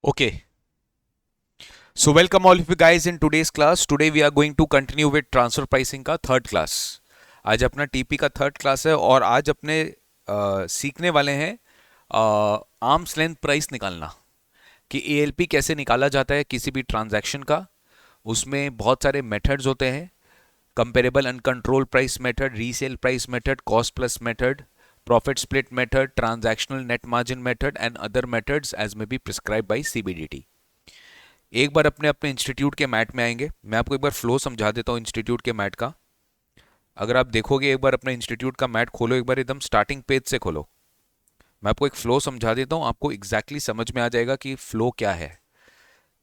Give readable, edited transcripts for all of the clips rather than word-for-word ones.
Okay, so welcome all of you guys in today's class. Today we are going to continue with transfer pricing का third class. आज अपना TP का third class है और आज अपने सीखने वाले हैं आर्म्स लेंथ प्राइस निकालना कि एएलपी कैसे निकाला जाता है किसी भी ट्रांजैक्शन का. उसमें बहुत सारे मेथड्स होते हैं. Comparable uncontrol price method, resale price method, cost plus method, profit split method, transactional net margin method and other methods as may be prescribe by CBDT. एक बार अपने अपने इंस्टीट्यूट के मैट में आएंगे. मैं आपको एक बार फ्लो समझा देता हूँ इंस्टीट्यूट के मैट का. अगर आप देखोगे एक बार अपने इंस्टीट्यूट का मैट खोलो, एक बार एकदम स्टार्टिंग पेज से खोलो. मैं आपको एक फ्लो समझा देता हूँ, आपको एग्जैक्टली exactly समझ में आ जाएगा कि फ्लो क्या है.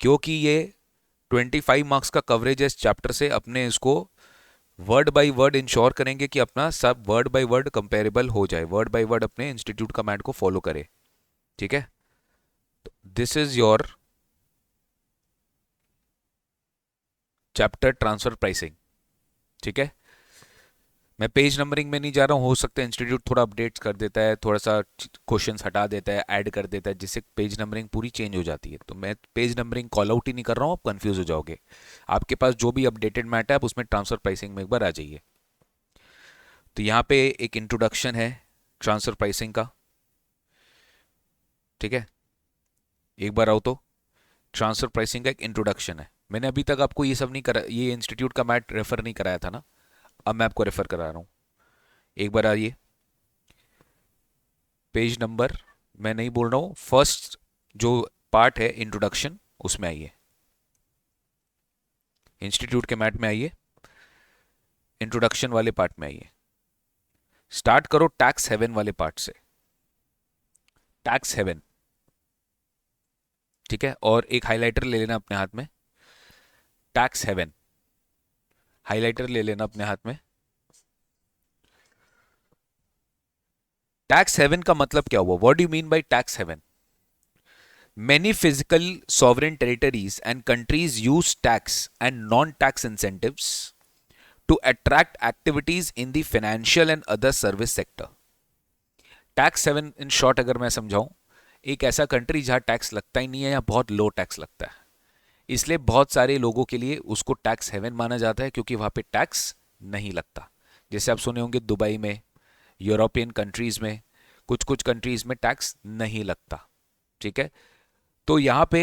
क्योंकि ये 25 मार्क्स का कवरेज है इस चैप्टर से. अपने इसको वर्ड बाय वर्ड इंश्योर करेंगे कि अपना सब वर्ड बाय वर्ड कंपेरेबल हो जाए. वर्ड बाय वर्ड अपने इंस्टीट्यूट का मैट को फॉलो करे. ठीक है. This is your chapter transfer pricing. ठीक है. मैं पेज नंबरिंग में नहीं जा रहा हूँ. हो सकता है इंस्टीट्यूट थोड़ा अपडेट्स कर देता है, थोड़ा सा क्वेश्चंस हटा देता है, ऐड कर देता है, जिससे पेज नंबरिंग पूरी चेंज हो जाती है. तो मैं पेज नंबरिंग कॉल आउट ही नहीं कर रहा हूँ, आप कंफ्यूज हो जाओगे. आपके पास जो भी अपडेटेड मैट है आप उसमें ट्रांसफर प्राइसिंग में एक बार आ जाइए. तो यहाँ पे एक इंट्रोडक्शन है ट्रांसफर प्राइसिंग का. ठीक है. एक बार आओ तो ट्रांसफर प्राइसिंग का एक इंट्रोडक्शन है. मैंने अभी तक आपको ये सब नहीं करा, ये इंस्टीट्यूट का मैट रेफर नहीं कराया था ना. अब मैं आपको रेफर करा रहा हूँ. एक बार आइए. पेज नंबर मैं नहीं बोल रहा हूँ, फर्स्ट जो पार्ट है इंट्रोडक्शन उसमें आइए. इंस्टीट्यूट के मैट में आइए, इंट्रोडक्शन वाले पार्ट में आइए. स्टार्ट करो टैक्स हेवन वाले पार्ट से. Tax haven. ठीक है. और एक हाइलाइटर ले लेना अपने हाथ में. टैक्स हेवन हाइलाइटर ले लेना अपने हाथ में. टैक्स हेवन का मतलब क्या हुआ? What do you mean by tax haven? Many physical sovereign territories and countries use tax and non-tax incentives to attract activities in the financial and other service sector. Tax seven in short अगर मैं समझाऊं, एक ऐसा country जहां tax लगता ही नहीं है या बहुत लो टैक्स लगता है, इसलिए बहुत सारे लोगों के लिए उसको टैक्स हेवन माना जाता है क्योंकि वहां पे टैक्स नहीं लगता. जैसे आप सुने होंगे दुबई में, यूरोपियन कंट्रीज में, कुछ कुछ कंट्रीज में टैक्स नहीं लगता. ठीक है. तो यहाँ पे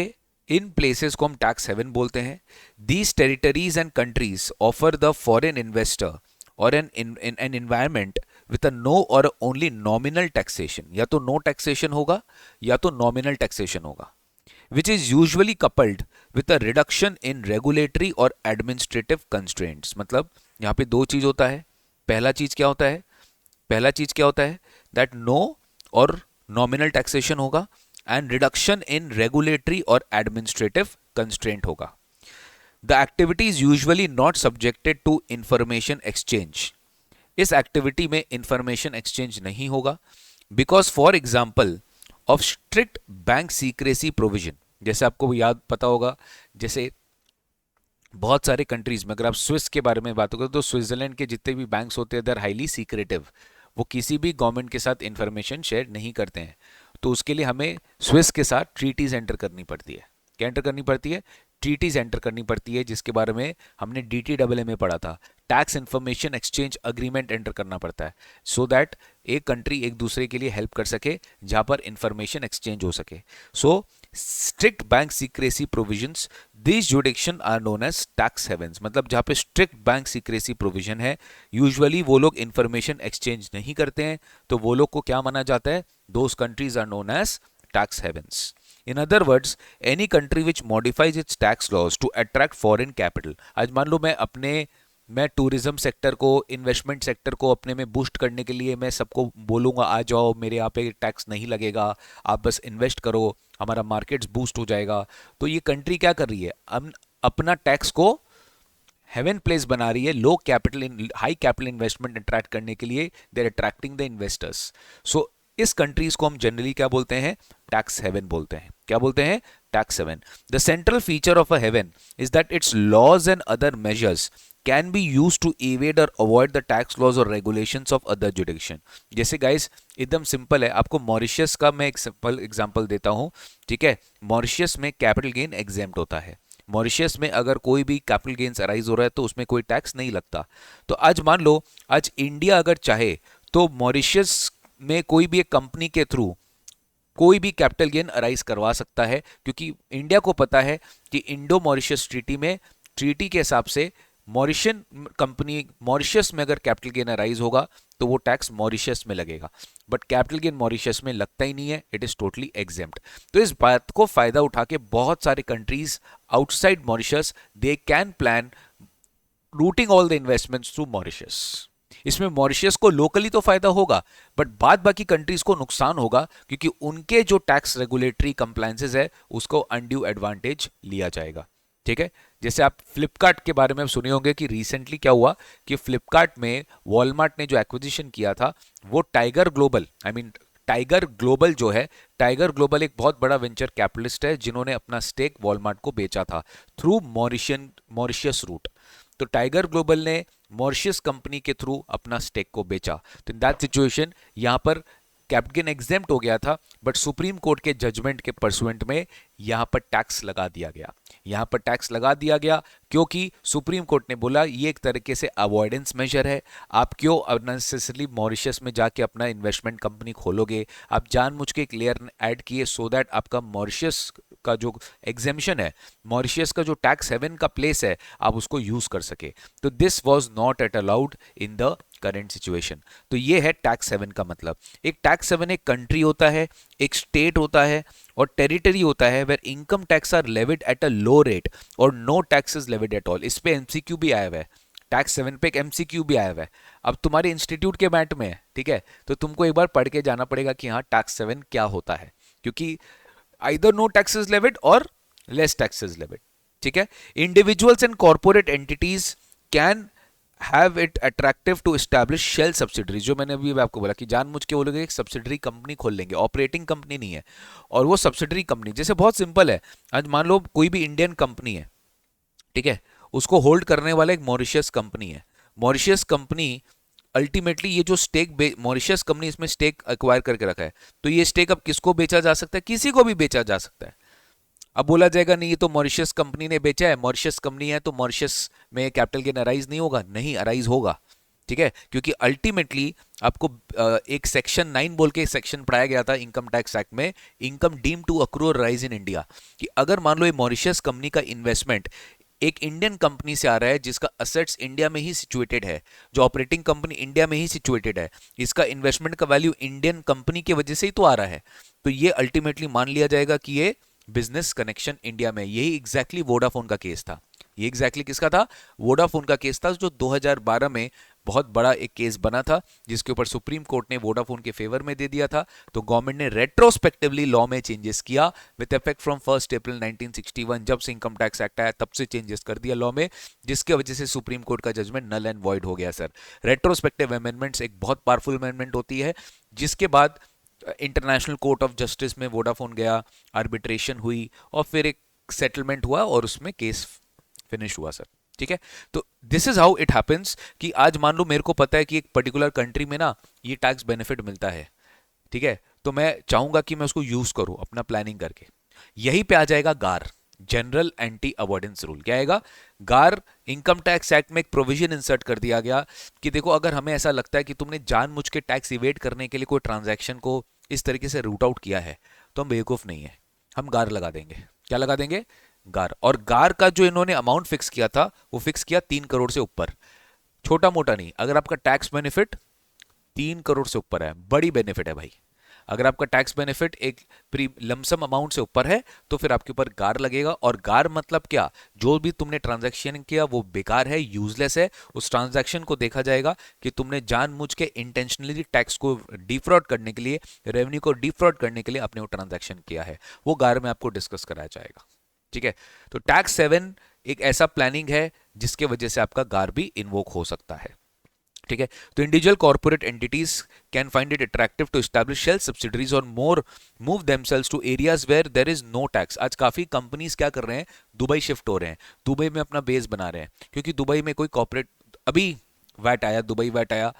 इन प्लेसेस को हम टैक्स हेवन बोलते हैं. These territories and countries offer the foreign investor और an environment with a no और ओनली नॉमिनल टैक्सेशन. या तो नो टैक्सेशन होगा या तो नॉमिनल टैक्सेशन होगा, which is usually coupled with a reduction in regulatory or administrative constraints. मतलब यहाँ पे दो चीज होता है. पहला चीज क्या होता है? पहला चीज क्या होता है? That no or nominal taxation होगा and reduction in regulatory or administrative constraint होगा. The activity is usually not subjected to information exchange. इस एक्टिविटी में इंफॉर्मेशन एक्सचेंज नहीं होगा because for example of strict bank secrecy provision. जैसे आपको याद पता होगा, जैसे बहुत सारे कंट्रीज में अगर आप स्विस के बारे में बात करो तो स्विट्जरलैंड के जितने भी बैंक्स होते हैं दे आर हाईली सीक्रेटिव. वो किसी भी गवर्नमेंट के साथ इंफॉर्मेशन शेयर नहीं करते हैं. तो उसके लिए हमें स्विस के साथ ट्रीटीज एंटर करनी पड़ती है. क्या एंटर करनी पड़ती है? ट्रीटीज एंटर करनी पड़ती है, जिसके बारे में हमने DTAA में पढ़ा था. Tax information exchange agreement enter करना पड़ता है सो दैट एक कंट्री एक दूसरे के लिए हेल्प कर सके जहां पर इंफॉर्मेशन एक्सचेंज हो सके. So strict bank secrecy provisions, this jurisdiction are known as tax havens. मतलब जहां पे स्ट्रिक्ट बैंक सीक्रेसी प्रोविजन है, यूजुअली वो लोग इंफॉर्मेशन एक्सचेंज नहीं करते हैं, तो वो लोग को क्या माना जाता है? Those countries are known as tax havens. In other words, any country which modifies its tax laws to attract foreign capital. आज मान लो मैं टूरिज्म सेक्टर को, इन्वेस्टमेंट सेक्टर को अपने में बूस्ट करने के लिए मैं सबको बोलूंगा आ जाओ मेरे यहाँ पे टैक्स नहीं लगेगा, आप बस इन्वेस्ट करो, हमारा मार्केट्स बूस्ट हो जाएगा. तो ये कंट्री क्या कर रही है? अपना टैक्स को हेवन प्लेस बना रही है. Low capital, high capital investment attract करने के लिए they are attracting the investors. So इस कंट्रीज को हम जनरली क्या बोलते हैं? टैक्स हेवन बोलते हैं. क्या बोलते हैं? Tax haven. The central feature of a haven is that its laws and other measures can be use to evade or avoid the tax laws or regulations of other jurisdiction. जैसे guys एकदम simple है, आपको Mauritius का मैं एक simple example देता हूं, ठीक है। मॉरिशस में कैपिटल गेन एग्जेम्प्ट होता है। मॉरिशस में अगर कोई भी कैपिटल गेन्स अराइज हो रहा है तो उसमें कोई टैक्स नहीं लगता। तो आज मान लो, आज इंडिया अगर चाहे तो मॉरिशस में कोई भी एक कंपनी के थ्रू कोई भी कैपिटल गेन अराइज करवा सकता है, क्योंकि इंडिया को पता है कि इंडो मॉरिशस ट्रीटी के हिसाब से मॉरिशन कंपनी मॉरिशस में अगर कैपिटल गेन अराइज होगा तो वो टैक्स मॉरिशस में लगेगा, बट कैपिटल गेन मॉरिशस में लगता ही नहीं है, इट इज टोटली एग्जेम्प्ट। तो इस बात को फायदा उठा के बहुत सारे countries outside Mauritius they can plan routing all the investments through Mauritius. इसमें मॉरिशस को लोकली तो फायदा होगा, बट बाद बाकी कंट्रीज को नुकसान होगा, क्योंकि उनके जो टैक्स रेगुलेटरी कंप्लायंसेस है उसको अनड्यू एडवांटेज लिया जाएगा, ठीक है। जैसे आप फ्लिपकार्ट के बारे में सुने होंगे कि रिसेंटली क्या हुआ कि फ्लिपकार्ट में वॉलमार्ट ने जो एक्विजिशन किया था वो टाइगर ग्लोबल, टाइगर ग्लोबल जो है, टाइगर ग्लोबल एक बहुत बड़ा वेंचर कैपिटलिस्ट है जिन्होंने अपना स्टेक वॉलमार्ट को बेचा था थ्रू मॉरिशियस रूट। तो टाइगर ग्लोबल ने मॉरिशस कंपनी के थ्रू अपना स्टेक को बेचा। तो इन दैट सिचुएशन यहां पर कैपिटल गेन एग्जेम्प्ट हो गया था, बट सुप्रीम कोर्ट के जजमेंट के परसुएंट में यहां पर टैक्स लगा दिया गया। यहां पर टैक्स लगा दिया गया क्योंकि सुप्रीम कोर्ट ने बोला ये एक तरीके से अवॉइडेंस मेजर है। आप क्यों अननेसेसरली मॉरिशस में जाके अपना इन्वेस्टमेंट कंपनी खोलोगे, आप जानबूझ के एक लेयर ऐड किए सो दैट आपका मॉरिशस का जो एग्जेम्पशन है, मॉरिशस का जो टैक्स हेवन का प्लेस है, आप उसको यूज कर सके। तो this was not at allowed in the current situation. तो ये है टैक्स हेवन का मतलब। एक टैक्स हेवन एक कंट्री होता है, एक स्टेट होता है और टेरिटरी होता है where income tax are levied at a low rate और no tax is levied at all. इस पे एमसीक्यू भी आया हुआ है, टैक्स हेवन पे एक एमसीक्यू भी आया हुआ है। अब तुम्हारे इंस्टीट्यूट के मैट में है, ठीक है, तो तुमको एक बार पढ़ के जाना पड़ेगा कि हाँ टैक्स हेवन क्या होता है, क्योंकि either no tax is levied or less tax is levied, ठीक है। individuals and corporate entities can have it attractive to establish shell subsidiaries, जो मैंने अभी आपको बोला कि जानबूझ के वो लोग एक सब्सिडरी कंपनी खोल लेंगे, ऑपरेटिंग कंपनी नहीं है, और वो सब्सिडरी कंपनी जैसे बहुत सिंपल है। आज मान लो कोई भी इंडियन कंपनी है, ठीक है, उसको होल्ड करने वाला एक मॉरिशियस कंपनी है। मॉरिशियस कंपनी अल्टीमेटली ये जो स्टेक मॉरिशस कंपनी इसमें स्टेक एक्वायर करके रखा है, तो ये स्टेक अब किसको बेचा जा सकता है, किसी को भी बेचा जा सकता है। अब बोला जाएगा नहीं ये तो मॉरिशस कंपनी ने बेचा है, मॉरिशस कंपनी है तो मॉरिशस में कैपिटल गेन अराइज नहीं होगा, नहीं अराइज होगा, ठीक है, क्योंकि अल्टीमेटली आपको एक सेक्शन 9 बोल के सेक्शन पढ़ाया गया था इनकम टैक्स एक्ट में, income deem to accrue rise in India, कि अगर मान लो ये मॉरिशस कंपनी का इन्वेस्टमेंट एक इंडियन कंपनी से आ रहा है जिसका असेट्स इंडिया में ही सिचुएटेड है, जो ऑपरेटिंग कंपनी इंडिया में ही सिचुएटेड है, इसका इन्वेस्टमेंट का वैल्यू इंडियन कंपनी की वजह से ही तो आ रहा है, तो ये अल्टीमेटली मान लिया जाएगा कि ये बिजनेस कनेक्शन इंडिया में। यही एग्जैक्टली वोडाफोन का केस था। ये एग्जैक्टली किसका था, वोडाफोन का केस था, जो 2012 में बहुत बड़ा एक केस बना था जिसके ऊपर सुप्रीम कोर्ट ने वोडाफोन के फेवर में दे दिया था। तो गवर्नमेंट ने रेट्रोस्पेक्टिवली लॉ में चेंजेस किया विद इफेक्ट फ्रॉम 1 अप्रैल 1961, जब से इनकम टैक्स एक्ट आया तब से चेंजेस कर दिया लॉ में, जिसकी वजह से सुप्रीम कोर्ट का जजमेंट नल एंड वॉइड हो गया सर। रेट्रोस्पेक्टिव अमेंडमेंट्स एक बहुत पावरफुल अमेंडमेंट होती है, जिसके बाद इंटरनेशनल कोर्ट ऑफ जस्टिस में वोडाफोन गया, आर्बिट्रेशन हुई और फिर एक सेटलमेंट हुआ और उसमें केस फिनिश हुआ सर, ठीक है। तो this is how it happens कि आज मान लो मेरे को पता है कि एक पर्टिकुलर कंट्री में ना ये टैक्स बेनिफिट मिलता है, ठीक है, तो मैं चाहूंगा कि मैं उसको यूज करूं अपना प्लानिंग करके। यहीं पे आ जाएगा गार, जनरल एंटी अवॉइडेंस रूल। क्या आएगा, गार इनकम टैक्स एक्ट में एक प्रोविजन इंसर्ट कर दिया गया कि देखो अगर हमें ऐसा लगता है कि तुमने जानबूझ के टैक्स इवेट करने के लिए कोई ट्रांजैक्शन को इस तरीके से रूट आउट किया है तो हम बेवकूफ नहीं है, हम गार लगा देंगे। क्या लगा देंगे, गार। और गार का जो इन्होंने अमाउंट फिक्स किया था वो फिक्स किया 3 करोड़ से ऊपर, छोटा मोटा नहीं। अगर आपका टैक्स बेनिफिट 3 करोड़ से ऊपर है, बड़ी बेनिफिट है भाई। अगर आपका टैक्स बेनिफिट एक लमसम अमाउंट से ऊपर है तो फिर आपके ऊपर गार लगेगा। और गार मतलब क्या, जो भी तुमने ट्रांजैक्शन किया वो बेकार है, यूजलेस है, उस ट्रांजैक्शन को देखा जाएगा कि तुमने जानबूझ के इंटेंशनली टैक्स को डिफ्रॉड करने के लिए, रेवेन्यू को डिफ्रॉड करने के लिए आपने वो ट्रांजैक्शन किया है, वो गार में आपको डिस्कस कराया जाएगा, ठीक है। तो टैक्स 7 एक ऐसा प्लानिंग है जिसके वजह से आपका गार भी इन्वोक हो सकता है। ठीक है। तो individual corporate entities can find it attractive to establish shell subsidiaries और more move themselves to areas where there is no tax. आज काफी कंपनीज क्या कर रहे हैं, दुबई शिफ्ट हो रहे हैं, दुबई में अपना बेस बना रहे हैं, क्योंकि दुबई में कोई कॉर्पोरेट, अभी वैट आया, दुबई वैट आया,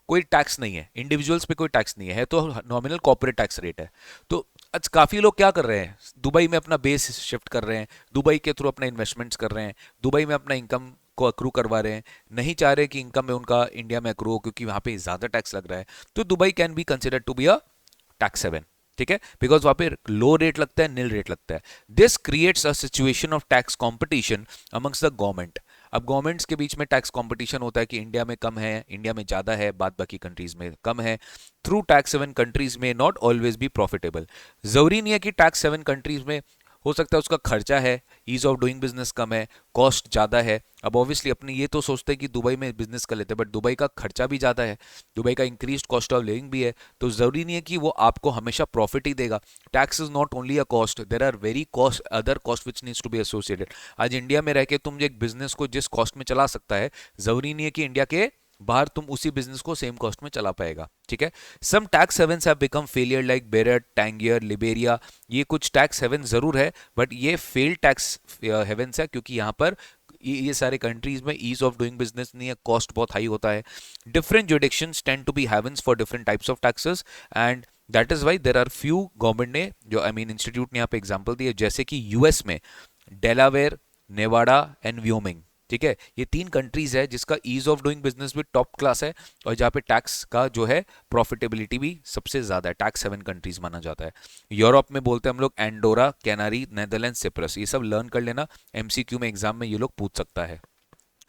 कोई टैक्स नहीं है, इंडिविजुअल्स पे कोई टैक्स नहीं है, तो नॉमिनल कॉर्पोरेट टैक्स रेट है। तो आज काफी लोग क्या कर रहे हैं, दुबई में अपना बेस शिफ्ट कर रहे हैं, दुबई के थ्रू अपना इन्वेस्टमेंट्स कर रहे हैं, दुबई में अपना इनकम को अक्रू करवा रहे हैं, नहीं चाह रहे कि इनकम में उनका इंडिया में अक्रू हो क्योंकि वहां पे ज्यादा टैक्स लग रहा है। तो Dubai can be considered to be a tax haven, ठीक है, बिकॉज वहां पे लो रेट लगता है, नील रेट लगता है। This creates a situation of tax competition amongst the government. अब गवर्नमेंट्स के बीच में टैक्स कंपटीशन होता है कि इंडिया में कम है, इंडिया में ज्यादा है, बाद बाकी कंट्रीज में कम है। थ्रू टैक्स सेवन कंट्रीज में नॉट ऑलवेज बी प्रॉफिटेबल। जरूरी नहीं है कि टैक्स सेवन कंट्रीज में, हो सकता है उसका खर्चा है, ईज ऑफ डूइंग बिजनेस कम है, कॉस्ट ज़्यादा है। अब ऑब्वियसली अपने ये तो सोचते हैं कि दुबई में बिजनेस कर लेते हैं, बट दुबई का खर्चा भी ज़्यादा है, दुबई का इंक्रीज कॉस्ट ऑफ लिविंग भी है, तो ज़रूरी नहीं है कि वो आपको हमेशा प्रॉफिट ही देगा। Tax is not only a cost, there are very cost other cost which needs to be associated. आज इंडिया में रह के तुम एक बिजनेस को जिस कॉस्ट में चला सकता है, ज़रूरी नहीं है कि इंडिया के बाहर तुम उसी बिजनेस को सेम कॉस्ट में चला पाएगा, ठीक है। Some tax havens have become failure like Beirut, Tangier, Liberia. ये कुछ टैक्स हेवन जरूर है, बट ये फेल्ड टैक्स हेवंस है, क्योंकि यहाँ पर ये सारे कंट्रीज में ईज ऑफ डूइंग बिजनेस नहीं है, कॉस्ट बहुत हाई होता है। Different jurisdictions tend to be havens for different types of taxes, and that is why there are few government ने, जो आई मीन इंस्टीट्यूट ने यहाँ पे एग्जाम्पल दिए, जैसे कि यूएस में डेलावेयर, नेवाडा एंड व्योमिंग, ठीक है, ये 3 कंट्रीज है जिसका ईज ऑफ डूइंग बिजनेस भी टॉप क्लास है, और जहां पे टैक्स का जो है प्रॉफिटेबिलिटी भी सबसे ज्यादा है, टैक्स 7 कंट्रीज माना जाता है। यूरोप में बोलते हैं हम लोग एंडोरा, कैनारी, नेदरलैंड, सिप्रस, ये सब लर्न कर लेना, एमसीक्यू में एग्जाम में ये लोग पूछ सकता है,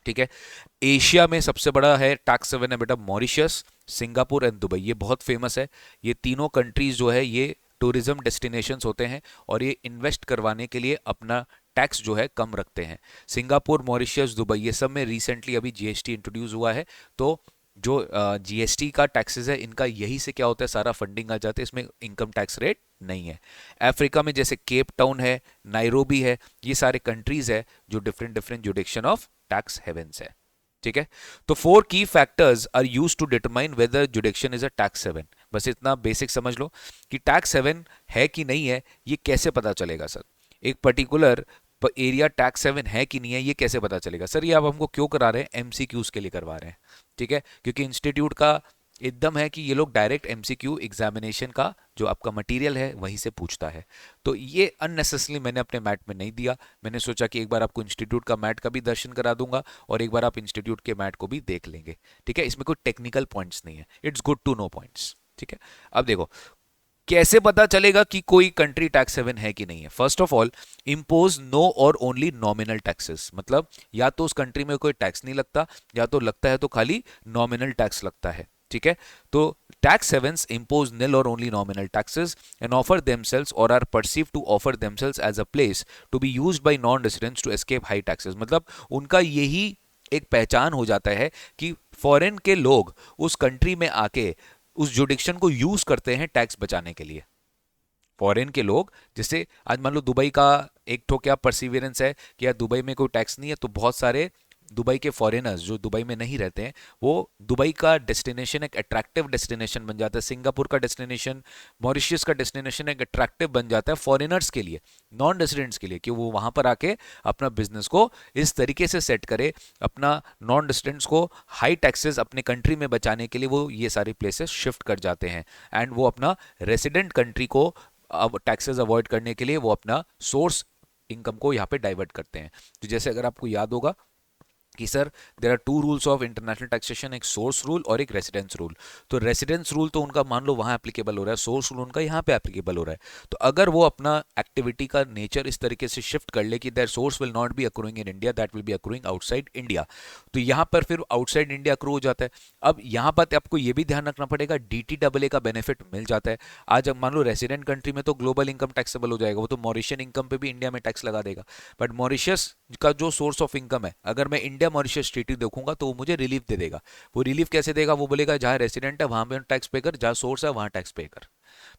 ठीक है। एशिया में सबसे बड़ा है टैक्स सेवन है बेटा मॉरिशस, सिंगापुर एंड दुबई, ये बहुत फेमस है। ये तीनों कंट्रीज जो है ये टूरिज्म डेस्टिनेशंस होते हैं, और ये इन्वेस्ट करवाने के लिए अपना टैक्स जो है कम रखते हैं। सिंगापुर, मॉरिशस, दुबई, ये सब में रिसेंटली अभी जीएसटी इंट्रोड्यूस हुआ है, तो जो जीएसटी का टैक्सेस है इनका यही से क्या होता है, सारा फंडिंग आ जाता है, इसमें इनकम टैक्स रेट नहीं है। अफ्रीका में जैसे केप टाउन है, नाइरोबी है, ये सारे कंट्रीज है जो different different jurisdiction of tax havens है, ठीक है। तो 4 key factors are used to determine whether jurisdiction is a tax haven. बस इतना बेसिक समझ लो कि टैक्स हेवन है कि नहीं है, ये कैसे पता चलेगा सर, एक पर्टिकुलर एरिया टैक्स हेवन है कि नहीं है, ये कैसे पता चलेगा सर। ये आप हमको क्यों करा रहे हैं, एमसीक्यूज के लिए करवा रहे हैं, ठीक है, क्योंकि इंस्टीट्यूट का एकदम है कि ये लोग डायरेक्ट एमसीक्यू एग्जामिनेशन का जो आपका मटेरियल है वहीं से पूछता है। तो ये अननेसेसरली मैंने अपने मैट में नहीं दिया, मैंने सोचा कि एक बार आपको इंस्टीट्यूट का मैट का भी दर्शन करा दूंगा, और एक बार आप इंस्टीट्यूट के मैट को भी देख लेंगे, ठीक है। इसमें कोई टेक्निकल पॉइंट्स नहीं है, it's good to know points, ठीक है। अब देखो कैसे पता चलेगा कि कोई कंट्री टैक्स हेवन है कि नहीं है। First of all, impose no और ओनली नॉमिनल टैक्सेस, मतलब या तो उस कंट्री में कोई टैक्स नहीं लगता, या तो लगता है तो खाली नॉमिनल टैक्स लगता है, ठीक है। तो टैक्स हेवंस इम्पोज निल और only nominal taxes and offer themselves और are perceived to offer themselves as a place to be used by non residents to escape high taxes. मतलब उनका यही एक पहचान हो जाता है कि फॉरेन के लोग उस कंट्री में आके उस जुडिक्शन को यूज करते हैं टैक्स बचाने के लिए। फॉरेन के लोग, जैसे आज मान लो दुबई का एक ठो क्या परसिवियरेंस है कि यार दुबई में कोई टैक्स नहीं है, तो बहुत सारे दुबई के फॉरेनर्स जो दुबई में नहीं रहते हैं, वो दुबई का डेस्टिनेशन एक अट्रैक्टिव डेस्टिनेशन बन जाता है, सिंगापुर का डेस्टिनेशन, मॉरिशियस का डेस्टिनेशन एक अट्रैक्टिव बन जाता है फॉरेनर्स के लिए, नॉन रेजिडेंट्स के लिए, कि वो वहां पर आके अपना बिजनेस को इस तरीके से सेट करे, अपना नॉन रेजिडेंट्स को हाई टैक्सेस अपने कंट्री में बचाने के लिए वो ये सारे प्लेसेस शिफ्ट कर जाते हैं, एंड वो अपना रेसिडेंट कंट्री को अब टैक्सेस अवॉइड करने के लिए वो अपना सोर्स इनकम को यहाँ पे डाइवर्ट करते हैं। तो जैसे अगर आपको याद होगा कि sir there are 2 rules of international taxation, एक सोर्स रूल और एक रेसिडेंस रूल। तो रेसिडेंस रूल तो उनका मान लो वहां एप्लीकेबल हो रहा है, सोर्स रूल उनका यहाँ पे एप्लीकेबल हो रहा है। तो अगर वो अपना एक्टिविटी का नेचर इस तरीके से शिफ्ट कर ले कि there source will not be accruing in India, that will be accruing outside India, तो यहाँ पर फिर आउटसाइड इंडिया अक्रू हो जाता है। अब यहाँ पर आपको ये भी ध्यान रखना पड़ेगा, DTAA का बेनिफिट मिल जाता है। आज मान लो रेसिडेंट कंट्री में तो ग्लोबल इनकम टैक्सेबल हो जाएगा, वो तो मॉरिशियन इनकम पे भी इंडिया में टैक्स लगा देगा, बट मॉरिशियस का जो सोर्स ऑफ इनकम है, अगर मैं इंडिया मॉरिशस ट्रीटी देखूंगा तो वो मुझे रिलीफ दे देगा। वो रिलीफ कैसे देगा, वो बोलेगा जहां रेसिडेंट है वहां पे टैक्स पे कर, जहां सोर्स है वहां टैक्स पे कर।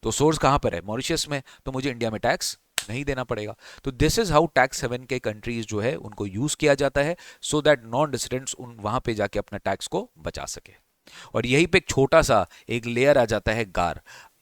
तो सोर्स कहां पर है, मॉरिशस में, तो मुझे इंडिया में टैक्स नहीं देना पड़ेगा। तो this is how tax haven के कंट्रीज जो है उनको यूज किया जाता है, सो दैट नॉन रेसिडेंट्स उन वहां पे जाके अपना टैक्स को बचा सके। और यहीं पे एक छोटा सा एक लेयर आ जाता है गार।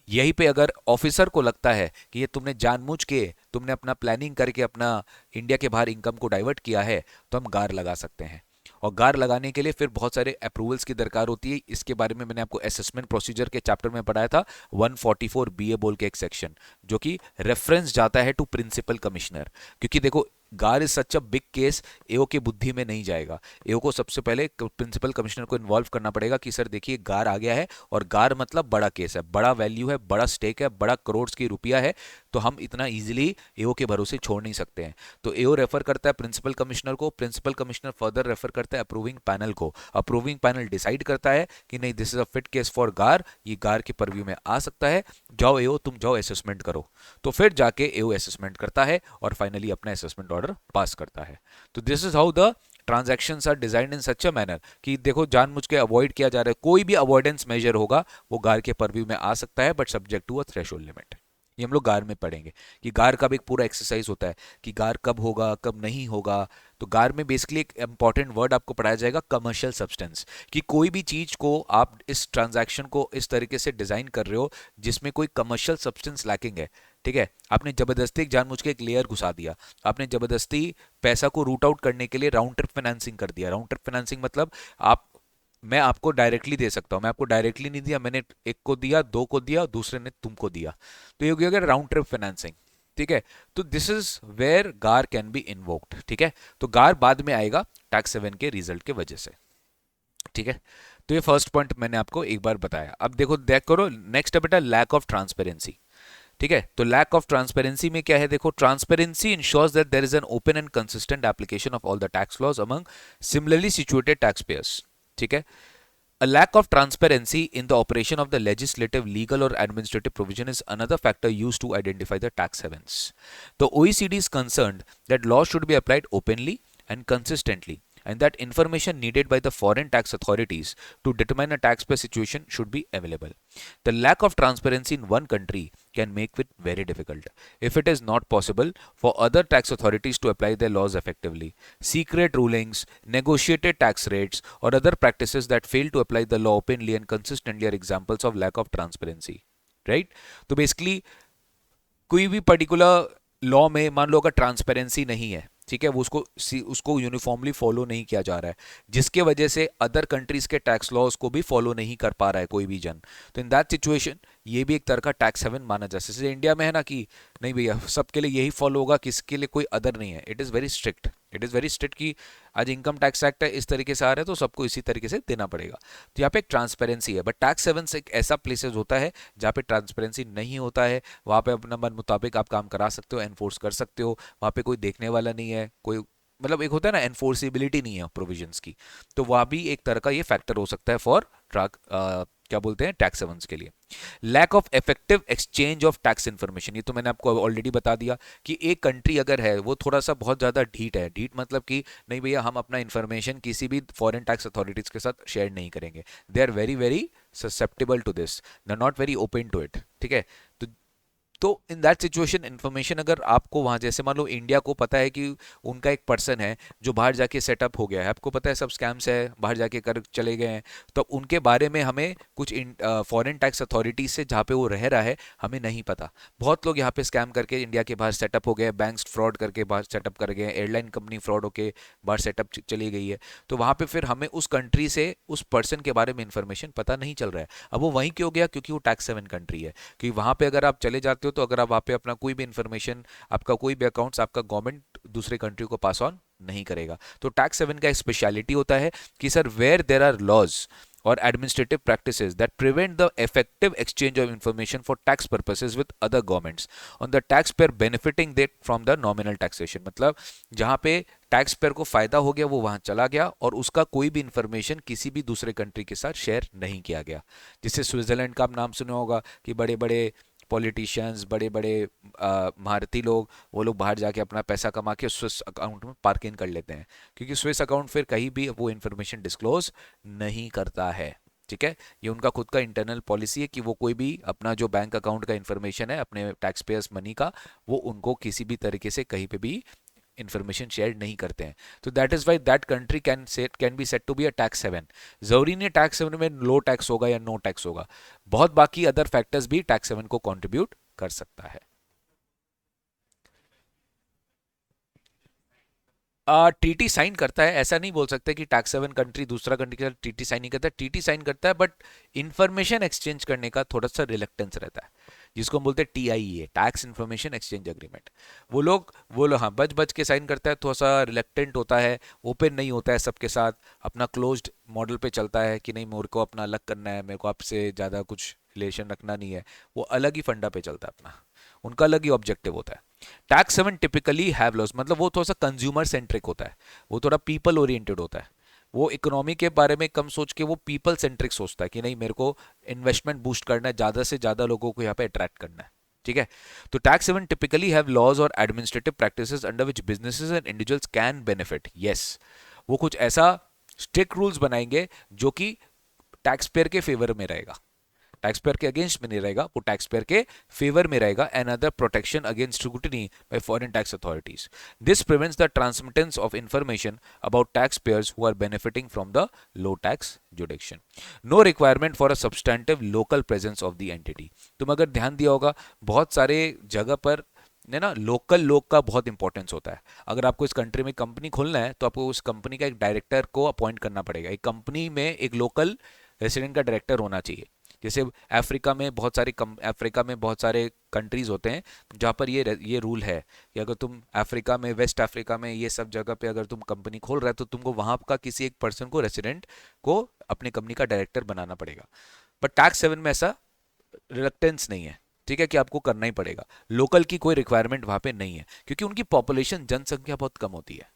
यहीं पे अगर ऑफिसर को लगता है कि ये तुमने जानबूझ के, तुमने अपना प्लानिंग करके अपना इंडिया के बाहर इनकम को डाइवर्ट किया है, तो हम गार लगा सकते हैं। और गार लगाने के लिए फिर बहुत सारे अप्रूवल्स की दरकार होती है। इसके बारे में मैंने आपको असेसमेंट प्रोसीजर के चैप्टर में पढ़ाया था, 144 बीए बोल के एक सेक्शन, जो कि रेफरेंस जाता है टू प्रिंसिपल कमिश्नर। क्योंकि देखो, GAAR is such a big case, AO की बुद्धि में नहीं जाएगा। एओ को सबसे पहले प्रिंसिपल कमिश्नर को इन्वॉल्व करना पड़ेगा कि सर देखिए गार आ गया है, और गार मतलब बड़ा केस है, बड़ा वैल्यू है, बड़ा स्टेक है, बड़ा करोड़ की रुपया है, तो हम इतना इजीली एओ के भरोसे छोड़ नहीं सकते हैं। तो एओ रेफर करता है प्रिंसिपल कमिश्नर को, प्रिंसिपल कमिश्नर फर्दर रेफर करता है अप्रूविंग पैनल को, अप्रूविंग पैनल डिसाइड करता है कि नहीं, this is a fit case for गार, ये गार के परव्यू में आ सकता है, जाओ एओ, तुम जाओ असेसमेंट करो। तो फिर जाके एओ असेसमेंट करता है और फाइनली अपना असेसमेंट ऑर्डर पास करता है। तो this is how the transactions are designed in such a manner कि देखो, जानबूझ के अवॉइड किया जा रहा है, कोई भी अवॉइडेंस मेजर होगा वो गार के परव्यू में आ सकता है, but subject to a threshold limit. ये हम लोग गार में पढ़ेंगे कि गार का भी एक पूरा एक्सरसाइज होता है कि गार कब होगा, कब नहीं होगा। तो गार में बेसिकली एक इंपॉर्टेंट वर्ड आपको पढ़ाया जाएगा, कमर्शियल सब्सटेंस, कि कोई भी चीज को आप इस ट्रांजैक्शन को इस तरीके से डिजाइन कर रहे हो जिसमें कोई कमर्शियल सब्सटेंस लैकिंग है। ठीक है, आपने जबरदस्ती जानबूझ के एक लेयर घुसा दिया, आपने जबरदस्ती पैसा को रूट आउट करने के लिए राउंड ट्रिप फाइनेंसिंग कर दिया। राउंड ट्रिप फाइनेंसिंग मतलब आप, मैं आपको डायरेक्टली दे सकता हूं, मैं आपको डायरेक्टली नहीं दिया, मैंने एक को दिया, दो को दिया, दूसरे ने तुमको दिया, तो ये हो गया राउंड ट्रिप फाइनेंसिंग। ठीक है, तो दिस इज वेयर गार कैन बी इन्वोक्ड। ठीक है, तो गार बाद में आएगा टैक्स सेवन के रिजल्ट के वजह से। ठीक है, तो ये फर्स्ट पॉइंट मैंने आपको एक बार बताया। अब देखो, देख करो नेक्स्ट है बेटा, लैक ऑफ ट्रांसपेरेंसी। ठीक है, तो लैक ऑफ ट्रांसपेरेंसी में क्या है, देखो, transparency ensures that there is an open and consistent application of all the tax laws among similarly situated tax payers. ठीक है, a lack of transparency in the operation of the legislative, legal, or administrative provision is another factor used to identify the tax havens. The OECD is concerned that laws should be applied openly and consistently, and that information needed by the foreign tax authorities to determine a taxpayer situation should be available. The lack of transparency in one country can make it very difficult, if it is not possible, for other tax authorities to apply their laws effectively. Secret rulings, negotiated tax rates, or other practices that fail to apply the law openly and consistently are examples of lack of transparency. Right? तो basically कोई भी particular law में मान लो अगर transparency नहीं है, ठीक है, वो उसको यूनिफॉर्मली फॉलो नहीं किया जा रहा है, जिसके वजह से अदर कंट्रीज के टैक्स लॉज को भी फॉलो नहीं कर पा रहा है कोई भी जन, तो इन दैट सिचुएशन ये भी एक तरह का टैक्स हेवन माना जा सकता है। जैसे इंडिया में है ना कि नहीं भैया सबके लिए यही फॉलो होगा, किसके लिए कोई अदर नहीं है। It is very strict, it is very strict कि आज इनकम टैक्स एक्ट है, इस तरीके से आ रहा है तो सबको इसी तरीके से देना पड़ेगा। तो यहाँ पे एक ट्रांसपेरेंसी है, बट टैक्स हेवन एक ऐसा प्लेसेस होता है जहाँ पे ट्रांसपेरेंसी नहीं होता है, वहाँ पे अपना मन मुताबिक आप काम करा सकते हो, एनफोर्स कर सकते हो, वहाँ पे कोई देखने वाला नहीं है, कोई मतलब एक होता है ना एनफोर्सिबिलिटी नहीं है प्रोविजंस की, तो वहाँ भी एक तरह का ये फैक्टर हो सकता है फॉर क्या बोलते हैं टैक्स हेवंस के लिए। Lack of effective exchange of tax information, ये तो मैंने आपको ऑलरेडी बता दिया कि एक कंट्री अगर है वो थोड़ा सा बहुत ज़्यादा ढीठ है, ढीठ मतलब कि नहीं भैया हम अपना इन्फॉर्मेशन किसी भी फॉरेन टैक्स अथॉरिटीज़ के साथ शेयर नहीं करेंगे, they are very very susceptible to this, they are not very open to it. ठीक है, तो इन दैट सिचुएशन इन्फॉर्मेशन अगर आपको वहाँ, जैसे मान लो इंडिया को पता है कि उनका एक पर्सन है जो बाहर जाके सेटअप हो गया है, आपको पता है सब स्कैम्स है, बाहर जाके कर चले गए हैं, तो उनके बारे में हमें कुछ फॉरेन टैक्स अथॉरिटीज से जहाँ पे वो रह रहा है हमें नहीं पता। बहुत लोग यहाँ पे स्कैम करके इंडिया के बाहर सेटअप हो गए, बैंक्स फ्रॉड करके बाहर सेटअप कर गए, एयरलाइन कंपनी फ्रॉड होके बाहर सेटअप चली गई है, तो वहाँ पे फिर हमें उस कंट्री से उस पर्सन के बारे में इंफॉर्मेशन पता नहीं चल रहा है। अब वो वहीं क्यों गया, क्योंकि वो टैक्स सेवन कंट्री है, कि वहाँ पे अगर आप चले जाते हो तो अगर आप वहाँ पे अपना कोई भी इंफॉर्मेशन, आपका कोई भी अकाउंट्स आपका गवर्नमेंट दूसरे कंट्री को पास ऑन नहीं करेगा। तो टैक्स सेवन का एक स्पेशलिटी होता है कि sir where there are laws or administrative practices that prevent the effective exchange of information for tax purposes with other governments on the taxpayer benefiting that from the nominal taxation, मतलब जहाँ पे tax payer को फायदा हो गया वो वहाँ चला गया और उसका कोई भी इंफॉर्मेशन किसी भी दूसरे कंट्री के साथ शेयर नहीं किया गया। जिससे स्विट्जरलैंड का आप नाम सुना होगा कि बड़े बड़े पॉलिटिशियंस, बड़े बड़े भारतीय लोग, वो लोग बाहर जाके अपना पैसा कमा के स्विस अकाउंट में पार्क इन कर लेते हैं, क्योंकि स्विस अकाउंट फिर कहीं भी वो इन्फॉर्मेशन डिस्क्लोज नहीं करता है। ठीक है, ये उनका खुद का इंटरनल पॉलिसी है कि वो कोई भी अपना जो बैंक अकाउंट का इन्फॉर्मेशन है अपने टैक्स पेयर्स मनी का, वो उनको किसी भी तरीके से कहीं पे भी इंफॉर्मेशन शेयर नहीं करते हैं। तो that is why that country can be set to be a tax haven. जरूरी नहीं टैक्स हेवन में लो टैक्स होगा या नो टैक्स होगा, बहुत बाकी अदर फैक्टर्स भी टैक्स हेवन को कंट्रीब्यूट कर सकता है। टीटी साइन करता है, ऐसा नहीं बोल सकते कि टैक्स हेवन कंट्री दूसरा कंट्री के साथ टीटी साइन नहीं करता, टीटी साइन करता है, बट इंफॉर्मेशन एक्सचेंज करने का थोड़ा सा रिलक्टेंस रहता है, जिसको हम बोलते हैं TIA, tax information exchange agreement. वो लोग हाँ बच बच के साइन करता है, थोड़ा सा रिलक्टेंट होता है, ओपन नहीं होता है सबके साथ, अपना क्लोज्ड मॉडल पे चलता है कि नहीं मेरे को अपना अलग करना है, मेरे को आपसे ज़्यादा कुछ रिलेशन रखना नहीं है, वो अलग ही फंडा पे चलता है अपना, उनका अलग ही ऑब्जेक्टिव होता है। टैक्स सेवन टिपिकली हैव लॉस, मतलब वो थोड़ा सा कंज्यूमर सेंट्रिक होता है, वो थोड़ा पीपल ओरिएंटेड होता है, वो इकोनॉमी के बारे में कम सोच के वो पीपल सेंट्रिक सोचता है कि नहीं मेरे को इन्वेस्टमेंट बूस्ट करना है, ज़्यादा से ज़्यादा लोगों को यहाँ पे अट्रैक्ट करना है। ठीक है, तो टैक्स सेवन टिपिकली हैव लॉज और administrative practices under which businesses and individuals can benefit. Yes, वो कुछ ऐसा स्ट्रिक्ट रूल्स बनाएंगे जो कि टैक्स पेयर के फेवर में रहेगा, टैक्स पेयर के अगेंस्ट में नहीं रहेगा, वो टैक्स पेयर के फेवर में रहेगा, and other protection against scrutiny by foreign tax authorities. This prevents the transmittance of information about tax payers who are benefiting from the low tax jurisdiction. No requirement for a substantive local presence of the entity. तुम अगर ध्यान दिया होगा बहुत सारे जगह पर ने ना लोकल लोग का बहुत इंपॉर्टेंस होता है। अगर आपको इस कंट्री में कंपनी खोलना है तो आपको उस कंपनी का एक डायरेक्टर को अपॉइंट करना पड़ेगा, एक कंपनी में एक लोकल रेसिडेंट का डायरेक्टर होना चाहिए। जैसे अफ्रीका में बहुत सारे कंट्रीज होते हैं जहाँ पर ये रूल है कि अगर तुम अफ्रीका में, वेस्ट अफ्रीका में, ये सब जगह पे अगर तुम कंपनी खोल रहे हो तो तुमको वहाँ का किसी एक पर्सन को, रेसिडेंट को अपनी कंपनी का डायरेक्टर बनाना पड़ेगा। बट टैक्स सेवन में ऐसा रिलक्टेंस नहीं है, ठीक है, कि आपको करना ही पड़ेगा, लोकल की कोई रिक्वायरमेंट वहाँ पे नहीं है, क्योंकि उनकी पॉपुलेशन, जनसंख्या बहुत कम होती है।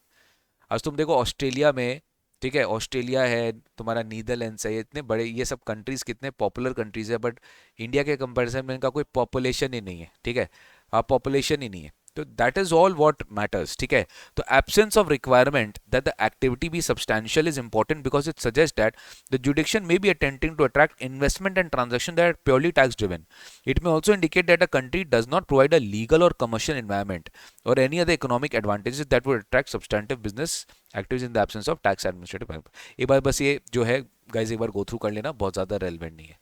आज तुम देखो ऑस्ट्रेलिया में, ठीक है, ऑस्ट्रेलिया है, तुम्हारा नीदरलैंड्स है, ये इतने बड़े, ये सब कंट्रीज कितने पॉपुलर कंट्रीज है, बट इंडिया के कंपैरिजन में इनका कोई पॉपुलेशन ही नहीं है। ठीक है, हाँ पॉपुलेशन ही नहीं है, तो that is all what matters. ठीक है, तो absence of requirement that the activity be substantial is important because it suggest that the jurisdiction may be attempting to attract investment and transaction that are purely tax driven. It may also indicate that a country does not provide a legal or commercial environment or any other economic advantages that would attract substantive business activities in the absence of tax administrative help। एक बार बस ये जो है guys एक बार go through कर लेना, बहुत ज़्यादा रेलिवेंट नहीं है।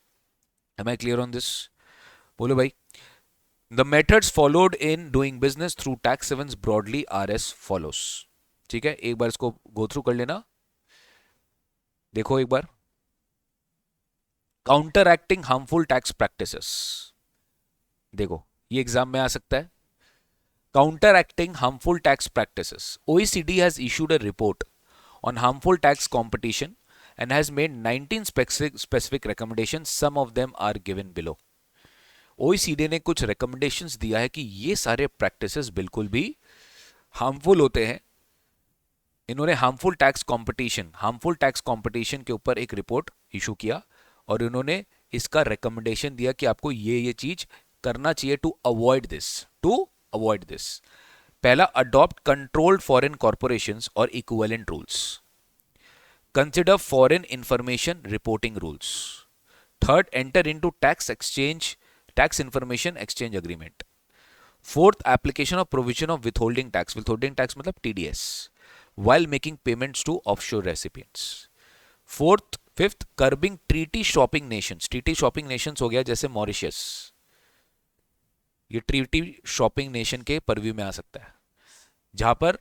Am I clear on this? बोलो भाई। The methods followed in doing business through tax havens broadly are as follows। ठीक है, एक बार इसको गो थ्रू कर लेना, देखो एक बार। Counteracting harmful tax practices, देखो ये एग्जाम में आ सकता है। Counteracting harmful tax practices. OECD has issued a report on harmful tax competition and has made 19 specific recommendations. Some of them are given below. OECD ने कुछ recommendations दिया है कि ये सारे practices बिल्कुल भी harmful होते हैं। इन्होंने harmful tax competition के ऊपर एक रिपोर्ट इशू किया और इन्होंने इसका रिकमेंडेशन दिया कि आपको ये चीज करना चाहिए टू अवॉइड दिस। पहला, अडॉप्ट कंट्रोल्ड फॉरेन कॉर्पोरेशंस और equivalent rules. Consider foreign information reporting rules. Third, enter into tax information exchange agreement. Fourth, application of provision of withholding tax मतलब TDS while making payments to offshore recipients। Fifth, curbing treaty shopping nations हो गया जैसे Mauritius, ये treaty shopping nation के purview में आ सकता है, जहां पर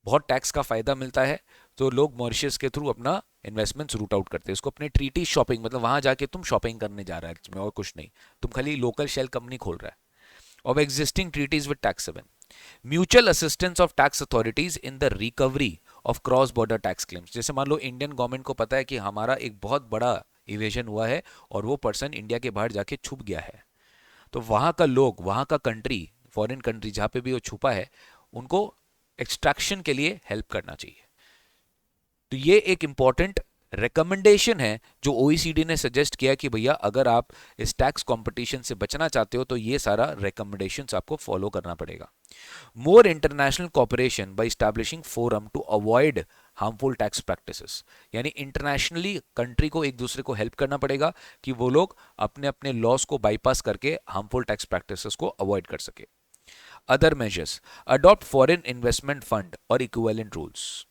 बहुत टैक्स का फायदा मिलता है तो लोग मॉरिशस के थ्रू अपना इन्वेस्टमेंट्स रूट आउट करते हैं। इसको अपने ट्रीटी शॉपिंग मतलब वहां जाके तुम शॉपिंग करने जा रहा है इसमें और कुछ नहीं, तुम खाली लोकल शेल कंपनी खोल रहा है। Of existing treaties with tax haven. Mutual assistance of tax authorities in the recovery of cross border tax claims. जैसे मान लो इंडियन गवर्नमेंट को पता है कि हमारा एक बहुत बड़ा इवेजन हुआ है और वो पर्सन इंडिया के बाहर जाके छुप गया है, तो वहाँ का लोग, वहाँ का कंट्री, फॉरेन कंट्री जहाँ पे भी वो छुपा है, उनको एक्सट्रैक्शन के लिए हेल्प करना चाहिए। तो ये एक इंपॉर्टेंट रिकमेंडेशन है जो ओईसीडी ने सजेस्ट किया कि भैया अगर आप इस टैक्स कंपटीशन से बचना चाहते हो तो ये सारा रिकमेंडेशंस आपको फॉलो करना पड़ेगा। More international cooperation by establishing forum to avoid harmful tax practices, यानी इंटरनेशनली कंट्री को एक दूसरे को हेल्प करना पड़ेगा कि वो लोग अपने अपने लॉस को बाईपास करके हार्मफुल टैक्स प्रैक्टिसेस को अवॉइड कर सके। Other measures: adopt foreign investment fund or equivalent rules.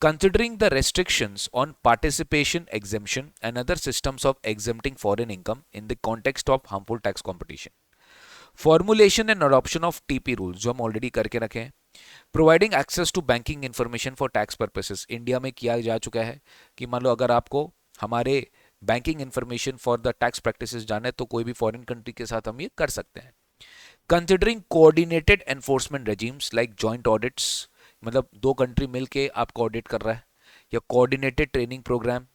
Considering the restrictions on participation exemption and other systems of exempting foreign income in the context of harmful tax competition. Formulation and adoption of TP rules, जो हम already करके रखे हैं. Providing access to banking information for tax purposes. India में किया जा चुका है कि मान लो अगर आपको हमारे banking information for the tax practices जाने तो कोई भी फॉरेन कंट्री के साथ हम ये कर सकते हैं. Considering coordinated enforcement regimes like joint audits, मतलब दो कंट्री मिलके आपको ऑडिट कर रहा है, या coordinated training programme.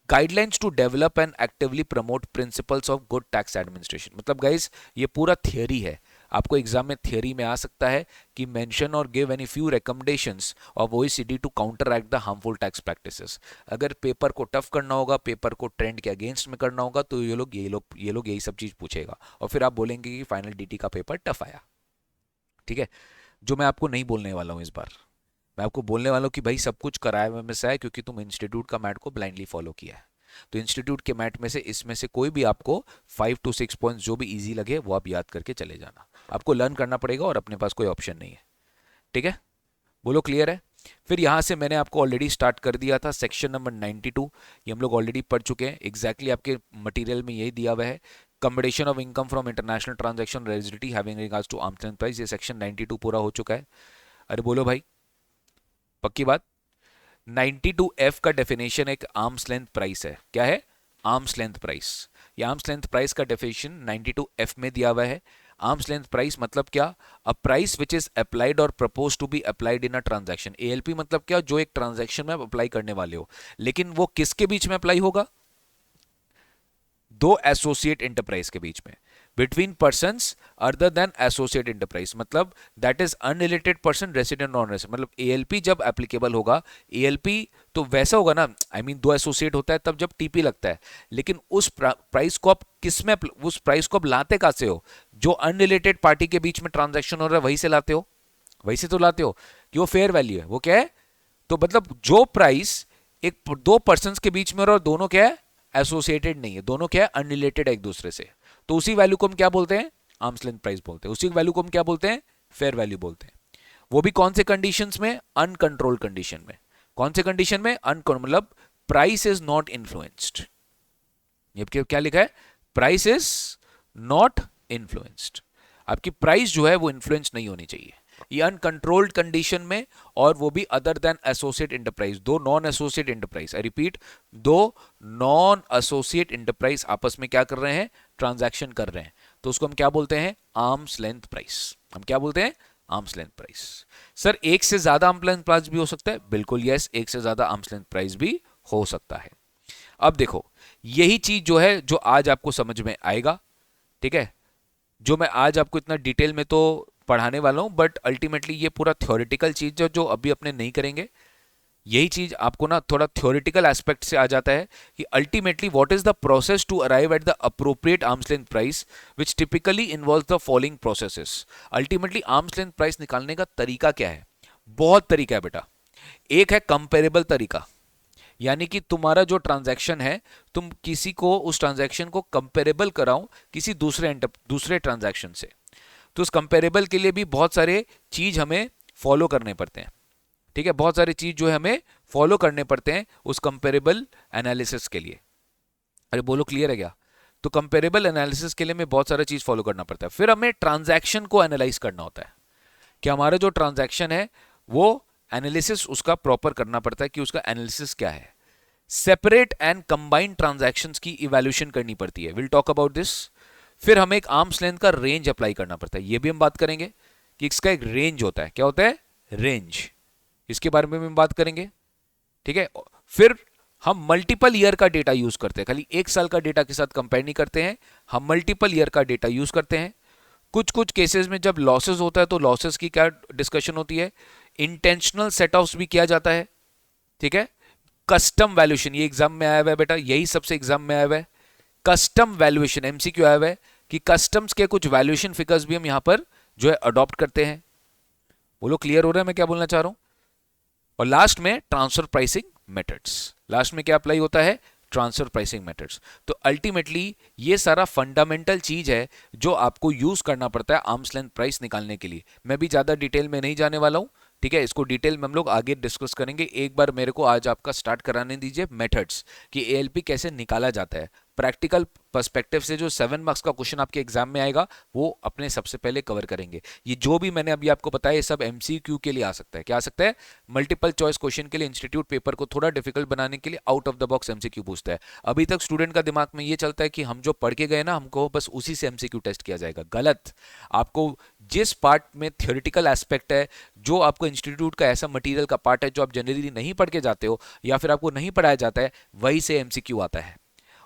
Guidelines to develop and actively promote principles of good tax administration. मतलब गाइस ये पूरा थियरी है, आपको एग्जाम में थियरी में आ सकता है कि मेंशन और give any few recommendations of OECD to counteract the harmful tax practices. अगर पेपर को टफ करना होगा, पेपर को ट्रेंड के अगेंस्ट में करना होगा, तो ये लोग यही सब चीज पूछेगा और फिर आप बोलेंगे कि फाइनल डीटी का पेपर टफ आया. ठीक है, जो मैं आपको नहीं बोलने वाला हूं इस बार. मैं आपको बोलने वाला हूं कि भाई सब कुछ कराया में से है क्योंकि तुम इंस्टीट्यूट का मैट को ब्लाइंडली फॉलो किया है. तो इंस्टीट्यूट के मैट में से इसमें से कोई भी आपको 5 to 6 पॉइंट्स जो भी इजी लगे वो आप याद करके चले जाना. आपको लर्न करना पड़ेगा और अपने पास कोई ऑप्शन नहीं है. ठीक है, बोलो क्लियर है. फिर यहां से मैंने आपको ऑलरेडी स्टार्ट कर दिया था सेक्शन नंबर 92. ये हम लोग ऑलरेडी पढ़ चुके हैं. एग्जैक्टली आपके मटेरियल में यही दिया हुआ है. Combination of income from international transaction rigidity having regards to arms length price. ये सेक्शन 92 पूरा हो चुका है. अरे बोलो भाई, पक्की बात. 92F का डेफिनेशन एक आर्म्स लेंथ प्राइस है. क्या है? Arms length price. ये आर्म्स लेंथ प्राइस का डेफिनेशन 92F में दिया हुआ है. आर्म्स लेंथ प्राइस मतलब क्या? A price which is applied और propose to be applied in a transaction. ALP मतलब क्या? जो एक ट्रांजैक्शन में आप अप्लाई करने वाले हो, लेकिन वो किसके बीच में अप्लाई होगा? दो एसोसिएट एंटरप्राइज के बीच में, between persons other than associate enterprise. मतलब that is unrelated person, resident, non resident. मतलब एएलपी जब एप्लीकेबल होगा, एएलपी तो वैसा होगा ना, आई मीन दो एसोसिएट होता है तब जब टीपी लगता है, लेकिन उस प्राइस को आप किसमें, उस प्राइस को आप लाते कहां से हो? जो अनरिलेटेड पार्टी के बीच में ट्रांजैक्शन हो रहा है वहीं से लाते हो. वहीं से तो लाते हो कि वो फेयर वैल्यू है. वो क्या है? तो मतलब जो प्राइस एक दो पर्सन के बीच में हो रहा है, दोनों क्या है? एसोसिएटेड नहीं है, दोनों क्या है? अनरिलेटेड एक दूसरे से. तो उसी वैल्यू को हम क्या बोलते हैं? आर्म्स लेंथ प्राइस बोलते हैं. उसी वैल्यू को हम क्या बोलते हैं? फेयर वैल्यू बोलते हैं. वो भी कौन से कंडीशंस में? अनकंट्रोल्ड कंडीशन में. कौन से कंडीशन में? अनकंट्रोल्ड, मतलब प्राइस इज नॉट इन्फ्लुएंस्ड. ये क्या लिखा है? Price is not influenced. आपकी प्राइस जो है वो इन्फ्लुएंस नहीं होनी चाहिए. ये अनकंट्रोल्ड कंडीशन में, और वो भी अदर देन एसोसिएट एंटरप्राइज. दो non associate enterprise, I repeat, दो नॉन एसोसिएट एंटरप्राइज आपस में क्या कर रहे हैं? ट्रांजैक्शन कर रहे हैं. तो उसको हम क्या बोलते हैं? Arms length price. हम क्या बोलते हैं? Arms length price. सर एक से ज्यादा आर्म्स लेंथ प्राइस भी हो सकता है. बिल्कुल यस, एक से ज्यादा आर्म्स लेंथ प्राइस भी हो सकता है. अब देखो, यही चीज जो है जो आज आपको समझ में आएगा. ठीक है, जो मैं आज आपको इतना डिटेल में तो पढ़ाने वाला हूं, बट अल्टीमेटली ये पूरा थ्योरेटिकल चीज जो अभी अपने नहीं करेंगे, यही चीज आपको ना थोड़ा थ्योरेटिकल एस्पेक्ट से आ जाता है कि ultimately what is the process to arrive at the appropriate arms length price which typically involves the following processes. Ultimately arms length price निकालने का तरीका क्या है? बहुत तरीका है बेटा. एक है कंपेरेबल तरीका, यानी कि तुम्हारा जो ट्रांजैक्शन है, तुम किसी को उस ट्रांजैक्शन को कंपेरेबल कराओ किसी दूसरे ट्रांजैक्शन से. तो उस कंपेरेबल के लिए भी बहुत सारे चीज हमें फॉलो करने पड़ते हैं. ठीक है, बहुत सारी चीज जो है हमें फॉलो करने पड़ते हैं उस कंपेरेबल एनालिसिस के लिए. अरे बोलो क्लियर है क्या? तो कंपेरेबल एनालिसिस के लिए हमें बहुत सारा चीज फॉलो करना पड़ता है. फिर हमें ट्रांजैक्शन को एनालाइज करना होता है कि हमारा जो ट्रांजैक्शन है वो एनालिसिस उसका प्रॉपर करना पड़ता है कि उसका एनालिसिस क्या है. सेपरेट एंड कंबाइंड ट्रांजैक्शंस की इवैल्यूएशन करनी पड़ती है. Will talk about this. फिर हमें एक आर्म्स लेंथ का रेंज अप्लाई करना पड़ता है. ये भी हम बात करेंगे कि इसका एक रेंज होता है. क्या होता है? रेंज. इसके बारे में भी हम बात करेंगे. ठीक है, फिर हम मल्टीपल ईयर का डेटा यूज करते हैं. खाली एक साल का डेटा के साथ कंपेयर नहीं करते हैं, हम मल्टीपल ईयर का डेटा यूज करते हैं. कुछ कुछ केसेस में जब लॉसेस होता है तो लॉसेस की क्या डिस्कशन होती है. इंटेंशनल सेट ऑफ्स भी किया जाता है. ठीक है, कस्टम वैल्यूएशन, ये एग्जाम में आया हुआ है बेटा, यही सबसे एग्जाम में आया हुआ है. कस्टम वैल्यूएशन एमसीक्यू आया हुआ है कि कस्टम्स के कुछ वैल्यूएशन फिगर्स भी हम यहां पर जो है अडॉप्ट करते हैं. बोलो क्लियर हो रहा है मैं क्या बोलना चाह रहा हूं. और लास्ट में ट्रांसफर प्राइसिंग मेथड्स. लास्ट में क्या अप्लाई होता है? Transfer pricing methods. तो अल्टीमेटली ये सारा फंडामेंटल चीज है जो आपको यूज करना पड़ता है आर्म्स लेंथ प्राइस निकालने के लिए। मैं भी ज्यादा डिटेल में नहीं जाने वाला हूं, ठीक है, इसको डिटेल में हम लोग आगे डिस्कस करेंगे। एक बार मेरे को आज आपका स्टार्ट कराने दीजिए मेथड्स कि एएलपी कैसे निकाला जाता है। प्रैक्टिकल पर्सपेक्टिव से जो 7 मार्क्स का क्वेश्चन आपके एग्जाम में आएगा वो अपने सबसे पहले कवर करेंगे। ये जो भी मैंने अभी आपको बताया ये सब एमसीक्यू के लिए आ सकता है। क्या आ सकता है? मल्टीपल चॉइस क्वेश्चन के लिए, इंस्टीट्यूट पेपर को थोड़ा डिफिकल्ट बनाने के लिए out of the box MCQ पूछता है। अभी तक स्टूडेंट का दिमाग में ये चलता है कि हम जो पढ़ के गए ना हमको बस उसी से एमसीक्यू टेस्ट किया जाएगा। गलत। आपको जिस पार्ट में थ्योरेटिकल एस्पेक्ट है, जो आपको इंस्टीट्यूट का ऐसा मटेरियल का पार्ट है जो आप जनरली नहीं पढ़ के जाते हो या फिर आपको नहीं पढ़ाया जाता है, वही से एमसीक्यू आता है।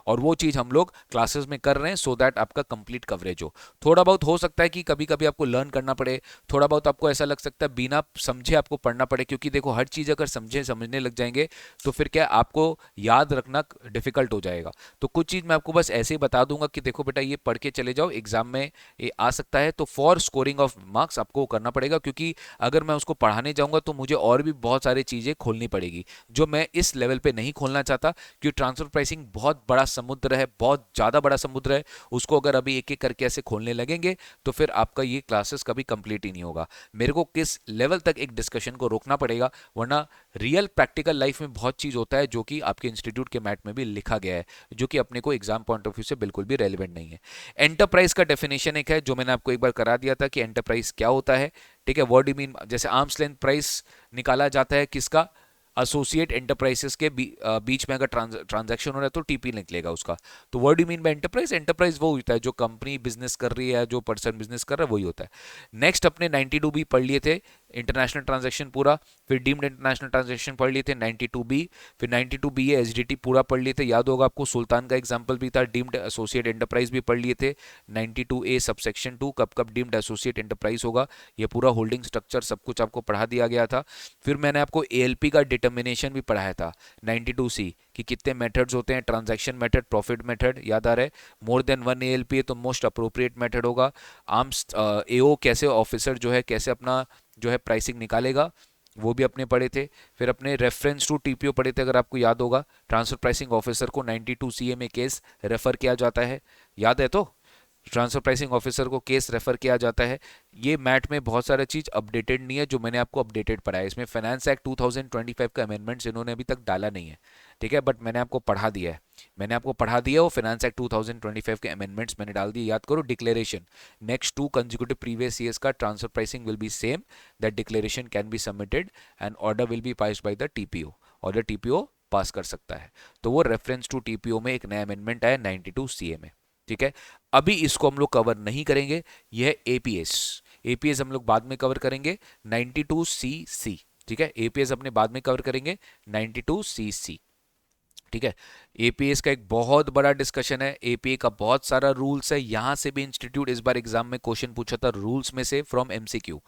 और वो चीज हम लोग क्लासेस में कर रहे हैं सो दैट आपका कंप्लीट कवरेज हो। थोड़ा बहुत हो सकता है कि कभी कभी आपको लर्न करना पड़े, थोड़ा बहुत आपको ऐसा लग सकता है बिना समझे आपको पढ़ना पड़े, क्योंकि देखो हर चीज अगर समझने लग जाएंगे तो फिर क्या आपको याद रखना डिफिकल्ट हो जाएगा। तो कुछ चीज मैं आपको बस ऐसे ही बता दूंगा कि देखो बेटा ये पढ़ के चले जाओ, एग्जाम में ये आ सकता है। तो फॉर स्कोरिंग ऑफ मार्क्स आपको करना पड़ेगा, क्योंकि अगर मैं उसको पढ़ाने जाऊंगा तो मुझे और भी बहुत सारी चीजें खोलनी पड़ेगी जो मैं इस लेवल पे नहीं खोलना चाहता, क्योंकि ट्रांसफर प्राइसिंग बहुत बड़ा समुद्र है, बहुत ज़्यादा बड़ा समुद्र है। उसको अगर अभी एक एक करके ऐसे खोलने लगेंगे तो फिर आपका ये क्लासेस कभी कंप्लीट ही नहीं होगा। मेरे को किस लेवल तक एक डिस्कशन को रोकना पड़ेगा, वरना रियल प्रैक्टिकल लाइफ में बहुत चीज़ होता है जो कि आपके इंस्टीट्यूट के मैट में भी लिखा गया है, जो कि अपने को एग्जाम पॉइंट ऑफ व्यू से बिल्कुल भी रेलिवेंट नहीं है। एंटरप्राइज का डेफिनेशन एक है जो मैंने आपको एक बार करा दिया था कि एंटरप्राइज क्या होता है, ठीक है। व्हाट डू मीन, जैसे आर्म्स लेंथ प्राइस निकाला जाता है किसका, एसोसिएट एंटरप्राइजेस के बीच में अगर ट्रांजैक्शन हो रहा है तो टीपी निकलेगा उसका। तो what do mean by enterprise, enterprise वो होता है जो कंपनी बिजनेस कर रही है, जो पर्सन बिजनेस कर रहा है वही होता है। नेक्स्ट अपने 92B पढ़ लिए थे, इंटरनेशनल ट्रांजैक्शन पूरा, फिर डीम्ड इंटरनेशनल ट्रांजैक्शन पढ़ लिए थे 92B, फिर 92B एसडीटी पूरा पढ़ लिए थे, याद होगा आपको सुल्तान का एग्जांपल भी था। डीम्ड एसोसिएट एंटरप्राइज भी पढ़ लिए थे। 92A सबसेक्शन 2 कब कब डीम्ड एसोसिएट एंटरप्राइज होगा, ये पूरा होल्डिंग स्ट्रक्चर सब कुछ आपको पढ़ा दिया गया था। फिर मैंने आपको एएलपी का डिटर्मिनेशन भी पढ़ाया था 92C कि कितने मेथड्स होते हैं, ट्रांजैक्शन मेथड, प्रॉफिट मेथड, याद आ रहा है। मोर देन वन एएलपी है तो मोस्ट अप्रोप्रिएट मेथड होगा। आर्म्स एओ कैसे ऑफिसर जो है कैसे अपना जो है प्राइसिंग निकालेगा, वो भी अपने पढ़े थे। फिर अपने रेफरेंस टू टीपीओ पढ़े थे, अगर आपको याद होगा। ट्रांसफर प्राइसिंग ऑफिसर को 92CA में केस रेफर किया जाता है, याद है? तो ट्रांसफर प्राइसिंग ऑफिसर को केस रेफर किया जाता है। ये मैट में बहुत सारा चीज अपडेटेड नहीं है जो मैंने आपको अपडेटेड पढ़ाया। इसमें फाइनेंस एक्ट 2025 का अमेंडमेंट्स इन्होंने अभी तक डाला नहीं है, ठीक है, बट मैंने आपको पढ़ा दिया है। मैंने आपको पढ़ा दिया वो फाइनेंस एक्ट 2025 के अमेंडमेंट्स मैंने डाल दिए, याद करो। Declaration, next 2 consecutive previous years का transfer pricing will be same, that declaration can be submitted and order will be passed by the TPO, और द टीपीओ पास कर सकता है। तो वो रेफरेंस टू टीपीओ में एक नया अमेंडमेंट आया 92CA में, ठीक है। अभी इसको हम लोग कवर नहीं करेंगे, यह एपीएस। एपीएस हम लोग बाद में कवर करेंगे 92CC, ठीक है। एपीएस अपने बाद में कवर करेंगे 92CC, ठीक है। एपीएस का एक बहुत बड़ा डिस्कशन है, एपीए का बहुत सारा रूल्स है। यहां से भी इंस्टीट्यूट इस बार एग्जाम में क्वेश्चन पूछा था रूल्स में से फ्रॉम एमसीक्यू।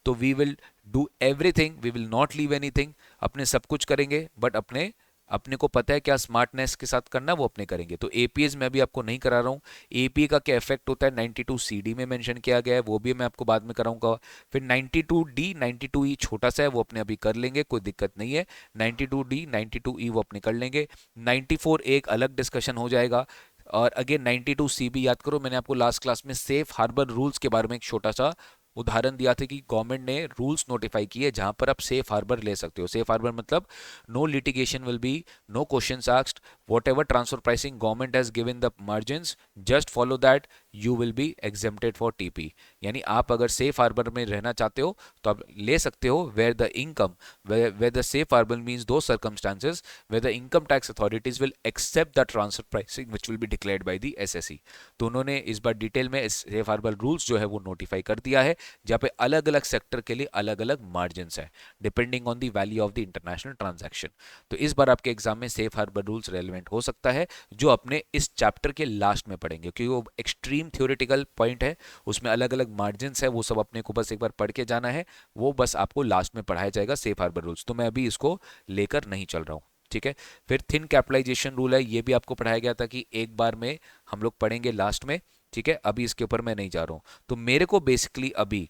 तो we will do everything, we will not leave anything, अपने सब कुछ करेंगे, बट अपने को पता है क्या स्मार्टनेस के साथ करना, वो अपने करेंगे। तो एपीएस मैं भी आपको नहीं करा रहा हूँ। एपीए का क्या इफेक्ट होता है 92CD में मेंशन किया गया है, वो भी मैं आपको बाद में कराऊंगा। फिर 92D 92E छोटा सा है, वो अपने अभी कर लेंगे, कोई दिक्कत नहीं है। 92D 92E वो अपने कर लेंगे। 94 एक अलग डिस्कशन हो जाएगा। और अगेन 92CB याद करो, मैंने आपको लास्ट क्लास में सेफ हार्बर रूल्स के बारे में एक छोटा सा उदाहरण दिया था कि गवर्नमेंट ने रूल्स नोटिफाई किए जहां पर आप सेफ हार्बर ले सकते हो। सेफ हार्बर मतलब no litigation will be, no questions asked, whatever transfer pricing government has given the margins, just follow that, you will be exempted for TP. यानी आप अगर सेफ हार्बर में रहना चाहते हो तो आप ले सकते हो, where the income, where the safe harbour means दो circumstances where the income tax authorities will accept the transfer pricing which will be declared by the SSC. तो उन्होंने इस बार डिटेल में सेफ हार्बर रूल्स जो है वो नोटिफाई कर दिया है, जहाँ पे अलग अलग सेक्टर के लिए अलग अलग मार्जिन है depending on the value of the international transaction. तो इस बार आपके एग्जाम में सेफ हार्बर रूल्स रेलेवेंट हो सकता है, जो अपने इस चैप्टर के लास्ट में पढ़ेंगे, क्योंकि वो एक्सट्रीम थ्योरेटिकल पॉइंट है, उसमें अलग अलग मार्जिन है, वो सब अपने को बस एक बार पढ़ के जाना है, वो बस आपको लास्ट में पढ़ाया जाएगा सेफ हार्बर रूल्स। तो मैं अभी इसको लेकर नहीं चल रहा हूँ, ठीक है। फिर थिन कैपिटलाइजेशन रूल है, ये भी आपको पढ़ाया गया था कि एक बार में हम लोग पढ़ेंगे लास्ट में, ठीक है। अभी इसके ऊपर मैं नहीं जा रहा हूं। तो मेरे को बेसिकली अभी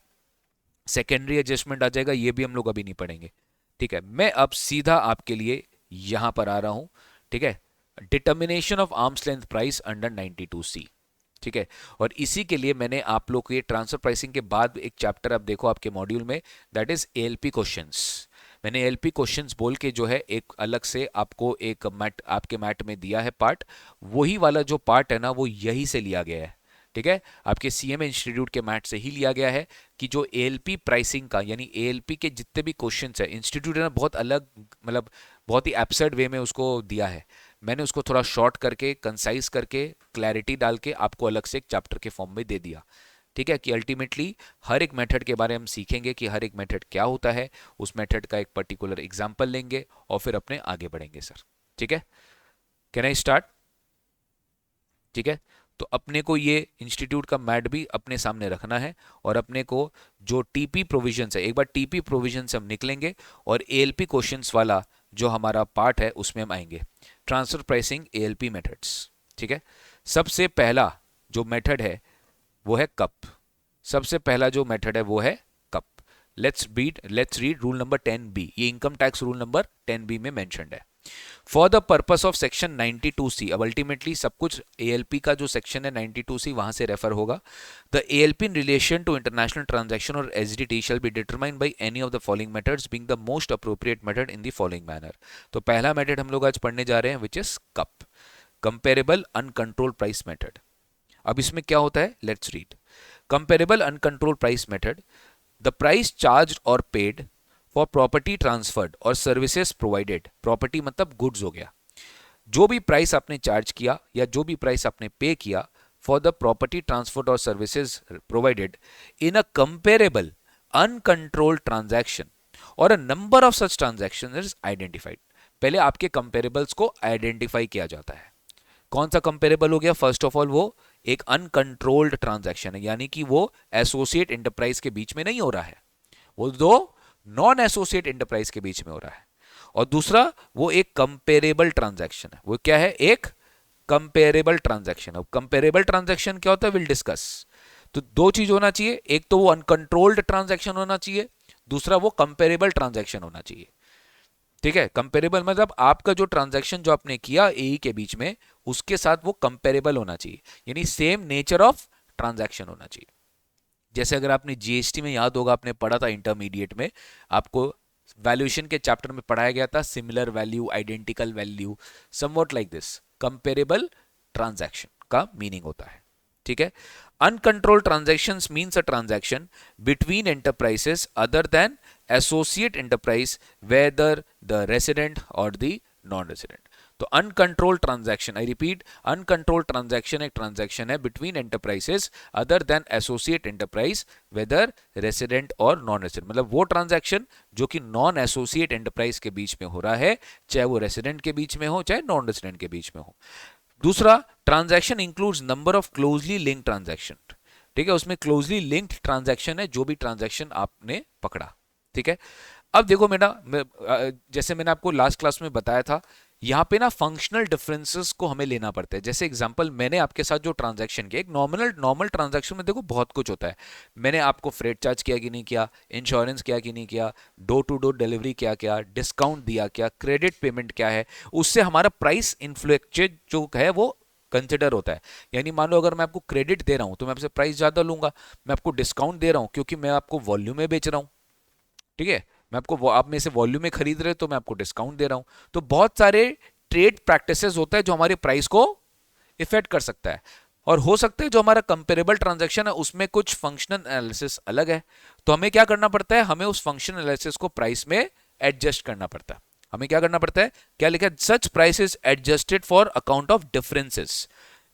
सेकेंडरी एडजस्टमेंट आ जाएगा, ये भी हम लोग अभी नहीं पढ़ेंगे, ठीक है। मैं अब सीधा आपके लिए यहां पर आ रहा हूं, ठीक है। Determination of arms length price under 92C। ठीक है, और इसी के लिए मैंने आप लोग को ये ट्रांसफर प्राइसिंग के बाद एक चैप्टर अब देखो आपके मॉड्यूल में, दैट इज एएलपी क्वेश्चंस। मैंने एएलपी क्वेश्चंस बोल के जो है एक अलग से आपको एक मैट आपके मैट में दिया है पार्ट, वही वाला जो पार्ट है ना वो यही से लिया गया है। ठीक है, आपके सीएमए इंस्टीट्यूट के मैट से ही लिया गया है कि जो एएलपी प्राइसिंग का यानी एएलपी के जितने भी क्वेश्चंस है, इंस्टीट्यूट ने बहुत अलग मतलब बहुत ही एब्सर्ड वे में उसको दिया है, मैंने उसको थोड़ा शॉर्ट करके कंसाइज करके क्लैरिटी डाल के आपको अलग से एक चैप्टर के फॉर्म में दे दिया। ठीक है, कि अल्टीमेटली हर एक मेथड के बारे में हम सीखेंगे कि हर एक मेथड क्या होता है, उस मेथड का एक पर्टिकुलर एग्जांपल लेंगे और फिर अपने आगे बढ़ेंगे सर। ठीक है, कैन आई स्टार्ट? ठीक है, तो अपने को ये इंस्टीट्यूट का मैट भी अपने सामने रखना है और अपने को जो टीपी प्रोविजन है, एक बार टीपी प्रोविजन से हम निकलेंगे और एएलपी क्वेश्चंस वाला जो हमारा पार्ट है उसमें हम आएंगे, ट्रांसफर प्राइसिंग एएलपी मेथड्स। ठीक है, सबसे पहला जो मेथड है वो है कप। सबसे पहला जो मेथड है वो है cup. Let's read rule number 10B। ये income tax rule number 10B में मेंशन्ड है। For the purpose of section 92C, अब अल्टीमेटली सब कुछ एएलपी का जो सेक्शन है 92C वहां से रेफर होगा। The ALP in relation to international transaction और SDT shall be determined by any of the following methods being the most appropriate method in the following manner. तो पहला मेथड हम लोग आज पढ़ने जा रहे हैं which is cup, comparable uncontrolled price method. अब इसमें क्या होता है, let's read. Comparable uncontrolled price method, the price charge और पेड फॉर प्रॉपर्टी ट्रांसफर्ड और सर्विसेज प्रोवाइडेड। प्रॉपर्टी मतलब गुड्स हो गया, जो भी प्राइस आपने चार्ज किया या जो भी प्राइस आपने पे किया फॉर द प्रॉपर्टी ट्रांसफर्ड और services provided in a comparable uncontrolled transaction और a number of such transaction is identified. पहले आपके कंपेरेबल्स को आइडेंटिफाई किया जाता है। कौन सा कंपेरेबल हो गया? फर्स्ट ऑफ ऑल वो एक अनकंट्रोल्ड ट्रांजैक्शन है, यानी कि वो एसोसिएट इंटरप्राइज के बीच में नहीं हो रहा है, वो दो नॉन एसोसिएट इंटरप्राइज के बीच में हो रहा है। और दूसरा वो एक कंपेरेबल ट्रांजैक्शन है। वो क्या है? एक कंपेरेबल ट्रांजैक्शन। अब कंपेरेबल ट्रांजैक्शन क्या होता है, विल डिस्कस। तो दो चीज होना चाहिए, एक तो वो अनकंट्रोल्ड ट्रांजैक्शन होना चाहिए, दूसरा वो कंपेरेबल ट्रांजैक्शन होना चाहिए। ठीक है, कंपेरेबल मतलब आपका जो ट्रांजैक्शन जो आपने किया ए के बीच में उसके साथ वो कंपेरेबल होना चाहिए, यानी सेम नेचर ऑफ ट्रांजैक्शन होना चाहिए। जैसे अगर आपने जीएसटी में याद होगा, आपने पढ़ा था इंटरमीडिएट में, आपको वैल्यूएशन के चैप्टर में पढ़ाया गया था similar value, identical value, somewhat like this. Comparable transaction का मीनिंग होता है। ठीक है, uncontrolled transactions means a transaction between enterprises other than associate enterprise whether the resident और द नॉन रेसिडेंट। तो uncontrolled transaction, I repeat, uncontrolled transaction एक transaction है between enterprises other than associate enterprise whether resident और non resident. मतलब वो transaction जो कि non associate enterprise के बीच में हो रहा है, चाहे वो रेसिडेंट के बीच में हो चाहे नॉन रेसिडेंट के बीच में हो। दूसरा, transaction includes number of closely linked transaction. ठीक है, उसमें क्लोजली लिंक्ड ट्रांजैक्शन है जो भी ट्रांजैक्शन आपने पकड़ा। ठीक है, अब देखो जैसे मैंने आपको लास्ट क्लास में बताया था, यहाँ पे ना फंक्शनल डिफरेंसेस को हमें लेना पड़ता है। जैसे एग्जांपल, मैंने आपके साथ जो ट्रांजैक्शन किया, एक नॉर्मल ट्रांजैक्शन में देखो बहुत कुछ होता है। मैंने आपको फ्रेट चार्ज किया कि नहीं किया, इंश्योरेंस किया कि नहीं किया, डोर टू डोर डिलीवरी क्या क्या, डिस्काउंट दिया क्या, क्रेडिट पेमेंट क्या है, उससे हमारा प्राइस इन्फ्लुएक्चुएट जो है वो कंसिडर होता है। यानी मान लो अगर मैं आपको क्रेडिट दे रहा हूं तो मैं आपसे प्राइस ज्यादा लूंगा, मैं आपको डिस्काउंट दे रहा हूं क्योंकि मैं आपको वॉल्यूम में बेच रहा हूं। ठीक है, मैं आपको आप में से वॉल्यूम में खरीद रहे तो मैं आपको डिस्काउंट दे रहा हूं। तो बहुत सारे ट्रेड प्रैक्टिसेस होता है जो हमारे प्राइस को इफेक्ट कर सकता है, और हो सकता है जो हमारा कंपेरेबल ट्रांजैक्शन है उसमें कुछ फंक्शनल एनालिसिस अलग है। तो हमें क्या करना पड़ता है, हमें उस फंक्शनल एनालिसिस को प्राइस में एडजस्ट करना पड़ता है। हमें क्या करना पड़ता है, क्या लिखा है, such price is adjusted for account of differences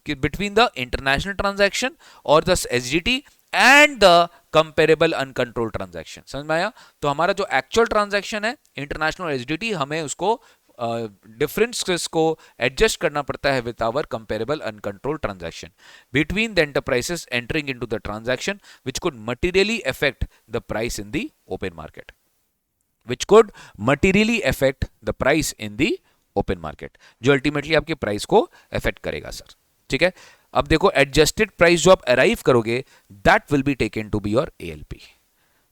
between the international transaction और the SDT and the comparable uncontrolled transaction. समझ में आया? तो हमारा जो एक्चुअल ट्रांजैक्शन है इंटरनेशनल और एसडीटी, हमें उसको डिफरेंसेस को एडजस्ट करना पड़ता है with our comparable uncontrolled transaction between the enterprises entering into the transaction which could materially affect the price in the open market, which could materially affect the price in the open market, जो ultimately आपके price को affect करेगा sir. ठीक है, अब देखो adjusted price जो आप अराइव करोगे that will be taken to be your ALP.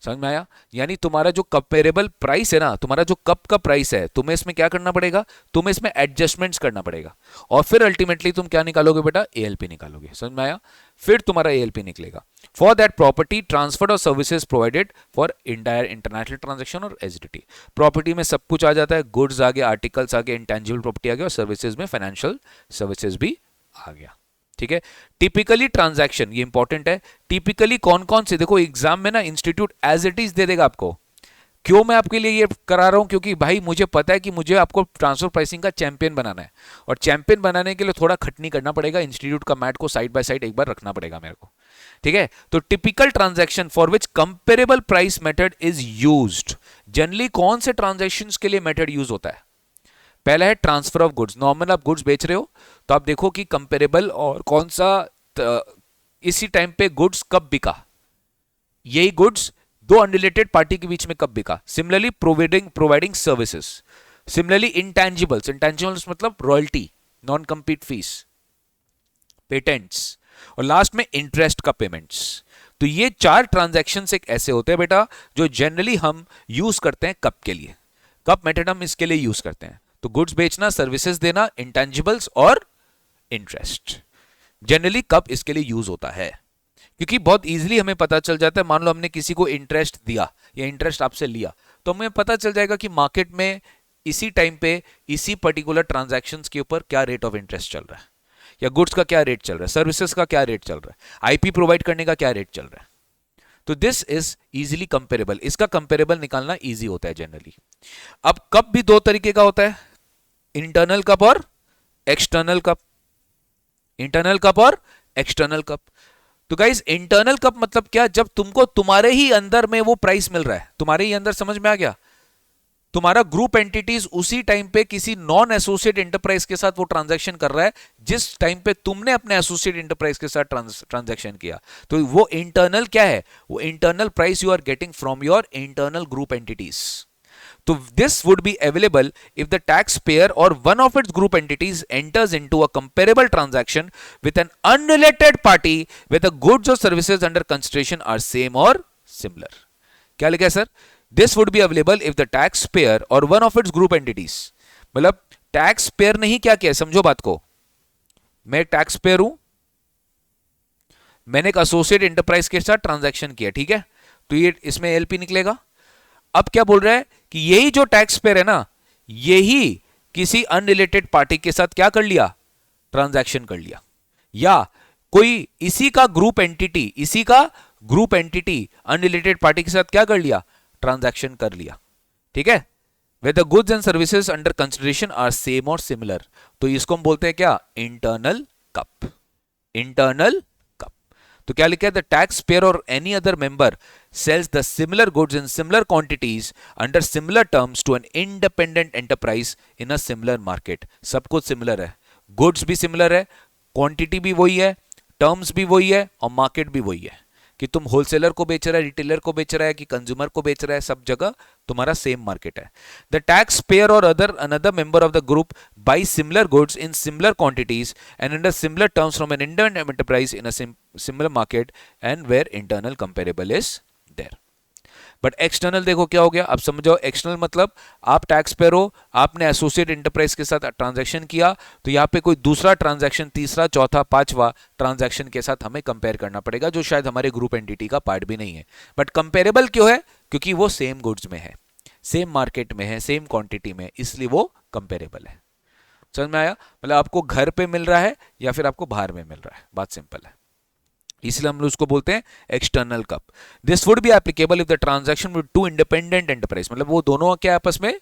समझ में आया? यानी तुम्हारा जो कंपेरेबल प्राइस है ना, तुम्हारा जो कप का प्राइस है, तुम्हें इसमें क्या करना पड़ेगा, तुम्हें इसमें एडजस्टमेंट्स करना पड़ेगा, और फिर अल्टीमेटली तुम क्या निकालोगे बेटा, एएलपी निकालोगे। समझ में आया? फिर तुम्हारा एएलपी निकलेगा। फॉर दैट प्रॉपर्टी ट्रांसफर और services provided for entire international transaction और एसडीटी। प्रॉपर्टी में सब कुछ आ जाता है, गुड्स आ गया, आर्टिकल्स आ गए, इंटेंजिबल प्रॉपर्टी आ गया, और सर्विसेज में फाइनेंशियल सर्विसेज भी आ गया। ठीक है। टिपिकली ट्रांजैक्शन, ये इंपॉर्टेंट है, टिपिकली कौन कौन से, देखो एग्जाम में ना इंस्टीट्यूट एज इट इज दे देगा आपको। क्यों मैं आपके लिए ये करा रहा हूं, क्योंकि भाई मुझे पता है कि मुझे आपको ट्रांसफर प्राइसिंग का चैंपियन बनाना है, और चैंपियन बनाने के लिए थोड़ा खटनी करना पड़ेगा, इंस्टीट्यूट का मैट को साइड बाय साइड एक बार रखना पड़ेगा मेरे को। ठीक है। तो typical transaction for which comparable price method is used, generally कौन से ट्रांजैक्शंस के लिए मेथड यूज होता है? पहला है ट्रांसफर ऑफ गुड्स। नॉर्मल आप गुड्स बेच रहे हो तो आप देखो कि कंपेरेबल और कौन सा इसी टाइम पे गुड्स कब बिका, यही गुड्स दो अनरिलेटेड पार्टी के बीच में कब बिका। Similarly providing services, similarly intangibles, intangibles मतलब royalty, non compete fees, patents, और लास्ट में इंटरेस्ट का पेमेंट्स। तो ये चार ट्रांजैक्शंस एक ऐसे होते हैं बेटा जो जनरली हम यूज करते हैं कब के लिए, कब मेथड हम इसके लिए यूज करते हैं। तो गुड्स बेचना, सर्विसेज देना, इंटेंजिबल्स और इंटरेस्ट, जनरली कब इसके लिए यूज होता है, क्योंकि बहुत इजीली हमें पता चल जाता है। मान लो हमने किसी को इंटरेस्ट दिया या इंटरेस्ट आपसे लिया, तो हमें पता चल जाएगा कि मार्केट में इसी टाइम पे इसी पर्टिकुलर ट्रांजैक्शंस के ऊपर क्या रेट ऑफ इंटरेस्ट चल रहा है, या गुड्स का क्या रेट चल रहा है, सर्विसेज का क्या रेट चल रहा है, आईपी प्रोवाइड करने का क्या रेट चल रहा है। तो दिस इज इजीली कंपेरेबल, इसका कंपेरेबल निकालना इजी होता है जनरली। अब कप भी दो तरीके का होता है, इंटरनल कप और एक्सटर्नल कप, इंटरनल कप और एक्सटर्नल कप। तो गाइस इंटरनल कप मतलब क्या, जब तुमको तुम्हारे ही अंदर में वो प्राइस मिल रहा है, तुम्हारे ही अंदर, समझ में आ गया, तुम्हारा ग्रुप एंटिटीज उसी टाइम पे किसी नॉन एसोसिएट एंटरप्राइज के साथ वो ट्रांजैक्शन कर रहा है जिस टाइम पे तुमने अपने एसोसिएट एंटरप्राइज के साथ ट्रांजैक्शन किया। तो वो इंटरनल क्या है, वो internal price you are getting from your internal group entities. So this would be available if the taxpayer or one of its group entities enters into a comparable transaction with an unrelated party where the goods or services under consideration are same or similar. क्या लिखा है sir? This would be available if the taxpayer or one of its group entities, मतलब taxpayer ने ही क्या किया, समझो बात को, मैं taxpayer हूं, मैंने एक एसोसिएट एंटरप्राइज के साथ ट्रांजैक्शन किया, ठीक है, तो ये इसमें एलपी निकलेगा। अब क्या बोल रहा है कि यही जो टैक्स पेयर है ना, यही किसी अनरिलेटेड पार्टी के साथ क्या कर लिया, ट्रांजैक्शन कर लिया, या कोई इसी का ग्रुप एंटिटी, इसी का ग्रुप एंटिटी अनरिलेटेड पार्टी के साथ क्या कर लिया, ट्रांजैक्शन कर लिया। ठीक है। Where the goods and services under consideration are same or similar, तो इसको हम बोलते हैं क्या, इंटरनल कप, इंटरनल कप। तो क्या लिखा है, द टैक्स पेयर और any other member sells the similar goods in similar quantities under similar terms to an independent enterprise in a similar market। सब कुछ सिमिलर है, गुड्स भी सिमिलर है, क्वांटिटी भी वही है, टर्म्स भी वही है, और मार्केट भी वही है, कि तुम होलसेलर को बेच रहा है, रिटेलर को बेच रहा है, कि कंज्यूमर को बेच रहा है, सब जगह तुम्हारा सेम मार्केट है। द टैक्स पेयर और another member of the group buy similar goods in similar quantities and under similar terms from an independent enterprise in a similar market and where internal comparable is there. But external देखो क्या हो गया, अब समझो, external मतलब आप tax payer हो, आपने एसोसिएट एंटरप्राइज के साथ ट्रांजैक्शन किया, तो यहाँ पे कोई दूसरा ट्रांजैक्शन, तीसरा, चौथा, पांचवा ट्रांजैक्शन के साथ हमें कंपेयर करना पड़ेगा, जो शायद हमारे ग्रुप एंटिटी का पार्ट भी नहीं है। बट कंपेरेबल क्यों है, क्योंकि वो सेम गुड्स में है, सेम मार्केट में है, सेम क्वांटिटी में, इसलिए वो कंपेरेबल है। समझ में आया? मतलब आपको घर पे मिल रहा है या फिर आपको बाहर में मिल रहा है, बात सिंपल है, इसलिए हम लोग उसको बोलते हैं external cup. This would be applicable if the transaction with two independent enterprise, मतलब वो दोनों क्या आपस में,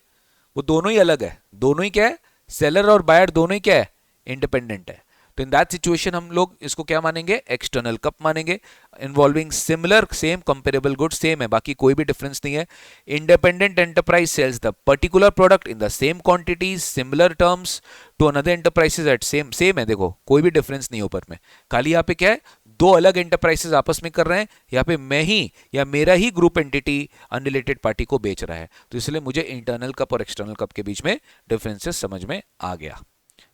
वो दोनों ही अलग है, दोनों ही क्या है, सेलर और बायर दोनों ही क्या है, इंडिपेंडेंट है। तो इन दैट सिचुएशन हम लोग इसको क्या मानेंगे, एक्सटर्नल कप मानेंगे, involving similar, same comparable goods, same है, बाकी कोई भी डिफरेंस नहीं है। Independent enterprise sells the particular product in the same quantities, similar terms to another enterprises at same है, देखो कोई भी डिफरेंस नहीं ऊपर में, खाली यहाँ पे क्या है, दो अलग एंटरप्राइजेस आपस में कर रहे हैं, यहाँ पे मैं ही या मेरा ही ग्रुप एंटिटी अनरिलेटेड पार्टी को बेच रहा है, तो इसलिए मुझे इंटरनल कप और एक्सटर्नल कप के बीच में डिफरेंसेस समझ में आ गया।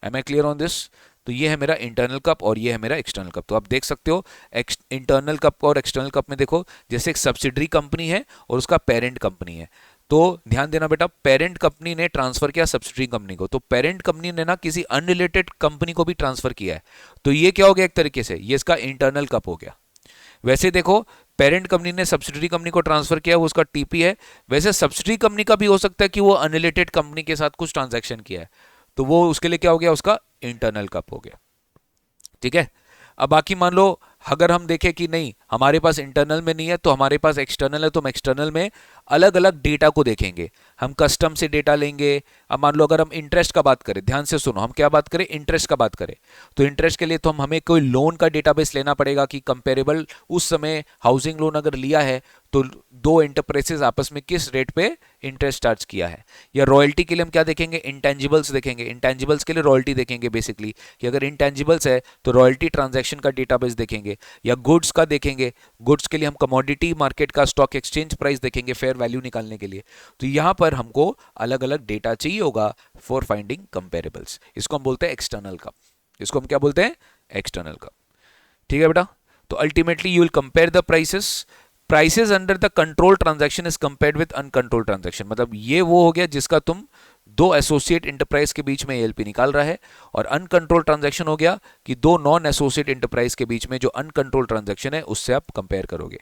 M I clear on this? तो ये है मेरा इंटरनल कप और ये है मेरा एक्सटर्नल कप। तो आप देख सकते हो इंटरनल कप और एक्सटर्नल कप में देखो जैसे एक सब्सिडरी कंपनी है और उसका पेरेंट कंपनी है। तो ध्यान देना बेटा, पेरेंट कंपनी ने ट्रांसफर किया सब्सिडरी कंपनी को, तो पेरेंट कंपनी ने ना किसी अनरिलेटेड कंपनी को भी ट्रांसफर किया है, तो ये क्या हो गया एक तरीके से, ये इसका इंटरनल कप हो गया। वैसे देखो पेरेंट कंपनी ने सब्सिडरी कंपनी को ट्रांसफर किया, वो उसका टीपी है। वैसे सब्सिडरी कंपनी का भी हो सकता है कि वो अनरिलेटेड कंपनी के साथ कुछ ट्रांजैक्शन किया है, तो वो उसके लिए क्या हो गया, उसका इंटरनल कप हो गया। ठीक है। अब बाकी मान लो अगर हम देखें कि नहीं हमारे पास इंटरनल में नहीं है तो हमारे पास एक्सटर्नल है, तो हम एक्सटर्नल में अलग अलग डेटा को देखेंगे। हम कस्टम से डेटा लेंगे। अब मान लो अगर हम इंटरेस्ट का बात करें, ध्यान से सुनो, हम क्या बात करें, इंटरेस्ट का बात करें, तो इंटरेस्ट के लिए तो हमें कोई लोन का डेटाबेस लेना पड़ेगा कि कंपेरेबल उस समय हाउसिंग लोन अगर लिया है तो दो एंटरप्राइजेस आपस में किस रेट पे इंटरेस्ट चार्ज किया है। या रॉयल्टी के लिए हम क्या देखेंगे, इंटेंजिबल्स देखेंगे। इंटेंजिबल्स के लिए रॉयल्टी देखेंगे बेसिकली, कि अगर इंटेंजिबल्स है तो रॉयल्टी ट्रांजैक्शन का डेटाबेस देखेंगे। या गुड्स का देखेंगे, गुड्स के लिए हम कमोडिटी मार्केट का स्टॉक एक्सचेंज प्राइस देखेंगे फेयर वैल्यू निकालने के लिए। तो यहां पर हमको अलग अलग डेटा चाहिए होगा फॉर फाइंडिंग कंपेरेबल्स। इसको हम बोलते हैं एक्सटर्नल कप। इसको हम क्या बोलते हैं, एक्सटर्नल कप। ठीक है बेटा। तो ultimately you will compare the prices under the control transaction is compared with uncontrolled transaction. मतलब ये वो हो गया जिसका तुम दो एसोसिएट इंटरप्राइज के बीच में एएलपी निकाल रहा है, और अनकंट्रोल ट्रांजैक्शन हो गया कि दो नॉन एसोसिएट इंटरप्राइज के बीच में जो अनकंट्रोल ट्रांजैक्शन है उससे आप कंपेयर करोगे।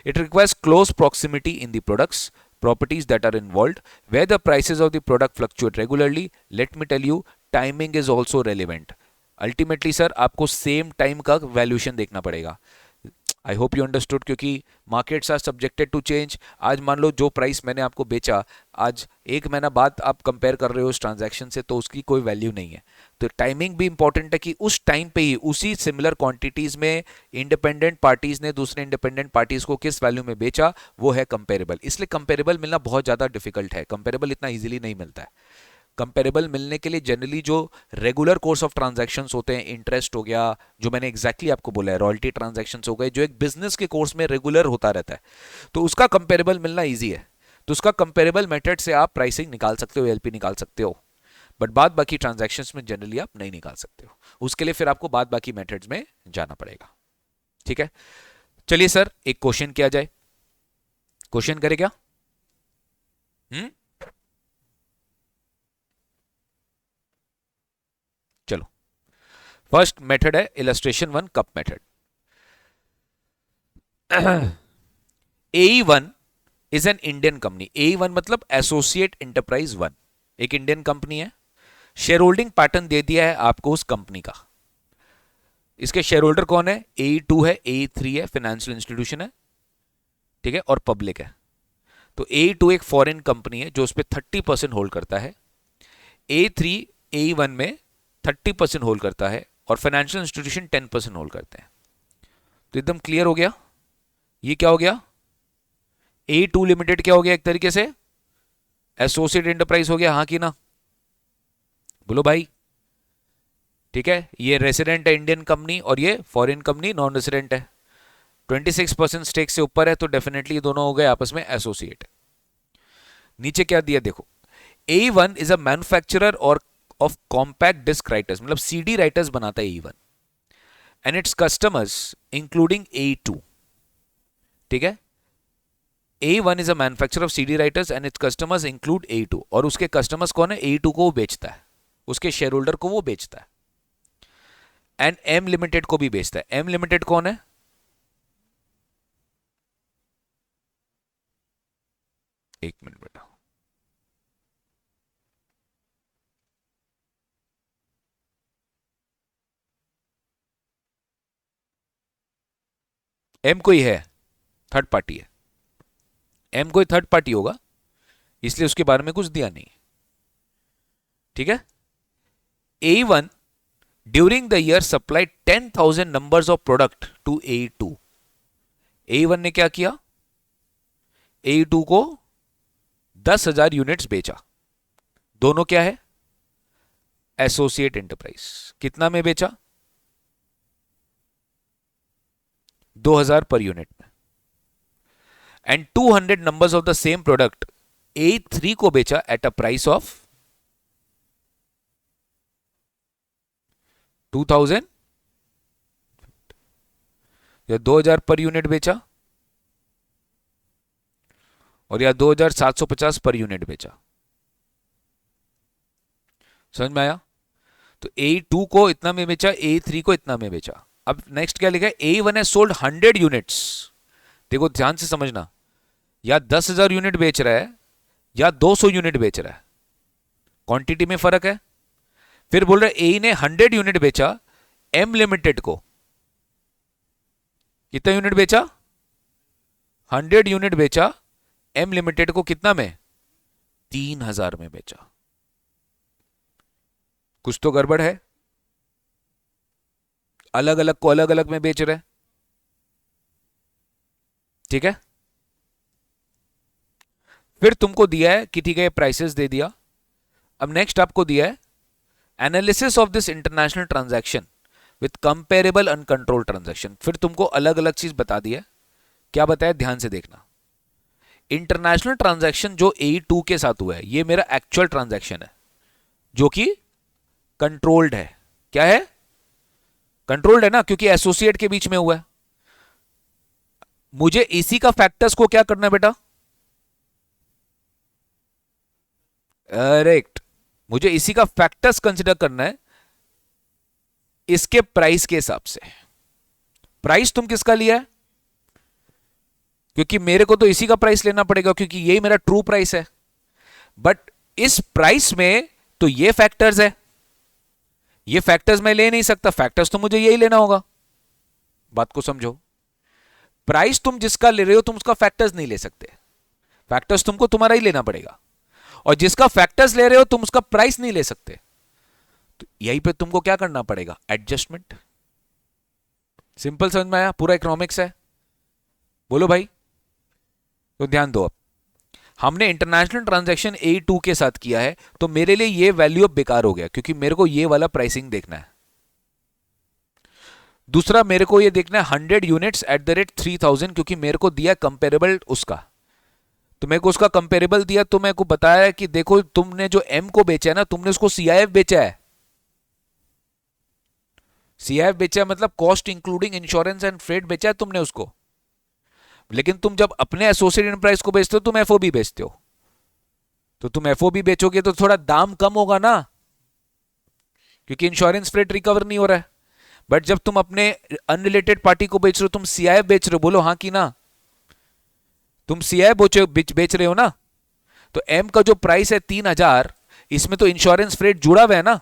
It requires close proximity in the products properties that are involved where the prices of the product fluctuate regularly. Let me tell you, timing is also relevant. Ultimately sir आपको same time का valuation देखना पड़ेगा। I hope you understood, क्योंकि markets are subjected to change. आज मान लो जो price मैंने आपको बेचा, आज एक महीना बाद आप कंपेयर कर रहे हो उस ट्रांजैक्शन से, तो उसकी कोई वैल्यू नहीं है। तो टाइमिंग भी इंपॉर्टेंट है कि उस टाइम पे ही उसी सिमिलर क्वांटिटीज में इंडिपेंडेंट पार्टीज ने दूसरे इंडिपेंडेंट पार्टीज को किस वैल्यू में बेचा, वो है कंपेरेबल। इसलिए कंपेरेबल मिलना बहुत ज़्यादा डिफिकल्ट है, कंपेरेबल इतना ईजिली नहीं मिलता है। कंपेरेबल मिलने के लिए जनरली जो रेगुलर कोर्स ऑफ ट्रांजैक्शंस होते हैं, इंटरेस्ट हो गया, जो मैंने एग्जैक्टली आपको बोला है, रॉयल्टी ट्रांजैक्शंस हो गए, जो एक बिजनेस के कोर्स में रेगुलर होता रहता है, तो उसका कंपेरेबल मिलना ईजी है। तो उसका कंपेरेबल मेथड से आप प्राइसिंग निकाल सकते हो, एलपी निकाल सकते हो, बट बाद बाकी ट्रांजैक्शंस में जनरली आप नहीं निकाल सकते हो। उसके लिए फिर आपको बाद बाकी मेथड्स में जाना पड़ेगा। ठीक है। चलिए सर एक क्वेश्चन किया जाए। क्वेश्चन करे क्या? चलो, फर्स्ट मेथड है illustration one, cup method. AE1 is an Indian company. AE1 मतलब एसोसिएट इंटरप्राइज वन, एक इंडियन कंपनी है। शेयर होल्डिंग पैटर्न दे दिया है आपको उस कंपनी का। इसके शेयर होल्डर कौन है? AE2 है, AE3 है, फाइनेंशियल इंस्टीट्यूशन है, ठीक है, और पब्लिक है। तो AE2 एक फॉरेन कंपनी है जो उस पर 30% होल्ड करता है। A3 AE1 में 30% होल्ड करता है, और फाइनेंशियल इंस्टीट्यूशन 10% होल्ड करते हैं। तो एकदम क्लियर हो गया। ये क्या हो गया? A2 लिमिटेड क्या हो गया? एक तरीके से एसोसिएट एंटरप्राइज हो गया, हाँ कि ना? बोलो भाई। ठीक है, ये रेसिडेंट है इंडियन कंपनी और ये फॉरेन कंपनी नॉन रेसिडेंट है। 26% स्टेक से ऊपर है तो डेफिनेटली ये दोनों हो गए आपस में एसोसिएट। नीचे क्या दिया देखो, A1 इज अ मैन्युफैक्चरर और ऑफ कॉम्पैक्ट डिस्क राइटर्स, मतलब CD राइटर्स बनाता है A1, and its customers including A2। ठीक है, A1 is a manufacturer of CD writers and its customers include A2, और उसके कस्टमर्स कौन है? A2 को वो बेचता है, उसके शेयर होल्डर को वो बेचता है, एंड M लिमिटेड को भी बेचता है। M लिमिटेड कौन है? एक मिनट बेटा, M कोई है, थर्ड पार्टी है। M कोई थर्ड पार्टी होगा, इसलिए उसके बारे में कुछ दिया नहीं। ठीक है। A1 during the year supply 10,000 numbers of product to A2। A1 ने क्या किया? A2 को 10,000 यूनिट्स बेचा। दोनों क्या है? Associate enterprise. कितना में बेचा? 2,000 पर यूनिट में। And 200 numbers of the same product A3 को बेचा एट अ प्राइस ऑफ 2000 या 2000 पर यूनिट बेचा, और या 2750 पर यूनिट बेचा। समझ में आया? तो A2 को इतना में बेचा, A3 को इतना में बेचा। अब नेक्स्ट क्या लिखा है, A1 हैज सोल्ड 100 यूनिट्स। देखो ध्यान से समझना, या 10,000 यूनिट बेच रहा है या 200 यूनिट बेच रहा है, क्वांटिटी में फर्क है। फिर बोल रहा है A ने 100 यूनिट बेचा M लिमिटेड को। कितना यूनिट बेचा? 100 यूनिट बेचा M लिमिटेड को। कितना में? 3,000 में बेचा। कुछ तो गड़बड़ है, अलग अलग को अलग अलग में बेच रहे हैं। ठीक है, फिर तुमको दिया है कि ठीक है प्राइसेस दे दिया। अब नेक्स्ट आपको दिया है analysis of this international transaction with comparable uncontrolled transaction. फिर तुमको अलग अलग चीज बता दिया। क्या बताया, ध्यान से देखना। इंटरनेशनल ट्रांजैक्शन जो A2 के साथ हुआ है, ये मेरा एक्चुअल ट्रांजैक्शन है जो कि कंट्रोल्ड है। क्या है? कंट्रोल्ड है ना, क्योंकि एसोसिएट के बीच में हुआ है। मुझे इसी का फैक्टर्स को क्या करना है बेटा? करेक्ट, मुझे इसी का फैक्टर्स कंसिडर करना है इसके प्राइस के हिसाब से। प्राइस तुम किसका लिया है? क्योंकि मेरे को तो इसी का प्राइस लेना पड़ेगा, क्योंकि यही मेरा ट्रू प्राइस है। बट इस प्राइस में तो ये फैक्टर्स है, ये फैक्टर्स मैं ले नहीं सकता, फैक्टर्स तो मुझे यही लेना होगा। बात को समझो, प्राइस तुम जिसका ले रहे हो तुम उसका फैक्टर्स नहीं ले सकते, फैक्टर्स तुमको तुम्हारा ही लेना पड़ेगा। और जिसका फैक्टर्स ले रहे हो तुम उसका प्राइस नहीं ले सकते, तो यहीं पे तुमको क्या करना पड़ेगा? एडजस्टमेंट। सिंपल, समझ में आया? पूरा इकोनॉमिक्स है। बोलो भाई। तो ध्यान दो, अब हमने इंटरनेशनल ट्रांजैक्शन A2 के साथ किया है, तो मेरे लिए ये वैल्यू अब बेकार हो गया, क्योंकि मेरे को ये वाला प्राइसिंग देखना है। दूसरा मेरे को ये देखना है 100 यूनिट्स एट द रेट 3000, क्योंकि मेरे को दिया कंपेरेबल उसका। तो मेरे को उसका कंपेरेबल दिया, तो मेरे को बताया कि देखो तुमने जो M को बेचा है ना, तुमने उसको CIF बेचा है। CIF बेचा है मतलब cost including insurance and freight बेचा है तुमने उसको। लेकिन तुम जब अपने एसोसिएट एंटरप्राइज को बेचते हो तुम FOB बेचते हो, तो तुम FOB बेचोगे तो थोड़ा दाम कम होगा ना, क्योंकि इंश्योरेंस फ्रेट रिकवर नहीं हो रहा है। बट जब तुम अपने अनरिलेटेड पार्टी को बेच रहे हो, तुम CIF बेच रहे हो, बोलो हाँ कि ना? तुम CIF बेच रहे हो ना, तो M का जो प्राइस है 3,000, इसमें तो इंश्योरेंस फ्रेट जुड़ा हुआ है ना,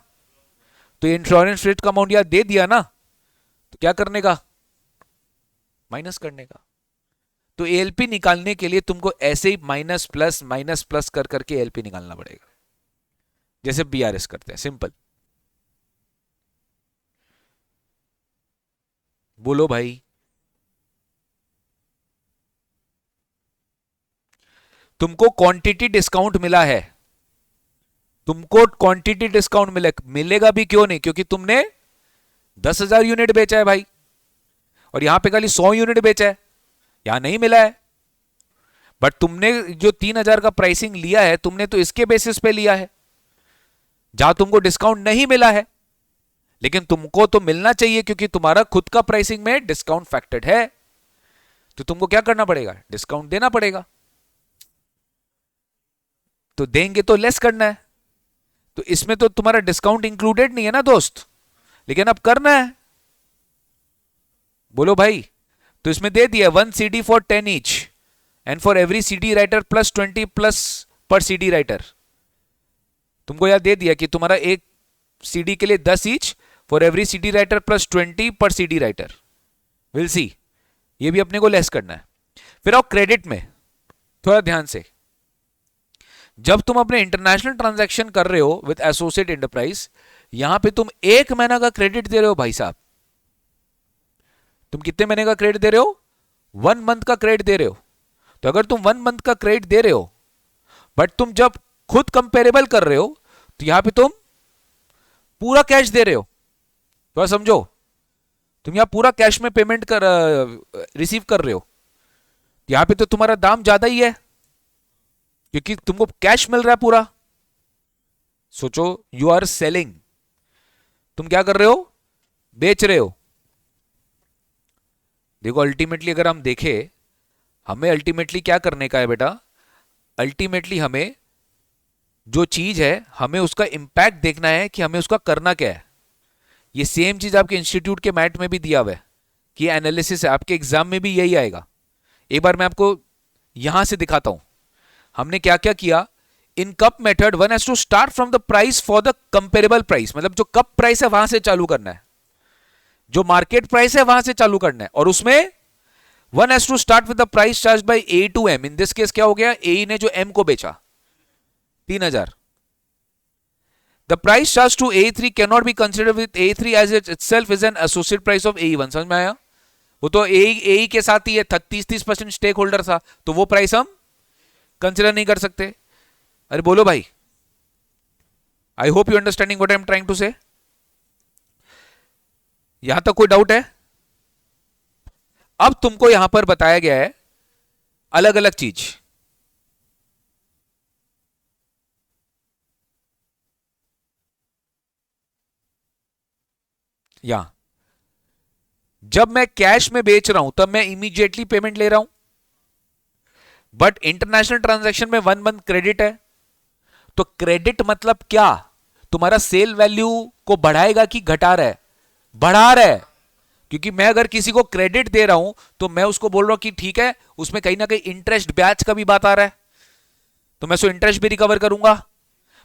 तो इंश्योरेंस फ्रेट का अमाउंट यार दे दिया ना, तो क्या करने का? माइनस करने का। तो ALP निकालने के लिए तुमको ऐसे ही माइनस प्लस कर करके ALP निकालना पड़ेगा, जैसे BRS करते हैं। सिंपल। बोलो भाई। तुमको क्वांटिटी डिस्काउंट मिला है, तुमको क्वांटिटी डिस्काउंट मिलेगा भी क्यों नहीं? क्योंकि तुमने 10,000 यूनिट बेचा है भाई, और यहां पे खाली 100 यूनिट बेचा है, यहां नहीं मिला है। बट तुमने जो 3,000 का प्राइसिंग लिया है, तुमने तो इसके बेसिस पे लिया है जहां तुमको डिस्काउंट नहीं मिला है। लेकिन तुमको तो मिलना चाहिए, क्योंकि तुम्हारा खुद का प्राइसिंग में डिस्काउंट फैक्टर्ड है, तो तुमको क्या करना पड़ेगा? डिस्काउंट देना पड़ेगा। तो देंगे तो लेस करना है, तो इसमें तो तुम्हारा डिस्काउंट इंक्लूडेड नहीं है ना दोस्त, लेकिन अब करना है। बोलो भाई। तो इसमें दे दिया 1 CD for 10 each and for every CD writer plus 20 plus पर CD राइटर। तुमको याद दे दिया कि तुम्हारा एक CD के लिए 10 each for every CD writer plus 20 पर CD राइटर। विल सी, ये भी अपने को लेस करना है। फिर आओ क्रेडिट में, थोड़ा ध्यान से। जब तुम अपने इंटरनेशनल ट्रांजैक्शन कर रहे हो विद एसोसिएट एंटरप्राइज, यहां पे तुम 1 महीना का क्रेडिट दे रहे हो भाई साहब। तुम कितने महीने का क्रेडिट दे रहे हो? 1 मंथ का क्रेडिट दे रहे हो। तो अगर तुम 1 मंथ का क्रेडिट दे रहे हो, बट तुम जब खुद कंपेरेबल कर रहे हो, तो यहां पे तुम पूरा कैश दे रहे हो। थोड़ा समझो, तुम यहां पूरा कैश में पेमेंट कर रिसीव कर रहे हो, यहां पे तो तुम्हारा दाम ज्यादा ही है, क्योंकि तुमको कैश मिल रहा है पूरा। सोचो, यू आर सेलिंग, तुम क्या कर रहे हो? बेच रहे हो। देखो अल्टीमेटली अगर हम देखें, हमें अल्टीमेटली क्या करने का है बेटा, अल्टीमेटली हमें जो चीज है हमें उसका इंपैक्ट देखना है कि हमें उसका करना क्या है। ये सेम चीज आपके इंस्टीट्यूट के मैट में भी दिया हुआ है कि एनालिसिस है, आपके एग्जाम में भी यही आएगा। एक बार मैं आपको यहां से दिखाता हूं हमने क्या क्या किया। In CUP method one has to start from the price for the comparable price, मतलब जो कप प्राइस है वहां से चालू करना है, जो मार्केट प्राइस है वहां से चालू करना है, और उसमें one has to start with the price charge by A to M. In this case क्या हो गया, ए ने जो एम को बेचा 3000, the price charge to A3 can not be consider with A3 as it itself is an associate price of A1। समझ में आया? वो तो ए के साथ ही है, 30-30% स्टेक होल्डर था, तो वो प्राइस हम कंसिडर नहीं कर सकते। अरे बोलो भाई, I hope you understanding what I am trying to say. यहां तक कोई डाउट है? अब तुमको यहां पर बताया गया है अलग अलग चीज। यहां जब मैं कैश में बेच रहा हूं तब मैं इमीडिएटली पेमेंट ले रहा हूं, बट इंटरनेशनल ट्रांजैक्शन में 1 मंथ क्रेडिट है। तो क्रेडिट मतलब क्या, तुम्हारा सेल वैल्यू को बढ़ाएगा कि घटा रहा है? बढ़ा रहा है। क्योंकि मैं अगर किसी को क्रेडिट दे रहा हूं तो मैं उसको बोल रहा हूं कि ठीक है, उसमें कहीं ना कहीं इंटरेस्ट ब्याज का भी बात आ रहा है, तो मैं उसको इंटरेस्ट भी रिकवर करूंगा।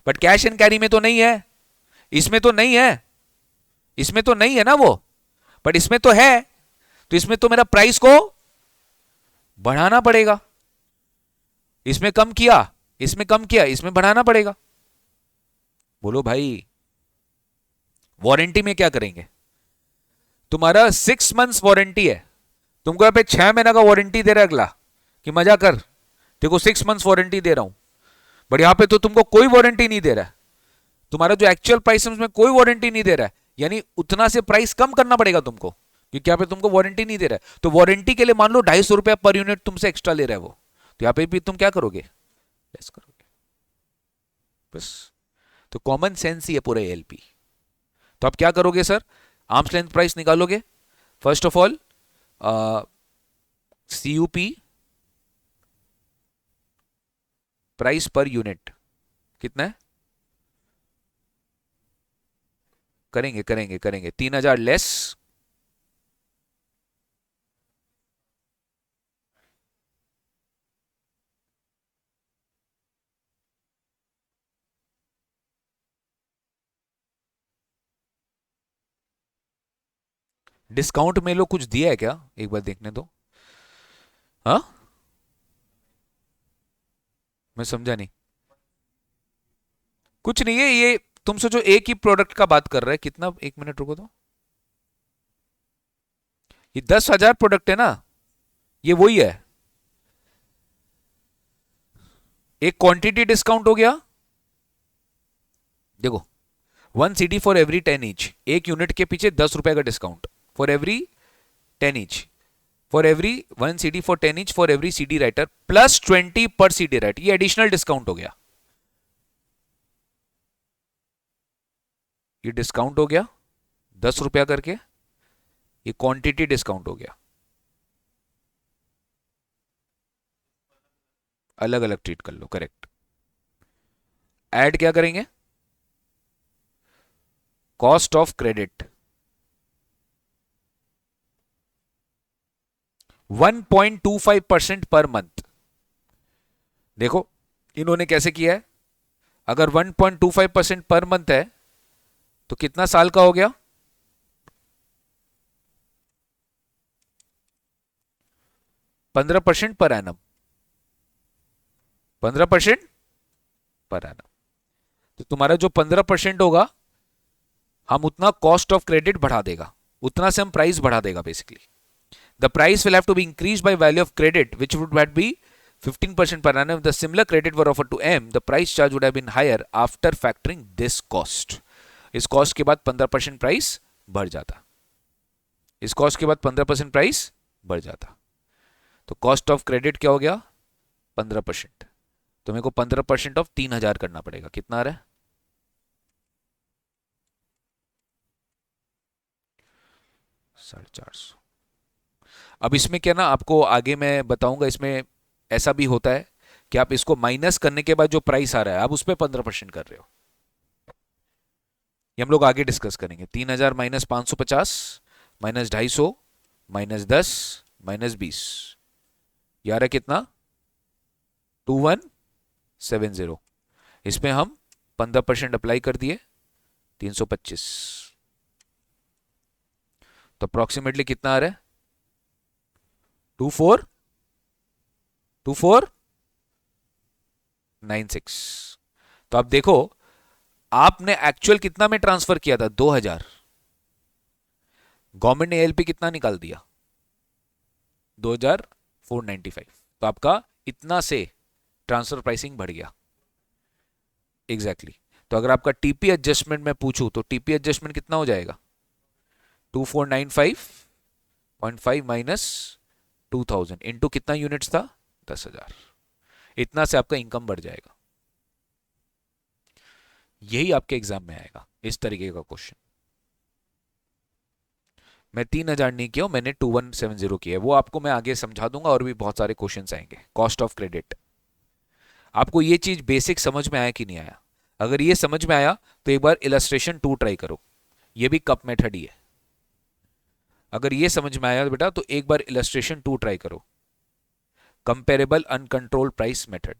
बट कैश एंड कैरी में तो नहीं है, इसमें तो नहीं है, इसमें तो नहीं है ना वो, बट इसमें तो है। तो इसमें तो मेरा प्राइस को बढ़ाना पड़ेगा। इसमें कम किया, इसमें कम किया, इसमें बढ़ाना पड़ेगा। बोलो भाई, वारंटी में क्या करेंगे? तुम्हारा 6 मंथ्स वारंटी है, तुमको यहाँ पे 6 महीना का वारंटी दे रहा है अगला कि मजा कर, देखो 6 मंथ्स वारंटी दे रहा हूं, बट यहां पे तो तुमको कोई वारंटी नहीं दे रहा है। तुम्हारा जो एक्चुअल प्राइस है उसमें कोई वारंटी नहीं दे रहा है, यानी उतना से प्राइस कम करना पड़ेगा तुमको, क्योंकि यहाँ पे तुमको वारंटी नहीं दे रहा है। तो वारंटी के लिए मान लो 250 रुपया पर यूनिट तुमसे एक्स्ट्रा ले रहा है वो, तो यहाँ पे भी तुम क्या करोगे, लेस करोगे बस। तो कॉमन सेंस ही है पूरे एलपी। तो आप क्या करोगे सर, आर्म्स लेंथ प्राइस निकालोगे। First of all CUP price per unit कितना है, करेंगे करेंगे करेंगे 3000 लेस डिस्काउंट में लो, कुछ दिया है क्या एक बार देखने दो। हाँ, मैं समझा नहीं। कुछ नहीं है ये, तुम सोचो एक ही प्रोडक्ट का बात कर रहा है, कितना, 1 मिनट रुको तो, ये 10,000 प्रोडक्ट है ना, ये वही है। एक क्वांटिटी डिस्काउंट हो गया, देखो 1 CD फॉर एवरी 10 इंच, एक यूनिट के पीछे 10 रुपए का discount for every 10 inch, for every 1 CD for 10 inch for every CD writer plus 20 पर CD राइटर, ये एडिशनल डिस्काउंट हो गया। ये डिस्काउंट हो गया 10 रुपया करके, ये क्वांटिटी डिस्काउंट हो गया। अलग अलग ट्रीट कर लो, करेक्ट। ऐड क्या करेंगे, cost of credit 1.25% per month. देखो इन्होंने कैसे किया है, अगर 1.25% पर मंथ है तो कितना साल का हो गया, 15% पर एनम, 15% पर एनम। तो तुम्हारा जो 15% होगा, हम उतना कॉस्ट ऑफ क्रेडिट बढ़ा देगा, उतना से हम प्राइस बढ़ा देगा basically. The price will have to be increased by value of credit, which would have be 15% per annum. If the similar credit were offered to M, the price charge would have been higher after factoring this cost. इस cost के बाद 15% price बढ़ जाता, इस cost के बाद 15% price बढ़ जाता। तो कॉस्ट ऑफ क्रेडिट क्या हो गया, 15%। तो मेरे को 15% ऑफ 3000 करना पड़ेगा, कितना आ रहा है, 450। अब इसमें क्या ना, आपको आगे मैं बताऊंगा, इसमें ऐसा भी होता है कि आप इसको माइनस करने के बाद जो प्राइस आ रहा है आप उस पर 15% कर रहे हो। ये हम लोग आगे डिस्कस करेंगे। 3000 माइनस 550 माइनस 250 माइनस 10 माइनस 20, ये आ रहा है कितना? 2170। इसमें हम 15% अप्लाई कर दिए, 325। तो अप्रोक्सीमेटली कितना आ रहा है? 2496। तो आप देखो, आपने एक्चुअल कितना में ट्रांसफर किया था? 2000। गवर्नमेंट ने एलपी कितना निकाल दिया? 2495। तो आपका इतना से ट्रांसफर प्राइसिंग बढ़ गया। Exactly exactly। तो अगर आपका टीपी एडजस्टमेंट में पूछूं तो टीपी एडजस्टमेंट कितना हो जाएगा? 2495.5 माइनस 2000 इंटू कितना यूनिट्स था? 10,000। इतना से आपका इनकम बढ़ जाएगा। यही आपके एग्जाम में आएगा, इस तरीके का क्वेश्चन। मैं 3000 नहीं किया हूं, मैंने 2170 किया है। वो आपको मैं आगे समझा दूंगा, और भी बहुत सारे क्वेश्चन आएंगे। Cost of credit. आपको ये चीज बेसिक समझ में आया कि नहीं आया? अगर ये समझ में आया तो एक बार इलस्ट्रेशन 2 ट्राई करो, ये भी कप मेथड ही है। अगर ये समझ में आया तो बेटा, तो एक बार इलस्ट्रेशन 2 ट्राई करो, comparable uncontrolled price method.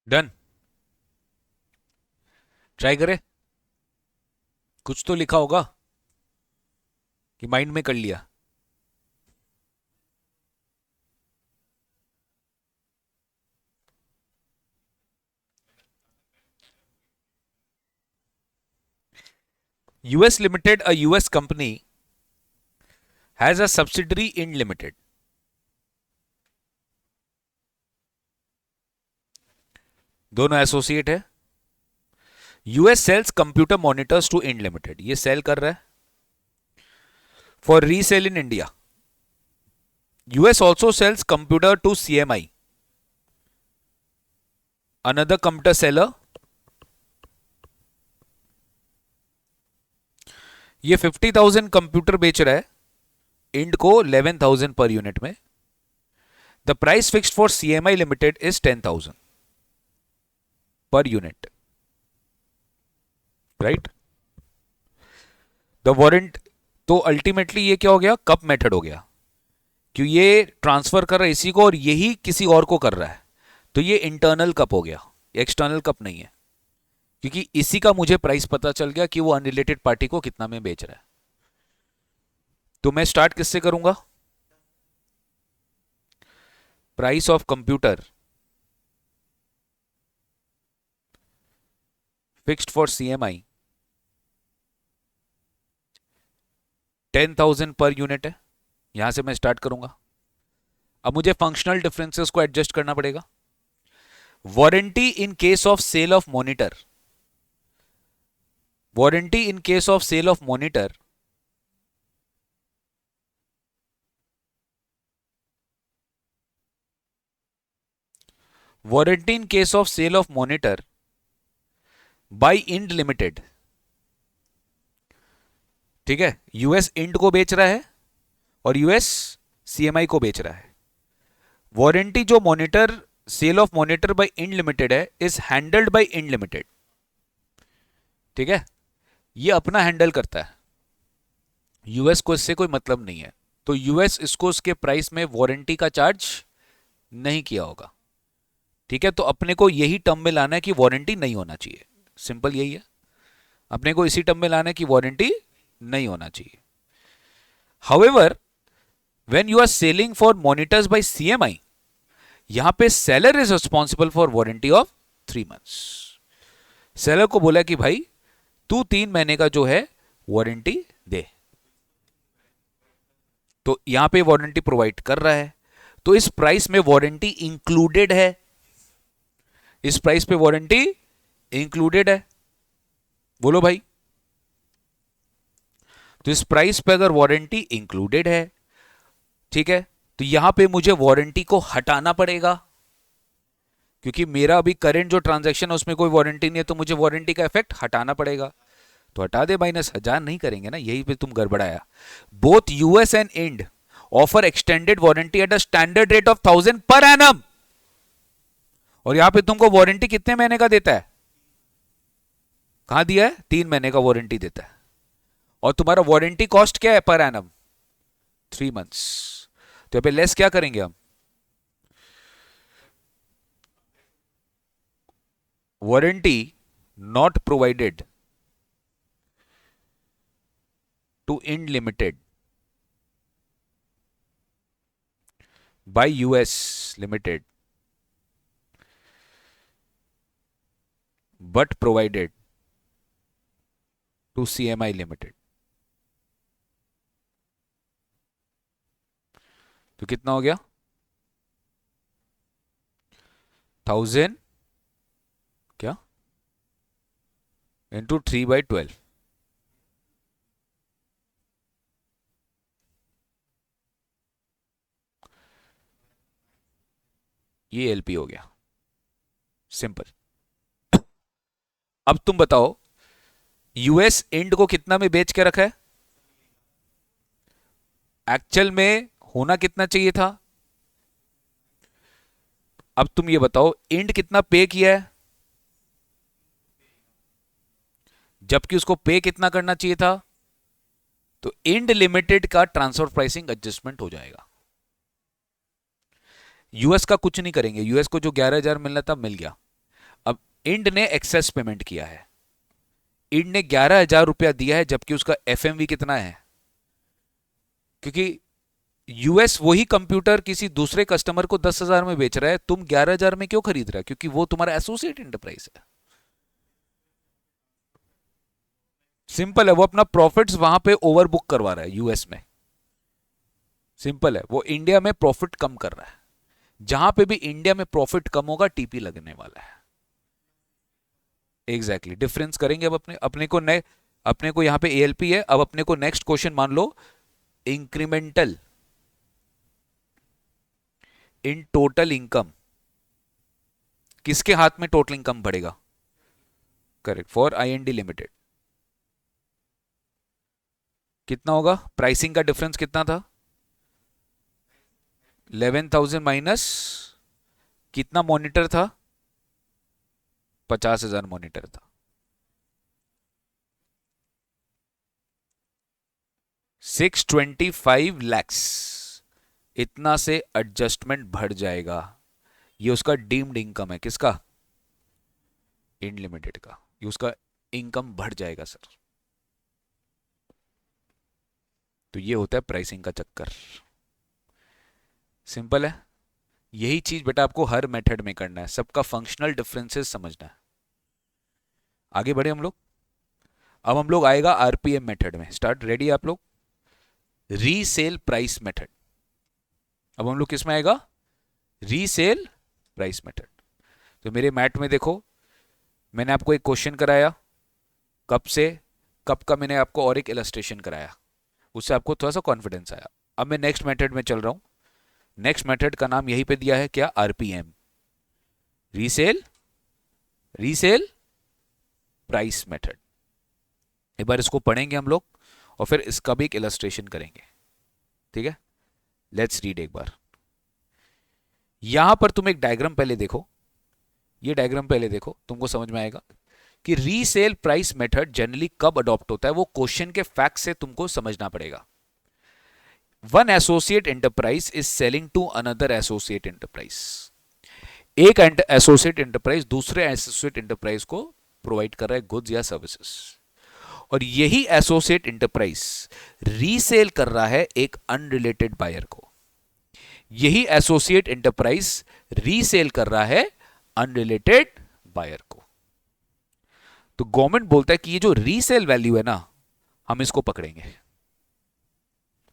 Done. Try करें। कुछ तो लिखा होगा। कि माइंड में कर लिया? US Limited, a US company, has a subsidiary in Limited. दोनों एसोसिएट है. US sells computer monitors to Ind Limited. ये सेल कर रहा है for resale in India. US also sells computer to CMI, another computer seller. ये 50,000 computer बेच रहा है इंड को 11,000 पर यूनिट में. The price fixed for CMI limited is 10,000 per unit, right. The warrant, तो अल्टीमेटली ये क्या हो गया? कप मेथड हो गया, क्यों ये ट्रांसफर कर रहा है इसी को और यही किसी और को कर रहा है, तो ये इंटरनल कप हो गया, एक्सटर्नल कप नहीं है, क्योंकि इसी का मुझे प्राइस पता चल गया कि वो अनरिलेटेड पार्टी को कितना में बेच रहा है. तो मैं स्टार्ट किससे करूंगा? Price of computer fixed for CMI 10,000 per unit है, यहां से मैं स्टार्ट करूंगा. अब मुझे फंक्शनल डिफरेंसेस को एडजस्ट करना पड़ेगा. Warranty in case of sale of monitor, warranty in case of sale of monitor warranty in case of sale of monitor by Ind limited. ठीक है, US इंड को बेच रहा है और US CMI को बेच रहा है. वारंटी जो monitor, sale of monitor by Ind limited है, is handled by Ind limited. ठीक है, ये अपना हैंडल करता है, US को इससे कोई मतलब नहीं है, तो US इसको उसके प्राइस में वारंटी का चार्ज नहीं किया होगा. ठीक है, तो अपने को यही टर्म में लाना है कि वारंटी नहीं होना चाहिए, सिंपल यही है. अपने को इसी टर्म में लाना है कि वारंटी नहीं होना चाहिए. However when you are selling for monitors by CMI, यहां पे seller is responsible for warranty of 3 months. Seller को बोला कि भाई तू 3 महीने का जो है वारंटी दे, तो यहां पे वारंटी प्रोवाइड कर रहा है, तो इस प्राइस में वारंटी इंक्लूडेड है, इस प्राइस पे वारंटी इंक्लूडेड है. बोलो भाई, तो इस प्राइस पे अगर वारंटी इंक्लूडेड है, ठीक है, तो यहां पे मुझे वारंटी को हटाना पड़ेगा, क्योंकि मेरा अभी करंट जो ट्रांजैक्शन है उसमें कोई वारंटी नहीं है, तो मुझे वारंटी का इफेक्ट हटाना पड़ेगा. तो हटा दे, -1000 नहीं करेंगे ना, यही पे तुम गड़बड़ाया. Both US and Ind offer extended warranty at a standard rate of 1,000 per annum, और यहां पे तुमको वारंटी कितने महीने का देता है? कहां दिया है? 3 महीने का वारंटी देता है. और तुम्हारा वारंटी कॉस्ट क्या है पर एनम? 3 months. तो यहाँ पे लेस क्या करेंगे हम? Warranty not provided to Ind limited by US limited but provided to CMI limited. तो कितना हो गया? 1,000 क्या इंटू 3/12, ये LP हो गया, सिंपल. अब तुम बताओ US इंड को कितना में बेच के रखा है? एक्चुअल में होना कितना चाहिए था? अब तुम ये बताओ इंड कितना पे किया है, जबकि उसको पे कितना करना चाहिए था? तो इंड लिमिटेड का ट्रांसफर प्राइसिंग एडजस्टमेंट हो जाएगा. US का कुछ नहीं करेंगे, US को जो 11,000 मिलना था मिल गया. अब इंड ने एक्सेस पेमेंट किया है, इंड ने 11,000 रुपया दिया है, जबकि उसका FMV कितना है? क्योंकि यूएस वही कंप्यूटर किसी दूसरे कस्टमर को 10,000 में बेच रहा है, तुम 11,000 में क्यों खरीद रहा है? क्योंकि वो तुम्हारा एसोसिएट इंटरप्राइज है। सिंपल है, वो अपना प्रॉफिट्स वहां पे ओवर बुक करवा रहा है यूएस में। सिंपल है, वो इंडिया में प्रॉफिट कम कर रहा है। जहां पे भी इंडिया में प्रॉफिट कम होगा टीपी लगने वाला है। Exactly exactly. डिफरेंस करेंगे अब अपने को यहां पे एएलपी है। अब अपने को नेक्स्ट क्वेश्चन मान लो, इंक्रीमेंटल इन टोटल इनकम, किसके हाथ में टोटल इनकम बढ़ेगा? Correct, for IND limited. कितना होगा? प्राइसिंग का डिफरेंस कितना था? 11,000 माइनस कितना मॉनिटर था? 50,000 मॉनिटर था। 625 लैक्स, इतना से एडजस्टमेंट बढ़ जाएगा। ये उसका डीम्ड इनकम है। किसका? इंड लिमिटेड का। ये उसका इनकम बढ़ जाएगा सर। तो ये होता है प्राइसिंग का चक्कर। सिंपल है। यही चीज बेटा आपको हर मेथड में करना है, सबका फंक्शनल डिफरेंसेस समझना है। आगे बढ़े हम लोग। अब हम लोग आएगा आरपीएम मेथड में। स्टार्ट, रेडी आप लोग? Resale price method. अब हम लोग किस में आएगा? Resale price method. तो मेरे मैट में देखो, मैंने आपको एक क्वेश्चन कराया, कब से कब का मैंने आपको और एक इलस्ट्रेशन कराया, उससे आपको थोड़ा सा कॉन्फिडेंस आया। अब मैं नेक्स्ट मेथड में चल रहा हूं। नेक्स्ट मेथड का नाम यहीं पे दिया है क्या? RPM, resale price method. एक बार इसको पढ़ेंगे हम लोग और फिर इसका भी एक इलस्ट्रेशन करेंगे। ठीक है, लेट्स रीड एक बार। यहां पर तुम एक डायग्राम पहले देखो, ये डायग्राम पहले देखो, तुमको समझ में आएगा कि रीसेल प्राइस मेथड जनरली कब अडॉप्ट होता है। वो क्वेश्चन के फैक्ट से तुमको समझना पड़ेगा। One associate enterprise is selling to another associate enterprise. एक एसोसिएट एंटरप्राइज दूसरे एसोसिएट एंटरप्राइज को प्रोवाइड कर रहा है गुड्स या सर्विसेज, और यही एसोसिएट एंटरप्राइज रीसेल कर रहा है एक अनरिलेटेड बायर को। यही एसोसिएट एंटरप्राइज रीसेल कर रहा है अनरिलेटेड बायर को। तो गवर्नमेंट बोलता है कि ये जो रीसेल वैल्यू है ना, हम इसको पकड़ेंगे।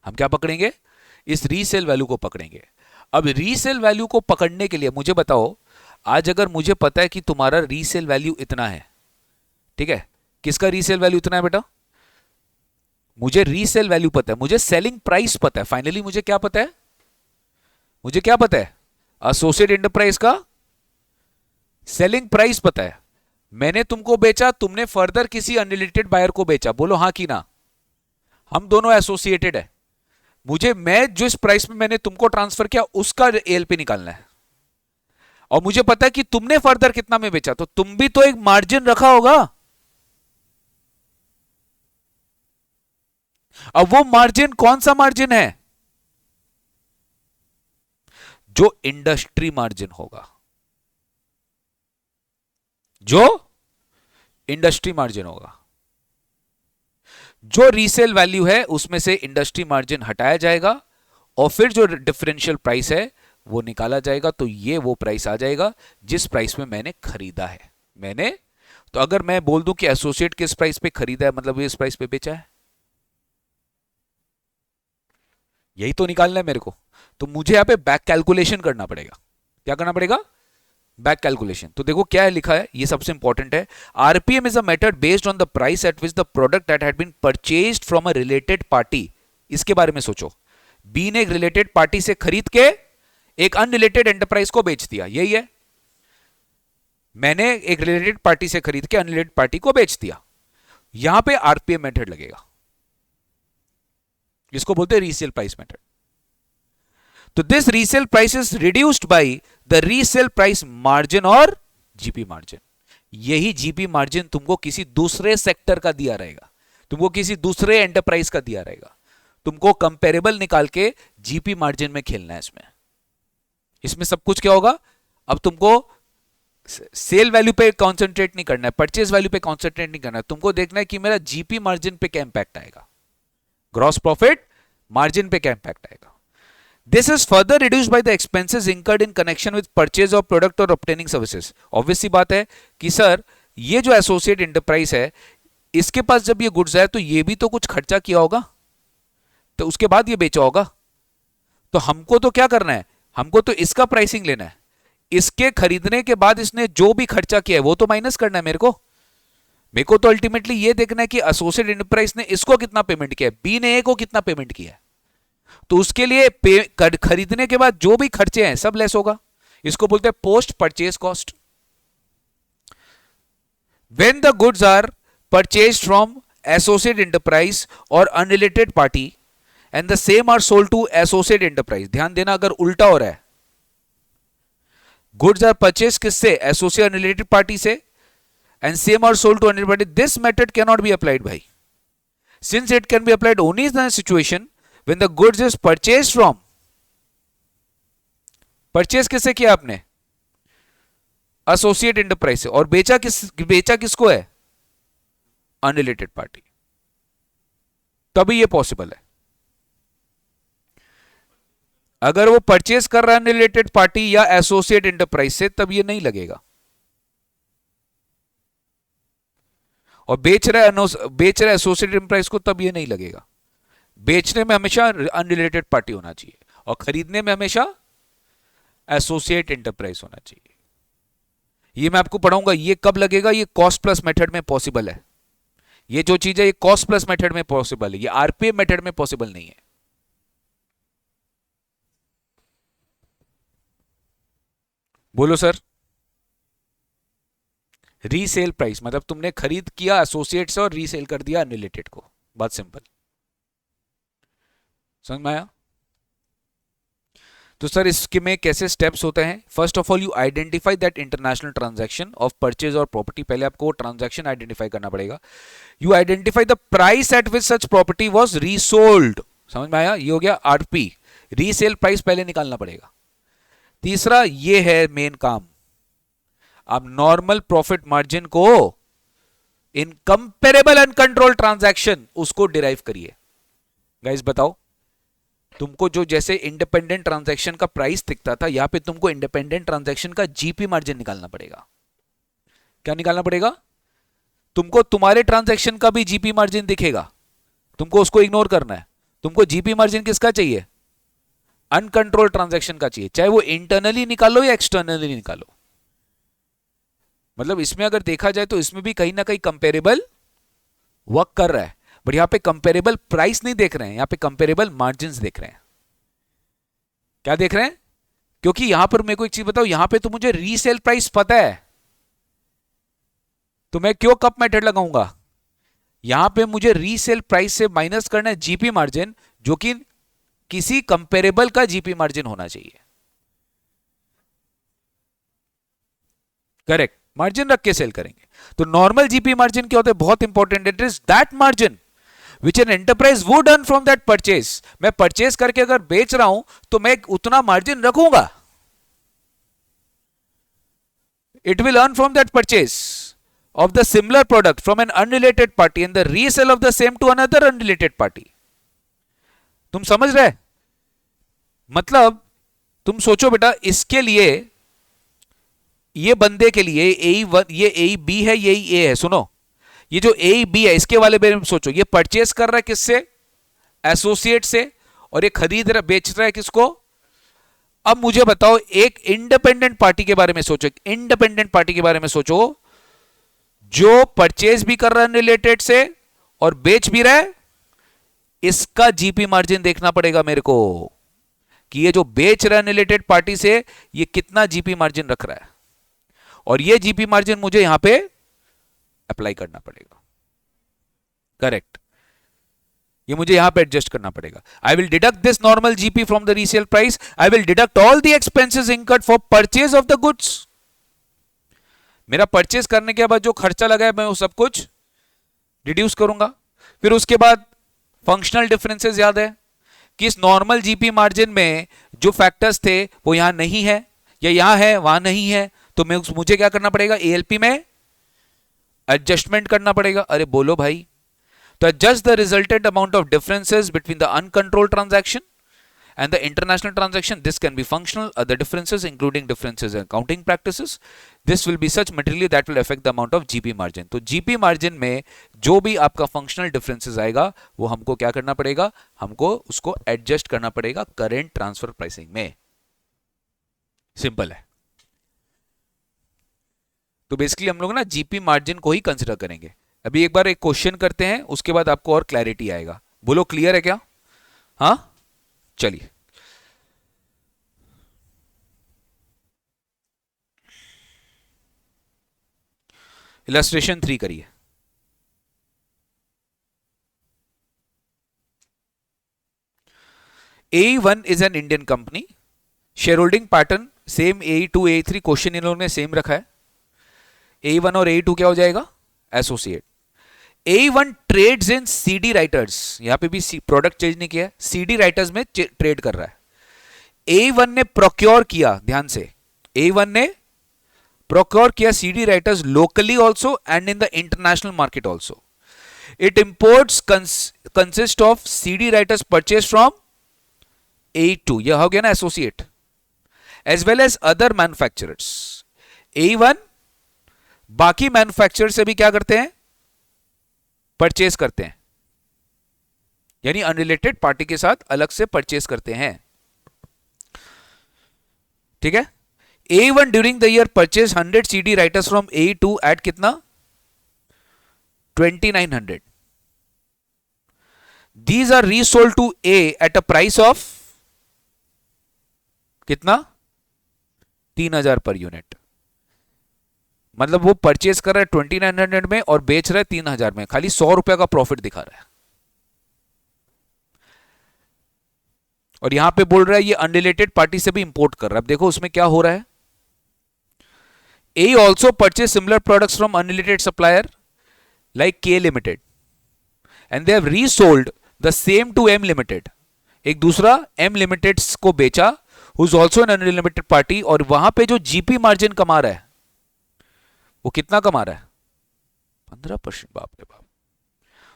हम क्या पकड़ेंगे? इस रीसेल वैल्यू को पकड़ेंगे। अब रीसेल वैल्यू को पकड़ने के लिए मुझे बताओ, आज अगर मुझे पता है कि तुम्हारा रीसेल वैल्यू इतना है, ठीक है, किसका रीसेल वैल्यू इतना है बेटा? मुझे रीसेल वैल्यू पता है, मुझे सेलिंग प्राइस पता है। फाइनली मुझे क्या पता है? मुझे क्या पता है? एसोसिएट एंटरप्राइज का सेलिंग प्राइस पता है। मैंने तुमको बेचा, तुमने फर्दर किसी अनरिलेटेड बायर को बेचा, बोलो हां कि ना? हम दोनों एसोसिएटेड है। मैं जिस प्राइस में मैंने तुमको ट्रांसफर किया उसका एएलपी निकालना है, और मुझे पता है कि तुमने फर्दर कितना में बेचा, तो तुम भी तो एक मार्जिन रखा होगा। अब वो मार्जिन कौन सा मार्जिन है? जो इंडस्ट्री मार्जिन होगा, जो इंडस्ट्री मार्जिन होगा। जो रीसेल वैल्यू है उसमें से इंडस्ट्री मार्जिन हटाया जाएगा और फिर जो डिफरेंशियल प्राइस है वो निकाला जाएगा। तो ये वो प्राइस आ जाएगा जिस प्राइस में मैंने खरीदा है। तो अगर मैं बोल दूं कि एसोसिएट किस प्राइस पे खरीदा है, मतलब इस प्राइस पे बेचा है, यही तो निकालना है मेरे को। तो मुझे यहां पे बैक कैलकुलेशन करना पड़ेगा। क्या करना पड़ेगा? Back calculation. तो देखो क्या है लिखा है, ये सबसे इंपॉर्टेंट है। RPM is a method based on the price at which the product that had been purchased from a related party. इसके बारे में सोचो, बी ने एक रिलेटेड पार्टी से खरीद के एक अनरिलेटेड एंटरप्राइज को बेच दिया, यही है। मैंने एक रिलेटेड पार्टी से खरीद के अनरिलेटेड पार्टी को बेच दिया, यहां पे आरपीएम मेथड लगेगा। इसको बोलते हैं रीसेल प्राइस मेथड। तो this resale price is reduced by the resale price margin और जीपी मार्जिन। यही जीपी मार्जिन तुमको किसी दूसरे सेक्टर का दिया रहेगा, तुमको किसी दूसरे एंटरप्राइज का दिया रहेगा। तुमको कंपेरेबल निकाल के जीपी मार्जिन में खेलना है। इसमें सब कुछ क्या होगा? अब तुमको सेल वैल्यू पे कॉन्सेंट्रेट नहीं करना है, परचेज वैल्यू पे कॉन्सेंट्रेट नहीं करना है। तुमको देखना है कि मेरा जीपी मार्जिन पे क्या इंपैक्ट आएगा, ग्रॉस प्रॉफिट मार्जिन पे क्या इंपैक्ट आएगा? This is further reduced by the expenses incurred in connection with purchase of product और ऑब्टेनिंग सर्विसेज। ऑब्वियस सी बात है कि सर ये जो एसोसिएट एंटरप्राइज है, इसके पास जब ये गुड्स है तो ये भी तो कुछ खर्चा किया होगा, तो उसके बाद ये बेचा होगा। तो हमको तो क्या करना है, हमको तो इसका प्राइसिंग लेना है, इसके खरीदने के बाद इसने जो भी खर्चा किया है वो तो माइनस करना है मेरे को तो अल्टीमेटली ये देखना है कि एसोसिएट एंटरप्राइज ने इसको कितना पेमेंट किया है, बी ने ए को कितना पेमेंट किया है। तो उसके लिए खरीदने के बाद जो भी खर्चे हैं सब लेस होगा। इसको बोलते हैं post purchase cost. When the goods are purchased from associate enterprise और unrelated party and the same are sold to associate enterprise. ध्यान देना अगर उल्टा हो रहा है, गुड्स आर परचेज किससे, एसोसिएट अनरिलेटेड पार्टी से, and same are sold to unrelated party, this method can not be applied भाई, since it can be applied only in the situation when the goods is purchased from, purchase किससे किया आपने, associate enterprise से, और बेचा किसको है, unrelated party, तभी ये पॉसिबल है। अगर वो परचेज कर रहा है अनरिलेटेड पार्टी या एसोसिएट एंटरप्राइज से, तब ये नहीं लगेगा। और बेच रहा है एसोसिएट एंटरप्राइज को, तब ये नहीं लगेगा। बेचने में हमेशा अनरिलेटेड पार्टी होना चाहिए और खरीदने में हमेशा एसोसिएट एंटरप्राइज होना चाहिए। ये मैं आपको पढ़ाऊंगा, ये कब लगेगा, ये कॉस्ट प्लस मेथड में पॉसिबल है। ये जो चीज है ये कॉस्ट प्लस मेथड में पॉसिबल है, ये आरपीएम मेथड में पॉसिबल नहीं है। बोलो सर। रीसेल प्राइस मतलब तुमने खरीद किया एसोसिएट से और रीसेल कर दिया अनरिलेटेड को, बात सिंपल, समझ में आया? तो सर इसके में कैसे स्टेप्स होते हैं? First of all you identify that international transaction of purchase और प्रॉपर्टी। पहले आपको ट्रांजैक्शन आइडेंटिफाई करना पड़ेगा। You identify the price at which such property was resold. समझ में आया? ये हो गया आरपी, रीसेल प्राइस पहले निकालना पड़ेगा। तीसरा ये है मेन काम, आप नॉर्मल प्रॉफिट मार्जिन को इन कंपेरेबल अनकंट्रोल्ड ट्रांजैक्शन उसको डिराइव करिए। गाइस बताओ, तुमको जो जैसे इंडिपेंडेंट ट्रांजैक्शन का प्राइस दिखता था, यहां पे तुमको इंडिपेंडेंट ट्रांजैक्शन का जीपी मार्जिन निकालना पड़ेगा। क्या निकालना पड़ेगा? तुमको तुम्हारे ट्रांजैक्शन का भी जीपी मार्जिन दिखेगा, तुमको उसको इग्नोर करना है। तुमको जीपी मार्जिन किसका चाहिए? अनकंट्रोल्ड ट्रांजैक्शन का चाहिए, चाहे वो इंटरनली निकालो या एक्सटर्नली निकालो। मतलब इसमें अगर देखा जाए तो इसमें भी कहीं ना कहीं कंपेरेबल वर्क कर रहा है, बट यहां पे कंपेरेबल प्राइस नहीं देख रहे हैं, यहां पे कंपेरेबल मार्जिन्स देख रहे हैं। क्या देख रहे हैं? क्योंकि यहां पर मेरे को एक चीज बताओ, यहां पे तो मुझे रीसेल प्राइस पता है, तो मैं क्यों कप मेथड लगाऊंगा? यहां पे मुझे रीसेल प्राइस से माइनस करना है जीपी मार्जिन, जो कि किसी कंपेरेबल का जीपी मार्जिन होना चाहिए। करेक्ट, मार्जिन रख के सेल करेंगे। तो नॉर्मल जीपी मार्जिन क्या होता है? बहुत important, it is that margin which an enterprise would earn from that purchase। मैं परचेज करके अगर बेच रहा हूं तो मैं उतना मार्जिन रखूंगा। It will earn from that purchase of the similar product from an unrelated party and the resale of the same to another unrelated party। तुम समझ रहे? मतलब तुम सोचो बेटा, इसके लिए, ये बंदे के लिए ये ए बी है, ये ए है। सुनो, ये जो ए बी है इसके वाले बारे में सोचो, ये परचेस कर रहा है किससे? एसोसिएट से, और ये खरीद रहा, बेच रहा है किसको? अब मुझे बताओ, एक इंडिपेंडेंट पार्टी के बारे में सोचो, इंडिपेंडेंट पार्टी के बारे में सोचो जो परचेज भी कर रहा है रिलेटेड से और बेच भी रहा है। इसका जीपी मार्जिन देखना पड़ेगा मेरे को कि ये जो बेच रहा है रिलेटेड पार्टी से ये कितना जीपी मार्जिन रख रहा है, और ये जीपी मार्जिन मुझे यहां पे अप्लाई करना पड़ेगा। करेक्ट, ये मुझे यहां पे एडजस्ट करना पड़ेगा। I will deduct this normal GP from the resale price, I will deduct all the expenses incurred for purchase of the goods. मेरा परचेज करने के बाद जो खर्चा लगा है मैं वो सब कुछ रिड्यूस करूंगा। फिर उसके बाद फंक्शनल डिफरेंसेस याद है कि इस नॉर्मल जीपी मार्जिन में जो फैक्टर्स थे वो यहां नहीं है, या यहां है वहां नहीं है, तो मुझे क्या करना पड़ेगा? एएलपी में एडजस्टमेंट करना पड़ेगा। अरे बोलो भाई, तो adjust the resultant amount of differences between the uncontrolled transaction and the international transaction. This can be functional. Other differences, including differences in accounting practices, this will be such materially that will affect the amount of GP margin. तो GP margin में जो भी आपका functional differences आएगा वो हमको क्या करना पड़ेगा, हमको उसको adjust करना पड़ेगा current transfer pricing में. सिंपल है. तो बेसिकली हम लोग ना जीपी मार्जिन को ही कंसिडर करेंगे. अभी एक बार एक क्वेश्चन करते हैं, उसके बाद आपको और क्लैरिटी आएगा. बोलो क्लियर है क्या? हाँ चलिए. इलस्ट्रेशन 3 करिए. AE1 is an Indian company. Share pattern same AE2 AE3 question in लोगों ने सेम रखा है. AE1 और AE2 क्या हो जाएगा? एसोसिएट. AE1 ट्रेड्स इन CD राइटर्स. यहां पे भी प्रोडक्ट चेंज नहीं किया, CD राइटर्स में ट्रेड कर रहा है. AE1 ने प्रोक्योर किया, ध्यान से, AE1 ने प्रोक्योर किया CD writers locally also and in the international market also. It imports consist of CD writers purchase from AE2, यह हो गया ना associate, as well as other manufacturers. AE1 बाकी मैन्युफैक्चरर से भी क्या करते हैं? परचेज करते हैं, यानी अनरिलेटेड पार्टी के साथ अलग से परचेज करते हैं. ठीक है. AE1 during the year purchase 100 CD writers from AE2 at कितना? 2900. These are resold to A at a price of कितना? 3000 पर यूनिट. मतलब वो परचेज कर रहा है 2900 में और बेच रहा है 3000 में, खाली 100 रुपए का प्रॉफिट दिखा रहा है. और यहां पे बोल रहा है ये अनरिलेटेड पार्टी से भी इंपोर्ट कर रहा है. अब देखो उसमें क्या हो रहा है. A also purchased similar products from unrelated supplier like K Limited and they have resold the same to M Limited. एक दूसरा M Limited को बेचा, who is also an unlimited party, और वहां पे जो GP मार्जिन कमा रहा है वो कितना कमा रहा है? 15%. बाप रे बाप.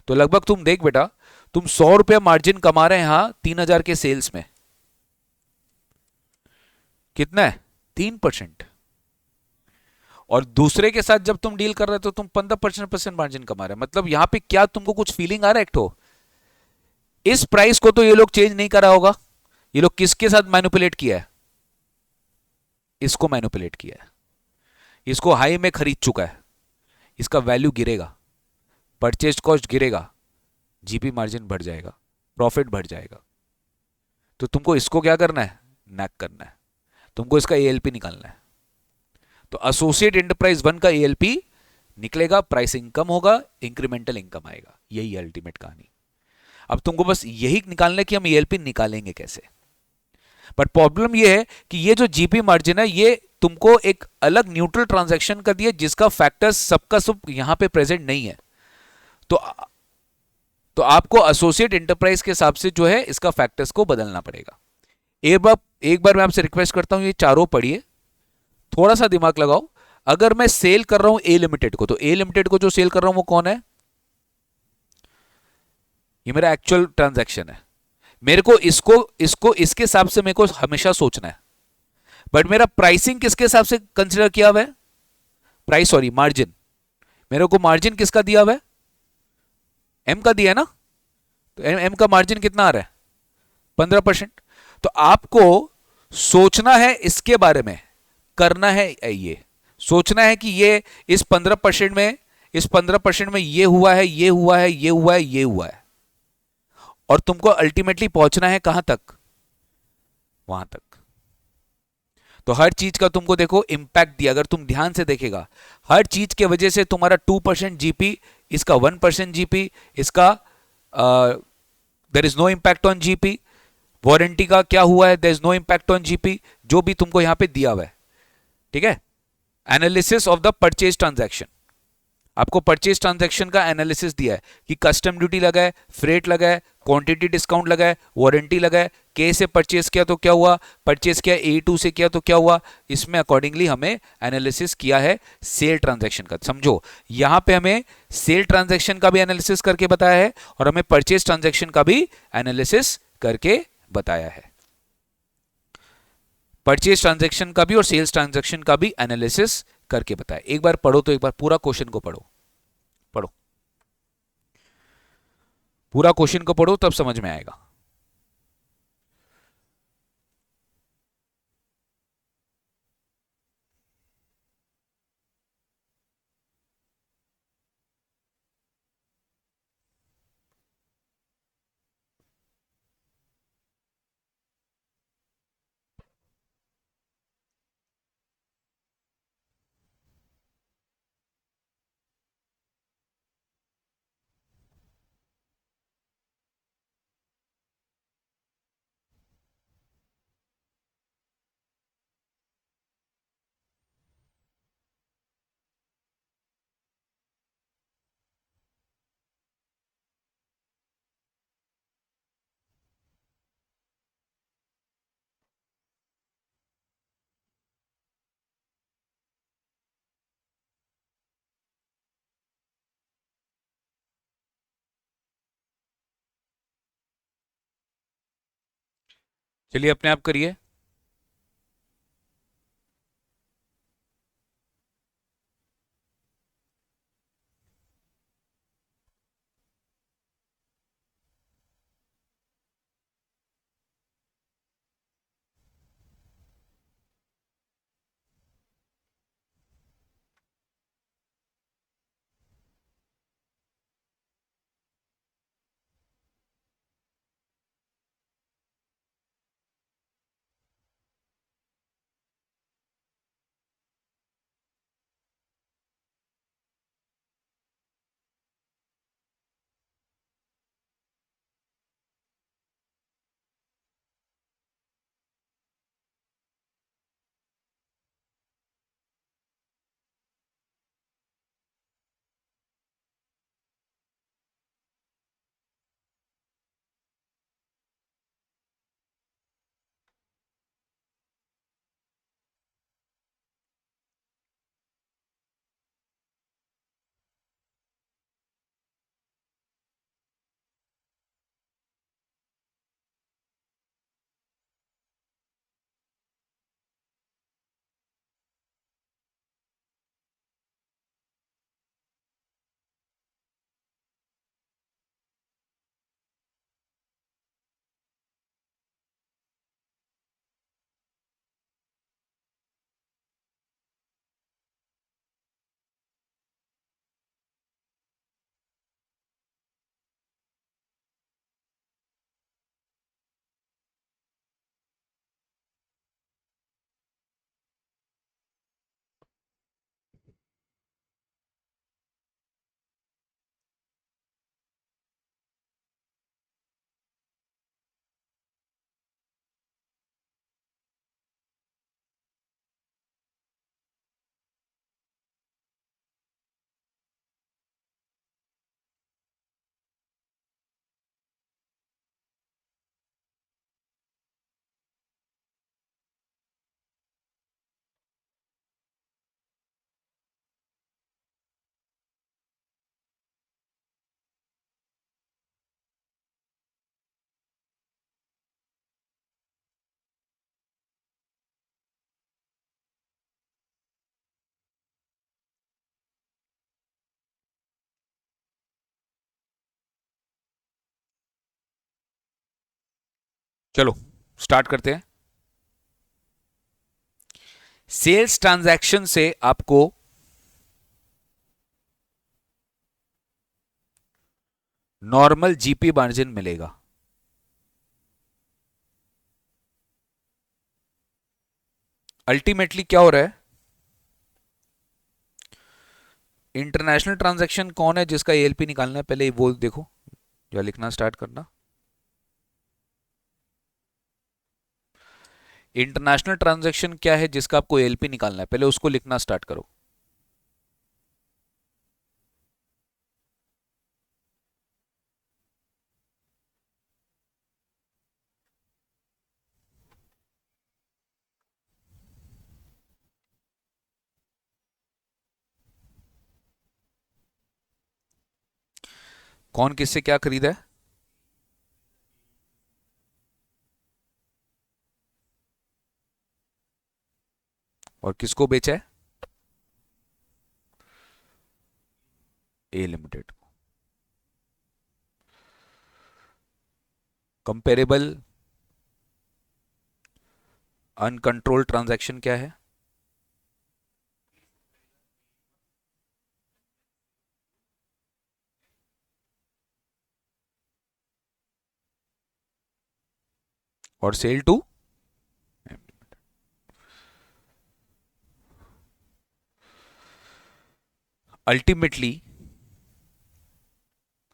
तो लगभग तुम देख बेटा, तुम 100 रुपया मार्जिन कमा रहे हैं यहां 3000 के सेल्स में. कितना है? 3%. और दूसरे के साथ जब तुम डील कर रहे हो तो तुम 15% मार्जिन कमा रहे हैं. मतलब यहां पे क्या तुमको कुछ फीलिंग आ रहा है? एक तो इस प्राइस को तो ये लोग चेंज नहीं करा होगा. ये लोग किसके साथ मैनिपुलेट किया है? इसको मैनिपुलेट किया है. इसको हाई में खरीद चुका है, इसका वैल्यू गिरेगा, परचेज कॉस्ट गिरेगा, जीपी मार्जिन बढ़ जाएगा, प्रॉफिट बढ़ जाएगा. तो तुमको इसको क्या करना है? नैक करना है. तुमको इसका ALP निकालना है. तो एसोसिएट एंटरप्राइज 1 का ALP निकलेगा, प्राइसिंग कम होगा, इंक्रीमेंटल इनकम आएगा. यही अल्टीमेट कहानी. अब तुमको बस यही निकालना है कि हम ALP निकालेंगे कैसे. बट प्रॉब्लम ये है कि ये जो जीपी मार्जिन है ये तुमको एक अलग न्यूट्रल ट्रांजैक्शन का दिया जिसका फैक्टर्स सबका सब यहां पे प्रेजेंट नहीं है. तो आपको एसोसिएट एंटरप्राइज के हिसाब से जो है इसका फैक्टर्स को बदलना पड़ेगा. एक बार मैं आपसे रिक्वेस्ट करता हूं, ये चारों पढ़िए, थोड़ा सा दिमाग लगाओ. अगर मैं सेल कर रहा हूं A लिमिटेड को, तो A लिमिटेड को जो सेल कर रहा हूं वो कौन है? ये मेरा एक्चुअल ट्रांजैक्शन है. मेरे को इसको इसके हिसाब से मेरे को हमेशा सोचना है. बट मेरा प्राइसिंग किसके हिसाब से कंसिडर किया हुआ है? मार्जिन. मेरे को मार्जिन किसका दिया हुआ है? M का दिया है ना. तो M का मार्जिन कितना आ रहा है? 15%. तो आपको सोचना है इसके बारे में, करना है ये सोचना है कि ये इस 15% में ये हुआ है, ये हुआ है, ये हुआ है, ये हुआ है, और तुमको अल्टीमेटली पहुंचना है कहां तक? वहां तक. तो हर चीज का तुमको देखो इंपैक्ट दिया. अगर तुम ध्यान से देखेगा, हर चीज के वजह से तुम्हारा 2% जीपी, इसका 1% जीपी, इसका there is no impact on GP. Warranty का क्या हुआ है? There is no impact on GP. जो भी तुमको यहां पे दिया हुआ है. ठीक है. Analysis of the purchase transaction. आपको परचेज ट्रांजैक्शन का एनालिसिस दिया है कि कस्टम ड्यूटी लगा है, फ्रेट लगा है, क्वांटिटी डिस्काउंट लगा है, वारंटी लगा है, के से परचेज किया तो क्या हुआ, परचेज किया ए टू से किया तो क्या हुआ, इसमें अकॉर्डिंगली हमें एनालिसिस किया है सेल ट्रांजैक्शन का। समझो, यहां पे हमें सेल ट्रांजैक्शन का भी एनालिसिस करके बताया है और हमें परचेज ट्रांजैक्शन का भी एनालिसिस करके बताया है। परचेज ट्रांजैक्शन का भी और सेल्स ट्रांजैक्शन का भी एनालिसिस करके बताया। एक बार पढ़ो तो एक बार पूरा क्वेश्चन को पढ़ो, पढ़ो पूरा क्वेश्चन को पढ़ो, तब समझ में आएगा। चलिए अपने आप करिए। चलो स्टार्ट करते हैं। सेल्स ट्रांजैक्शन से आपको नॉर्मल जीपी मार्जिन मिलेगा। अल्टीमेटली क्या हो रहा है, इंटरनेशनल ट्रांजैक्शन कौन है जिसका एएलपी निकालना है, पहले वो देखो, या लिखना स्टार्ट करना। इंटरनेशनल ट्रांजैक्शन क्या है जिसका आपको एएलपी निकालना है, पहले उसको लिखना स्टार्ट करो। कौन किससे क्या खरीदा है? और किसको बेचा है? ए लिमिटेड। कंपेरेबल अनकंट्रोल्ड ट्रांजैक्शन क्या है? और सेल टू अल्टीमेटली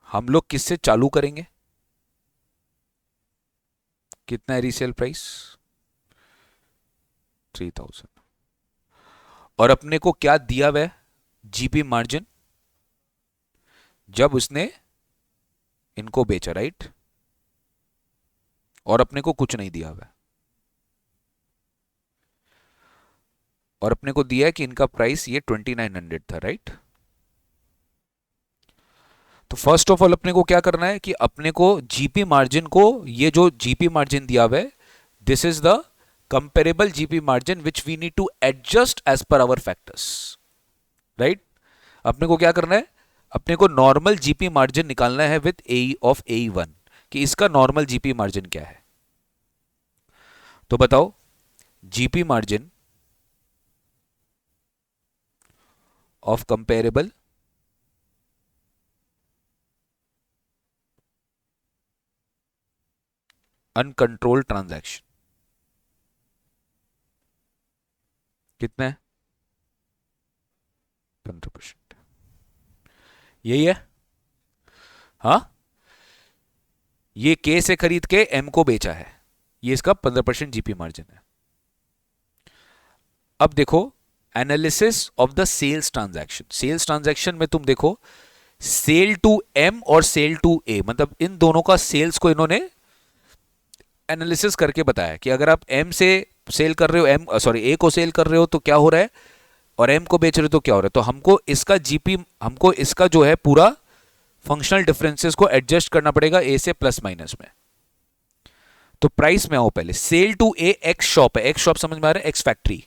हम लोग किससे चालू करेंगे? कितना है रीसेल प्राइस? 3000। और अपने को क्या दिया हुआ है? जीपी मार्जिन, जब उसने इनको बेचा, राइट? और अपने को कुछ नहीं दिया हुआ है। और अपने को दिया है कि इनका प्राइस ये 2900 था, राइट? तो फर्स्ट ऑफ ऑल अपने को क्या करना है कि अपने को जीपी मार्जिन को, ये जो जीपी मार्जिन दिया हुआ है, this is the comparable GP margin which we need to adjust as per our factors, right? अपने को क्या करना है? अपने को नॉर्मल जीपी मार्जिन निकालना है विद ए ऑफ ए1, कि इसका नॉर्मल जीपी मार्जिन क्या है। तो बताओ, GP margin of comparable uncontrolled transaction कितना है? 15%। यही है। हाँ, ये के से खरीद के एम को बेचा है, ये इसका 15% जीपी मार्जिन है। अब देखो analysis of the sales transaction. Sales transaction में तुम देखो, सेल टू एम और सेल टू ए, मतलब इन दोनों का सेल्स को इन्होंने एनालिसिस करके बताया कि अगर आप एम से सेल कर रहे हो, एम सॉरी ए को सेल कर रहे हो तो क्या हो रहा है, और एम को बेच रहे हो तो क्या हो रहा है। तो हमको इसका जीपी, हमको इसका जो है पूरा फंक्शनल डिफरेंसेस को एडजस्ट करना पड़ेगा ए से प्लस माइनस में। तो प्राइस में आओ पहले, sale to A ex shop है, एक्स शॉप समझ में आ रहा है, एक्स फैक्ट्री,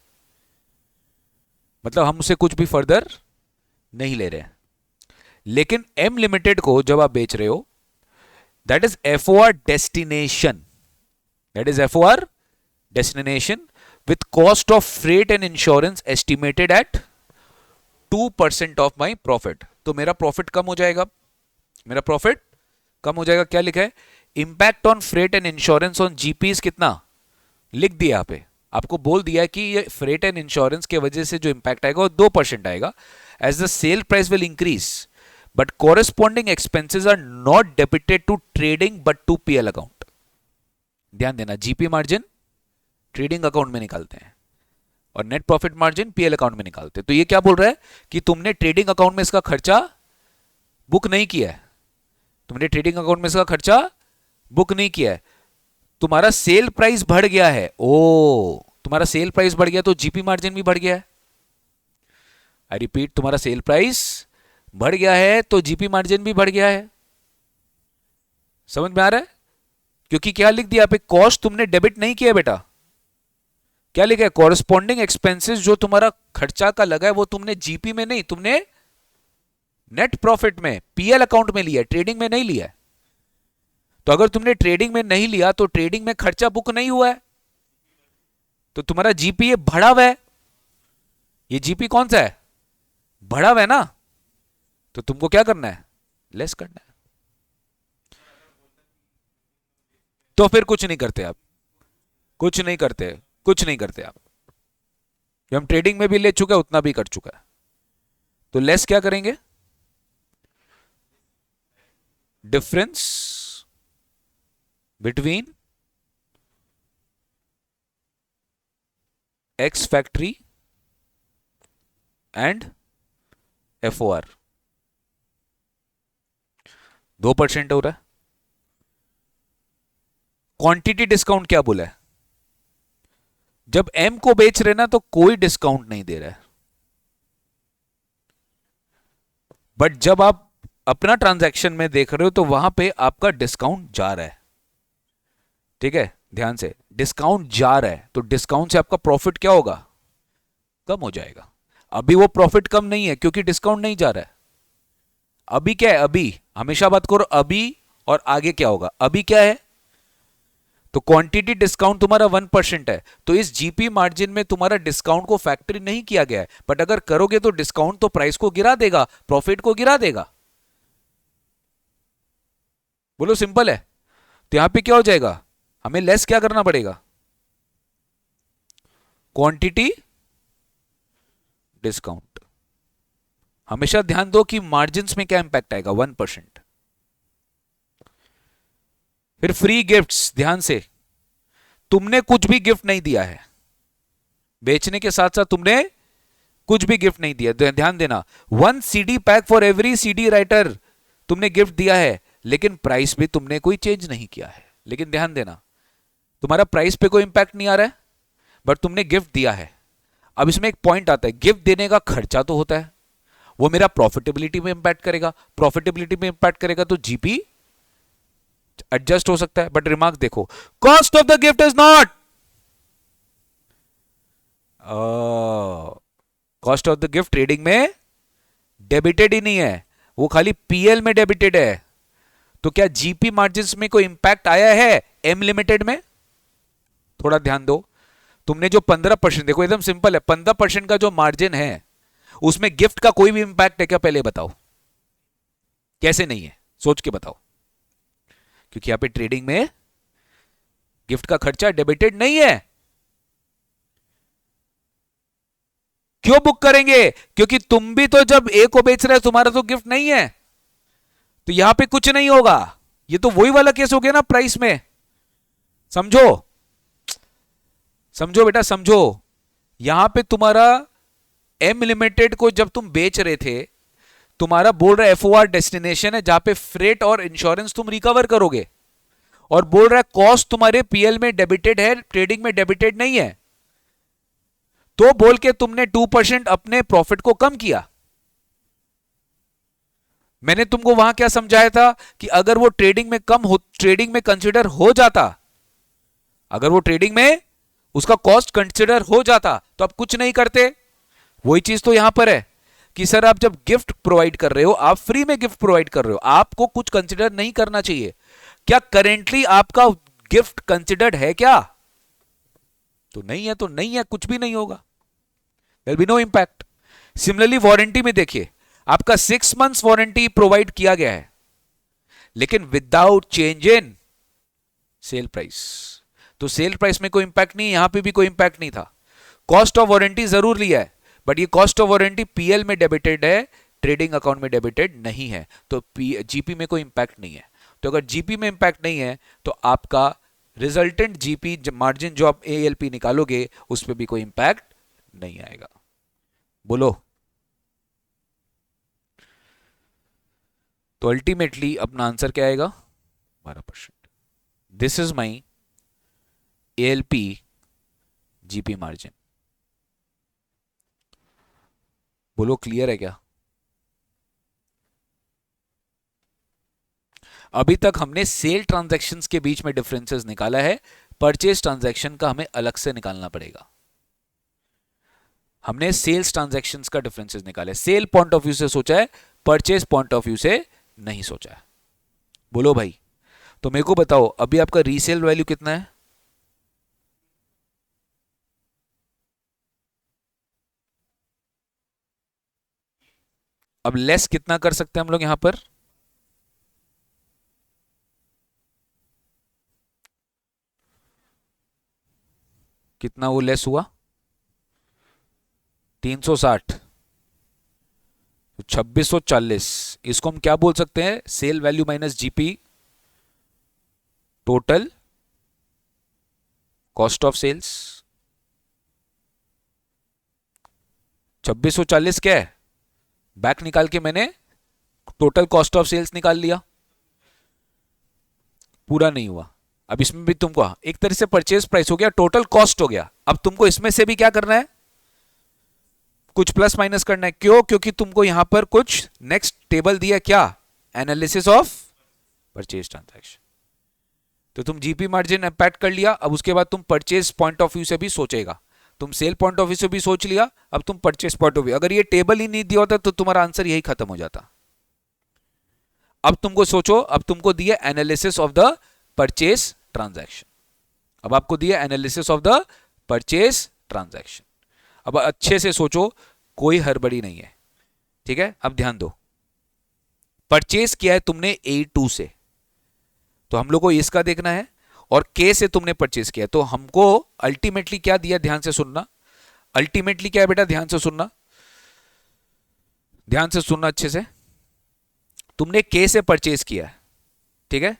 मतलब हम उसे कुछ भी फर्दर नहीं ले रहे हैं। लेकिन एम लिमिटेड को जब आप बेच रहे हो, that is FOR destination, that is FOR destination with cost of freight and insurance estimated at 2% of my profit। तो मेरा प्रॉफिट कम हो जाएगा, मेरा प्रॉफिट कम हो जाएगा। क्या लिखा है? Impact on freight and insurance on GPs कितना लिख दिया यहाँ पे, आपको बोल दिया कि ये फ्रेट एंड इंश्योरेंस की वजह से जो इंपैक्ट आएगा वो 2% आएगा। As the sale price will increase but corresponding expenses are not debited to trading but to PL account. ध्यान देना, जीपी मार्जिन ट्रेडिंग अकाउंट में निकालते हैं और net profit margin PL account में निकालते हैं। तो ये क्या बोल रहा है कि तुमने ट्रेडिंग अकाउंट में इसका खर्चा बुक नहीं किया है, तुमने ट्रेडिंग अकाउंट में इसका खर्चा बुक नहीं किया है, तुम्हारा सेल प्राइस बढ़ गया है। ओ, तुम्हारा सेल प्राइस बढ़ गया तो जीपी मार्जिन भी बढ़ गया है। आई रिपीट, तुम्हारा सेल प्राइस बढ़ गया है तो जीपी मार्जिन भी बढ़ गया है। समझ में आ रहा है? क्योंकि क्या लिख दिया पे, कॉस्ट तुमने डेबिट नहीं किया बेटा। क्या लिखा है? कॉरेस्पॉन्डिंग एक्सपेंसेस जो तुम्हारा खर्चा का लगा है वो तुमने जीपी में नहीं, तुमने नेट प्रॉफिट में पीएल अकाउंट में लिया, ट्रेडिंग में नहीं लिया। तो अगर तुमने ट्रेडिंग में नहीं लिया तो ट्रेडिंग में खर्चा बुक नहीं हुआ है, तो तुम्हारा जीपी ये बढ़ा हुआ है। ये जीपी कौन सा है? बढ़ा हुआ है ना। तो तुमको क्या करना है? लेस करना है। तो फिर कुछ नहीं करते आप, कुछ नहीं करते, कुछ नहीं करते आप। जो हम ट्रेडिंग में भी ले चुके हैं उतना भी कर चुका है। तो लेस क्या करेंगे? Difference between ex factory and FOR 2% हो रहा है। क्वांटिटी डिस्काउंट क्या बोला है? जब एम को बेच रहे ना तो कोई डिस्काउंट नहीं दे रहा है, बट जब आप अपना ट्रांजैक्शन में देख रहे हो तो वहां पे आपका डिस्काउंट जा रहा है, ठीक है, ध्यान से, डिस्काउंट जा रहा है, तो डिस्काउंट से आपका प्रॉफिट क्या होगा, कम हो जाएगा। अभी वो प्रॉफिट कम नहीं है क्योंकि डिस्काउंट नहीं जा रहा है। अभी क्या है, अभी हमेशा बात करो अभी, और आगे क्या होगा, अभी क्या है, तो क्वांटिटी डिस्काउंट तुम्हारा 1% है, तो इस जीपी मार्जिन में तुम्हारा डिस्काउंट को फैक्टर नहीं किया गया है, बट अगर करोगे तो डिस्काउंट तो प्राइस को गिरा देगा, प्रॉफिट को गिरा देगा। बोलो सिंपल है। तो यहां पे क्या हो जाएगा, हमें लेस क्या करना पड़ेगा, क्वांटिटी डिस्काउंट। हमेशा ध्यान दो कि मार्जिन्स में क्या इंपैक्ट आएगा, 1%। फिर फ्री गिफ्ट्स, ध्यान से, तुमने कुछ भी गिफ्ट नहीं दिया है, बेचने के साथ साथ तुमने कुछ भी गिफ्ट नहीं दिया, ध्यान देना, 1 CD pack for every CD writer तुमने गिफ्ट दिया है, लेकिन प्राइस भी तुमने कोई चेंज नहीं किया है। लेकिन ध्यान देना, तुम्हारा प्राइस पे कोई इंपैक्ट नहीं आ रहा है, बट तुमने गिफ्ट दिया है। अब इसमें एक पॉइंट आता है, गिफ्ट देने का खर्चा तो होता है, वो मेरा प्रॉफिटेबिलिटी में इंपैक्ट करेगा, प्रॉफिटेबिलिटी में इंपैक्ट करेगा तो जीपी एडजस्ट हो सकता है। बट रिमार्क देखो, cost of the gift is not, cost of the gift trading में डेबिटेड ही नहीं है, वो खाली पीएल में डेबिटेड है। तो क्या जीपी मार्जिन्स में कोई इंपैक्ट आया है एम लिमिटेड में, थोड़ा ध्यान दो। तुमने जो 15%, देखो एकदम सिंपल है, 15% का जो मार्जिन है उसमें गिफ्ट का कोई भी इंपैक्ट है क्या, पहले बताओ, कैसे नहीं है, सोच के बताओ। क्योंकि यहां पे ट्रेडिंग में गिफ्ट का खर्चा डेबिटेड नहीं है। क्यों बुक करेंगे, क्योंकि तुम भी तो जब ए को बेच रहे हो तुम्हारा तो गिफ्ट नहीं है, तो यहां पे कुछ नहीं होगा। ये तो वही वाला केस हो गया ना प्राइस में, समझो, समझो बेटा समझो। यहां पे तुम्हारा एम लिमिटेड को जब तुम बेच रहे थे, तुम्हारा बोल रहा है एफओआर डेस्टिनेशन है जहां पे फ्रेट और इंश्योरेंस तुम रिकवर करोगे, और बोल रहा है कॉस्ट तुम्हारे पीएल में डेबिटेड है, ट्रेडिंग में डेबिटेड नहीं है, तो बोल के तुमने 2% अपने प्रॉफिट को कम किया। मैंने तुमको वहां क्या समझाया था कि अगर वो ट्रेडिंग में कम हो, ट्रेडिंग में कंसिडर हो जाता, अगर वो ट्रेडिंग में उसका कॉस्ट कंसिडर हो जाता तो आप कुछ नहीं करते। वही चीज तो यहां पर है कि सर आप जब गिफ्ट प्रोवाइड कर रहे हो, आप फ्री में गिफ्ट प्रोवाइड कर रहे हो, आपको कुछ कंसिडर नहीं करना चाहिए। क्या करेंटली आपका गिफ्ट कंसिडर्ड है क्या, तो नहीं है, तो नहीं है, कुछ भी नहीं होगा, there be no impact. Similarly warranty में देखिए, आपका 6 मंथ्स वारंटी प्रोवाइड किया गया है, लेकिन without change in sale price, तो सेल प्राइस में कोई इंपैक्ट नहीं, यहां पे भी कोई इंपैक्ट नहीं था। कॉस्ट ऑफ वारंटी जरूर लिया है, बट ये कॉस्ट ऑफ वारंटी पीएल में डेबिटेड है, ट्रेडिंग अकाउंट में डेबिटेड नहीं है, तो जीपी में कोई इंपैक्ट नहीं है। तो अगर जीपी में इंपैक्ट नहीं है तो आपका रिजल्टेंट जीपी मार्जिन जो आप एएलपी निकालोगे उस पर भी कोई इंपैक्ट नहीं आएगा। बोलो, तो अल्टीमेटली अपना आंसर क्या आएगा, 12%। This is my ALP GP margin. बोलो क्लियर है क्या। अभी तक हमने सेल ट्रांजैक्शंस के बीच में डिफरेंसेस निकाला है, परचेज ट्रांजैक्शन का हमें अलग से निकालना पड़ेगा। हमने सेल्स ट्रांजैक्शंस का डिफरेंसेस निकाले, सेल पॉइंट ऑफ व्यू से सोचा है, परचेज पॉइंट ऑफ व्यू से नहीं सोचा है। बोलो भाई, तो मेरे को बताओ अभी आपका रीसेल वैल्यू कितना है, अब लेस कितना कर सकते हैं हम लोग यहां पर, कितना वो लेस हुआ, 360, 2640। इसको हम क्या बोल सकते हैं, sale value minus GP total cost of sales. 2640 क्या है, बैक निकाल के मैंने टोटल कॉस्ट ऑफ सेल्स निकाल लिया, पूरा नहीं हुआ। अब इसमें भी तुमको एक तरह से परचेज प्राइस हो गया, टोटल कॉस्ट हो गया। अब तुमको इसमें से भी क्या करना है, कुछ प्लस माइनस करना है। क्यों, क्योंकि तुमको यहां पर कुछ नेक्स्ट टेबल दिया क्या, एनालिसिस ऑफ परचेज ट्रांजैक्शन। तो तुम जीपी मार्जिन इम्पैक्ट कर लिया, अब उसके बाद तुम परचेज पॉइंट ऑफ व्यू से भी सोचेगा, तुम सेल पॉइंट ऑफ व्यू से भी सोच लिया, अब तुम परचेज पॉइंट ऑफ व्यू, अगर ये टेबल ही नहीं दिया होता तो तुम्हारा आंसर यही खत्म हो जाता। अब तुमको सोचो, अब तुमको दिया analysis of the purchase transaction, अब आपको दिया analysis of the purchase transaction. अब अच्छे से सोचो, कोई हड़बड़ी नहीं है, ठीक है। अब ध्यान दो, परचेज किया है तुमने A2 से, तो हम लोग को इसका देखना है, और K से तुमने परचेज किया, तो हमको अल्टीमेटली क्या दिया, ध्यान से सुनना, अल्टीमेटली क्या है बेटा, ध्यान से सुनना, ध्यान से सुनना अच्छे से। तुमने K से परचेज किया है, ठीक है।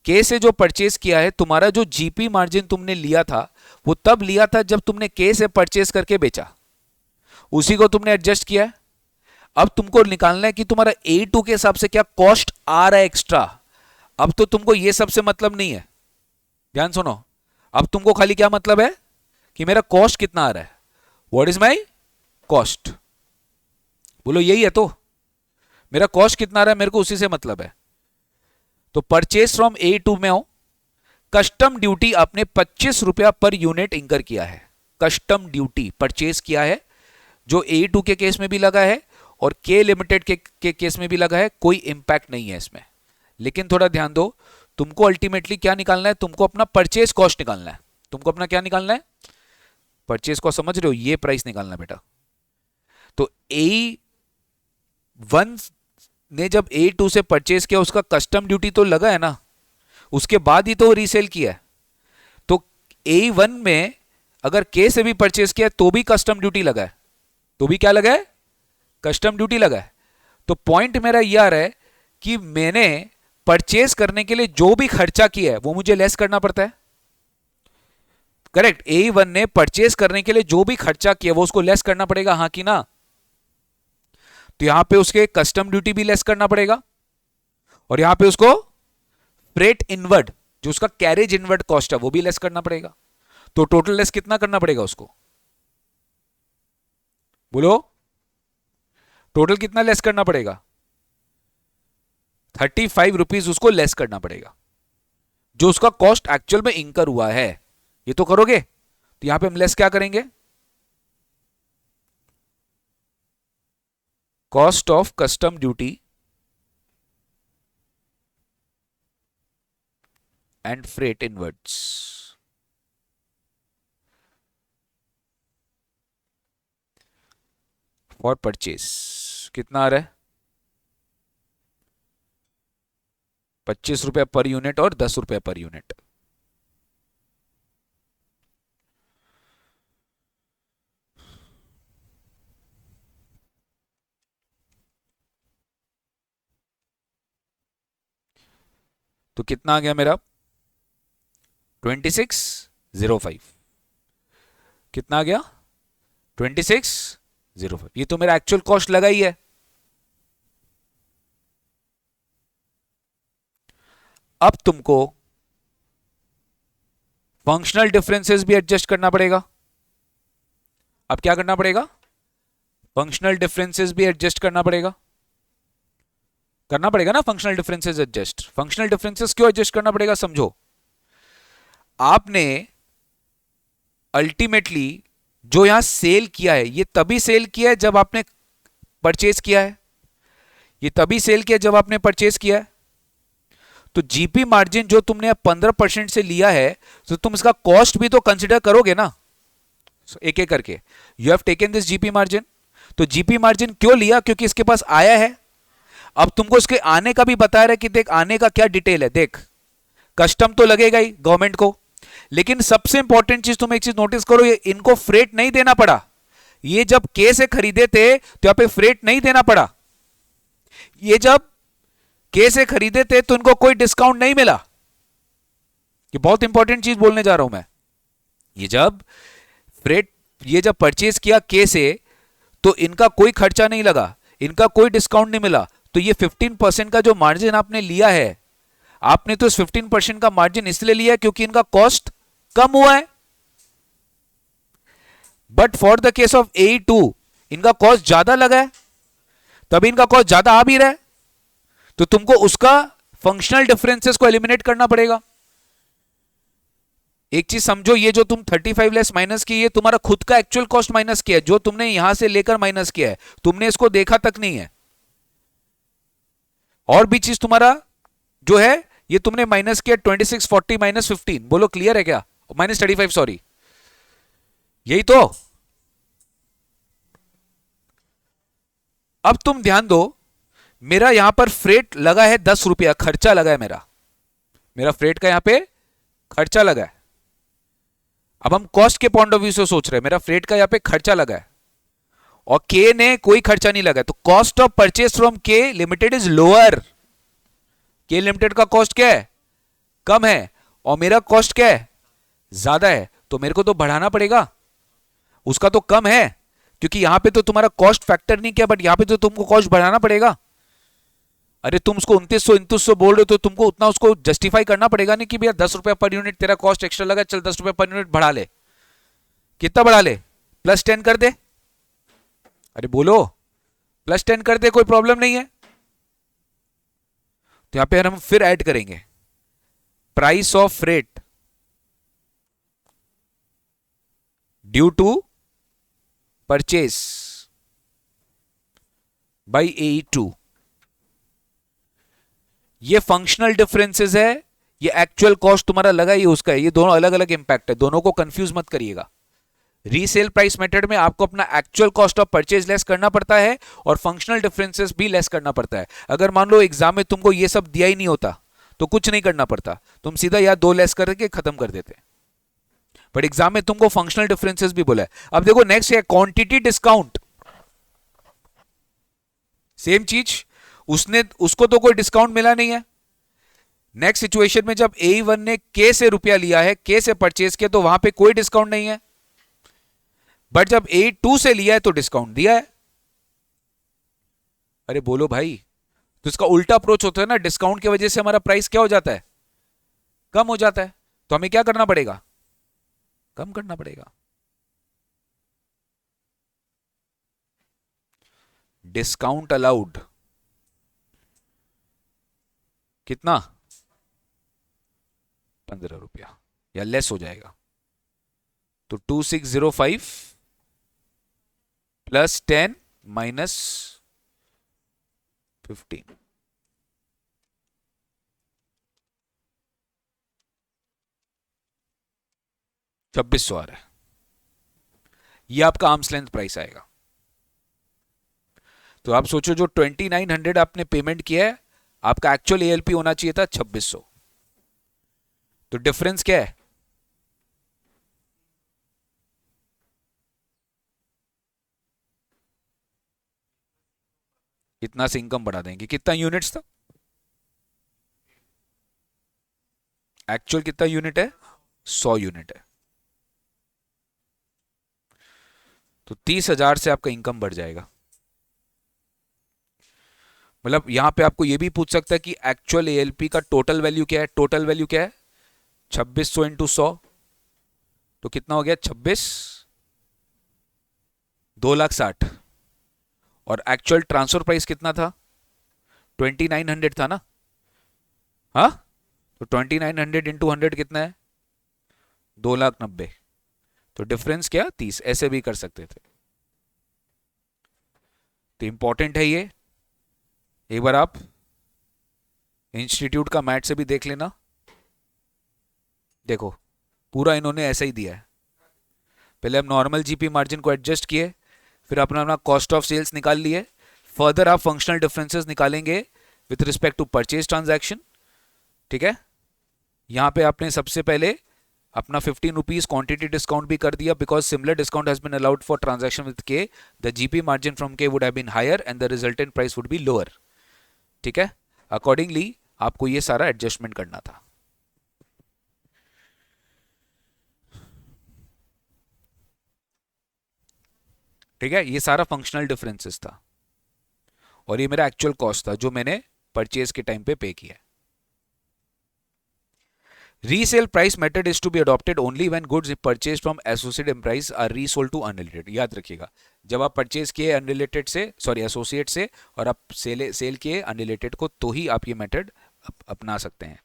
K से जो परचेज किया है, तुम्हारा जो जीपी मार्जिन तुमने लिया था वो तब लिया था जब तुमने K से परचेज करके बेचा, उसी को तुमने एडजस्ट किया है। अब तुमको निकालना है कि तुम्हारा A2 के हिसाब से क्या कॉस्ट आ रहा है एक्स्ट्रा। अब तो तुमको ये सबसे मतलब नहीं है, ध्यान सुनो, अब तुमको खाली क्या मतलब है कि मेरा कॉस्ट कितना आ रहा है, व्हाट इज माई कॉस्ट, बोलो यही है, तो मेरा कॉस्ट कितना आ रहा है मेरे को उसी से मतलब है। तो परचेज फ्रॉम A2 में हो, कस्टम ड्यूटी आपने 25 रुपया पर यूनिट इंकर किया है, कस्टम ड्यूटी परचेज किया है, जो A2 के केस में भी लगा है और K लिमिटेड के केस में भी लगा है, कोई इंपैक्ट नहीं है इसमें। लेकिन थोड़ा ध्यान दो, तुमको अल्टीमेटली क्या निकालना है, तुमको अपना परचेज कॉस्ट निकालना है, तुमको अपना क्या निकालना है, परचेज कॉस्ट, समझ रहे हो, ये प्राइस निकालना बेटा। तो A1 ने जब A2 से परचेज किया, उसका कस्टम ड्यूटी तो लगा है ना, उसके बाद ही तो रीसेल किया है। तो A1 में अगर K से भी परचेज किया तो भी कस्टम ड्यूटी लगा है, तो भी क्या लगा है, कस्टम ड्यूटी लगा है। तो पॉइंट मेरा यह आ रहा है कि मैंने परचेज करने के लिए जो भी खर्चा किया है वो मुझे लेस करना पड़ता है, करेक्ट। A1 ने परचेज करने के लिए जो भी खर्चा किया वो उसको लेस करना पड़ेगा, हाँ कि ना। तो यहां पे उसके कस्टम ड्यूटी भी लेस करना पड़ेगा, और यहां पे उसको फ्रेट इनवर्ड, जो उसका कैरेज इनवर्ड कॉस्ट है, वो भी लेस करना पड़ेगा। तो टोटल लेस कितना करना पड़ेगा उसको, बोलो टोटल कितना लेस करना पड़ेगा, 35 रुपीज उसको लेस करना पड़ेगा, जो उसका कॉस्ट एक्चुअल में इंकर हुआ है। ये तो करोगे, तो यहां पे हम लेस क्या करेंगे, cost of custom duty and freight inwards for purchase, कितना आ रहा है, 25 रुपए पर यूनिट और 10 रुपए पर यूनिट। तो कितना आ गया मेरा 2605, कितना आ गया 2605, ये तो मेरा एक्चुअल कॉस्ट लगा ही है। अब तुमको फंक्शनल डिफरेंसेस भी एडजस्ट करना पड़ेगा। अब क्या करना पड़ेगा, फंक्शनल डिफरेंसेस भी एडजस्ट करना पड़ेगा ना, functional differences adjust. Functional differences क्यों एडजस्ट करना पड़ेगा, समझो। आपने अल्टीमेटली जो यहां सेल किया है, ये तभी सेल किया है जब आपने परचेज किया है, ये तभी सेल किया जब आपने परचेज किया है। तो जीपी मार्जिन जो तुमने 15% से लिया है, तो तुम इसका कॉस्ट भी तो कंसिडर करोगे ना, एक एक करके। You have taken this GP margin, तो जीपी मार्जिन क्यों लिया, क्योंकि इसके पास आया है। अब तुमको इसके आने का भी बता रहा है कि देख आने का क्या डिटेल है, देख कस्टम तो लगेगा ही गवर्नमेंट को, लेकिन सबसे इंपॉर्टेंट चीज तुम एक चीज नोटिस करो, ये इनको फ्रेट नहीं देना पड़ा। ये जब के से खरीदे थे तो यहां पे फ्रेट नहीं देना पड़ा, ये जब के से खरीदे थे तो इनको कोई डिस्काउंट नहीं मिला। ये बहुत इंपॉर्टेंट चीज बोलने जा रहा हूं मैं। ये जब परचेज किया के से, तो इनका कोई खर्चा नहीं लगा, इनका कोई डिस्काउंट नहीं मिला। तो ये 15% का जो मार्जिन आपने लिया है, आपने तो इस 15% का मार्जिन इसलिए लिया है क्योंकि इनका कॉस्ट कम हुआ है। But for the case of A2 इनका कॉस्ट ज्यादा लगा है, तभी इनका कॉस्ट ज्यादा आ भी रहा है। तो तुमको उसका फंक्शनल डिफरेंसेस को एलिमिनेट करना पड़ेगा। एक चीज समझो, ये जो तुम 35 लेस माइनस की, ये तुम्हारा खुद का एक्चुअल कॉस्ट माइनस किया है, जो तुमने यहां से लेकर माइनस किया है, तुमने इसको देखा तक नहीं है। और भी चीज तुम्हारा जो है ये तुमने माइनस किया 26 40 माइनस 15, बोलो क्लियर है क्या? माइनस 35 सॉरी, यही तो। अब तुम ध्यान दो, मेरा यहां पर फ्रेट लगा है 10 रुपया, खर्चा लगा है मेरा, मेरा फ्रेट का यहां पे खर्चा लगा है। अब हम कॉस्ट के पॉइंट ऑफ व्यू से सोच रहे हैं, मेरा फ्रेट का यहां पे खर्चा लगा है और के ने कोई खर्चा नहीं लगा, तो कॉस्ट ऑफ परचेज फ्रॉम के लिमिटेड इज लोअर। के लिमिटेड का कॉस्ट क्या है? कम है, और मेरा कॉस्ट क्या है? ज्यादा है, तो मेरे को तो बढ़ाना पड़ेगा, उसका तो कम है, क्योंकि यहां पे तो तुम्हारा कॉस्ट फैक्टर नहीं किया, बट यहां पे तो तुमको कॉस्ट बढ़ाना पड़ेगा। अरे तुम उसको 2900 2900 बोल रहे हो, तो तुमको उतना उसको जस्टिफाई करना पड़ेगा नहीं कि भैया 10 रुपया पर यूनिट तेरा कॉस्ट एक्स्ट्रा लगा, चल 10 रुपया पर यूनिट बढ़ा ले। कितना बढ़ा ले? +10 कर दे। अरे बोलो, +10 कर दे, कोई प्रॉब्लम नहीं है। तो यहां पे हम फिर ऐड करेंगे price of freight due to purchase by AE2। ये फंक्शनल डिफरेंसेस है, ये एक्चुअल कॉस्ट तुम्हारा लगा ही उसका है, ये दोनों अलग अलग इंपैक्ट है, दोनों को कंफ्यूज मत करिएगा। रीसेल प्राइस मेथड में आपको अपना actual cost of purchase less करना पड़ता है और फंक्शनल डिफरेंसेस भी लेस करना पड़ता है। अगर मान लो एग्जाम में तुमको ये सब दिया ही नहीं होता तो कुछ नहीं करना पड़ता, तुम सीधा या 2 लेस करके खत्म कर देते, बट एग्जाम में तुमको फंक्शनल डिफरेंसेस भी बोला है। अब देखो नेक्स्ट है क्वांटिटी डिस्काउंट। सेम चीज, उसको तो कोई डिस्काउंट मिला नहीं है। नेक्स्ट सिचुएशन में जब AE1 ने के से रुपया लिया है, के से परचेज किया, तो वहां पे कोई डिस्काउंट नहीं है, बट जब AE2 से लिया है तो डिस्काउंट दिया है। अरे बोलो भाई, तो इसका उल्टा अप्रोच होता है ना, डिस्काउंट की वजह से हमारा प्राइस क्या हो जाता है? कम हो जाता है, तो हमें क्या करना पड़ेगा? कम करना पड़ेगा। डिस्काउंट अलाउड कितना? 15 रुपया या लेस हो जाएगा, तो 2605 +10 माइनस 15, $2600 आ रहा है। ये आपका आर्म्स लेंथ प्राइस आएगा। तो आप सोचो, जो 2900 आपने पेमेंट किया है, आपका एक्चुअल ALP होना चाहिए था 2600, तो डिफरेंस क्या है? इतना से इनकम बढ़ा देंगे। कितना यूनिट्स था? एक्चुअल कितना यूनिट है? 100 यूनिट है, तो 30,000 से आपका इनकम बढ़ जाएगा। मतलब यहां पे आपको यह भी पूछ सकता है कि एक्चुअल ALP का टोटल वैल्यू क्या है? टोटल वैल्यू क्या है? 2600 इंटू 100, तो कितना हो गया? 26 2,60,000। और एक्चुअल ट्रांसफर प्राइस कितना था? 2900 था ना? हाँ, तो 2900 इंटू 100 कितना है? 2,90,000। तो डिफरेंस क्या? 30। ऐसे भी कर सकते थे। तो इंपॉर्टेंट है ये, एक बार आप इंस्टीट्यूट का मैथ से भी देख लेना। देखो पूरा इन्होंने ऐसा ही दिया है, पहले हम नॉर्मल जीपी मार्जिन को एडजस्ट किए, फिर अपना अपना कॉस्ट ऑफ सेल्स निकाल लिए, फर्दर आप फंक्शनल डिफरेंसेस निकालेंगे with respect to purchase transaction. ठीक है, यहां पे आपने सबसे पहले अपना 15 रुपीज क्वांटिटी डिस्काउंट भी कर दिया, because similar discount has been allowed for transaction with K, the GP margin from K would have been higher and the resultant price would be lower. ठीक है, अकॉर्डिंगली आपको ये सारा एडजस्टमेंट करना था। ठीक है, ये सारा फंक्शनल डिफरेंसेस था और ये मेरा एक्चुअल कॉस्ट था जो मैंने परचेज के टाइम पे किया। Resale price method is to be adopted only when goods purchase from associate employees are resold to unrelated. याद रखिएगा, जब आप परचेज किए अनरिलेटेड से, सॉरी एसोसिएट से, और आप सेल किए अनरिलेटेड को, तो ही आप ये मेथड अपना सकते हैं।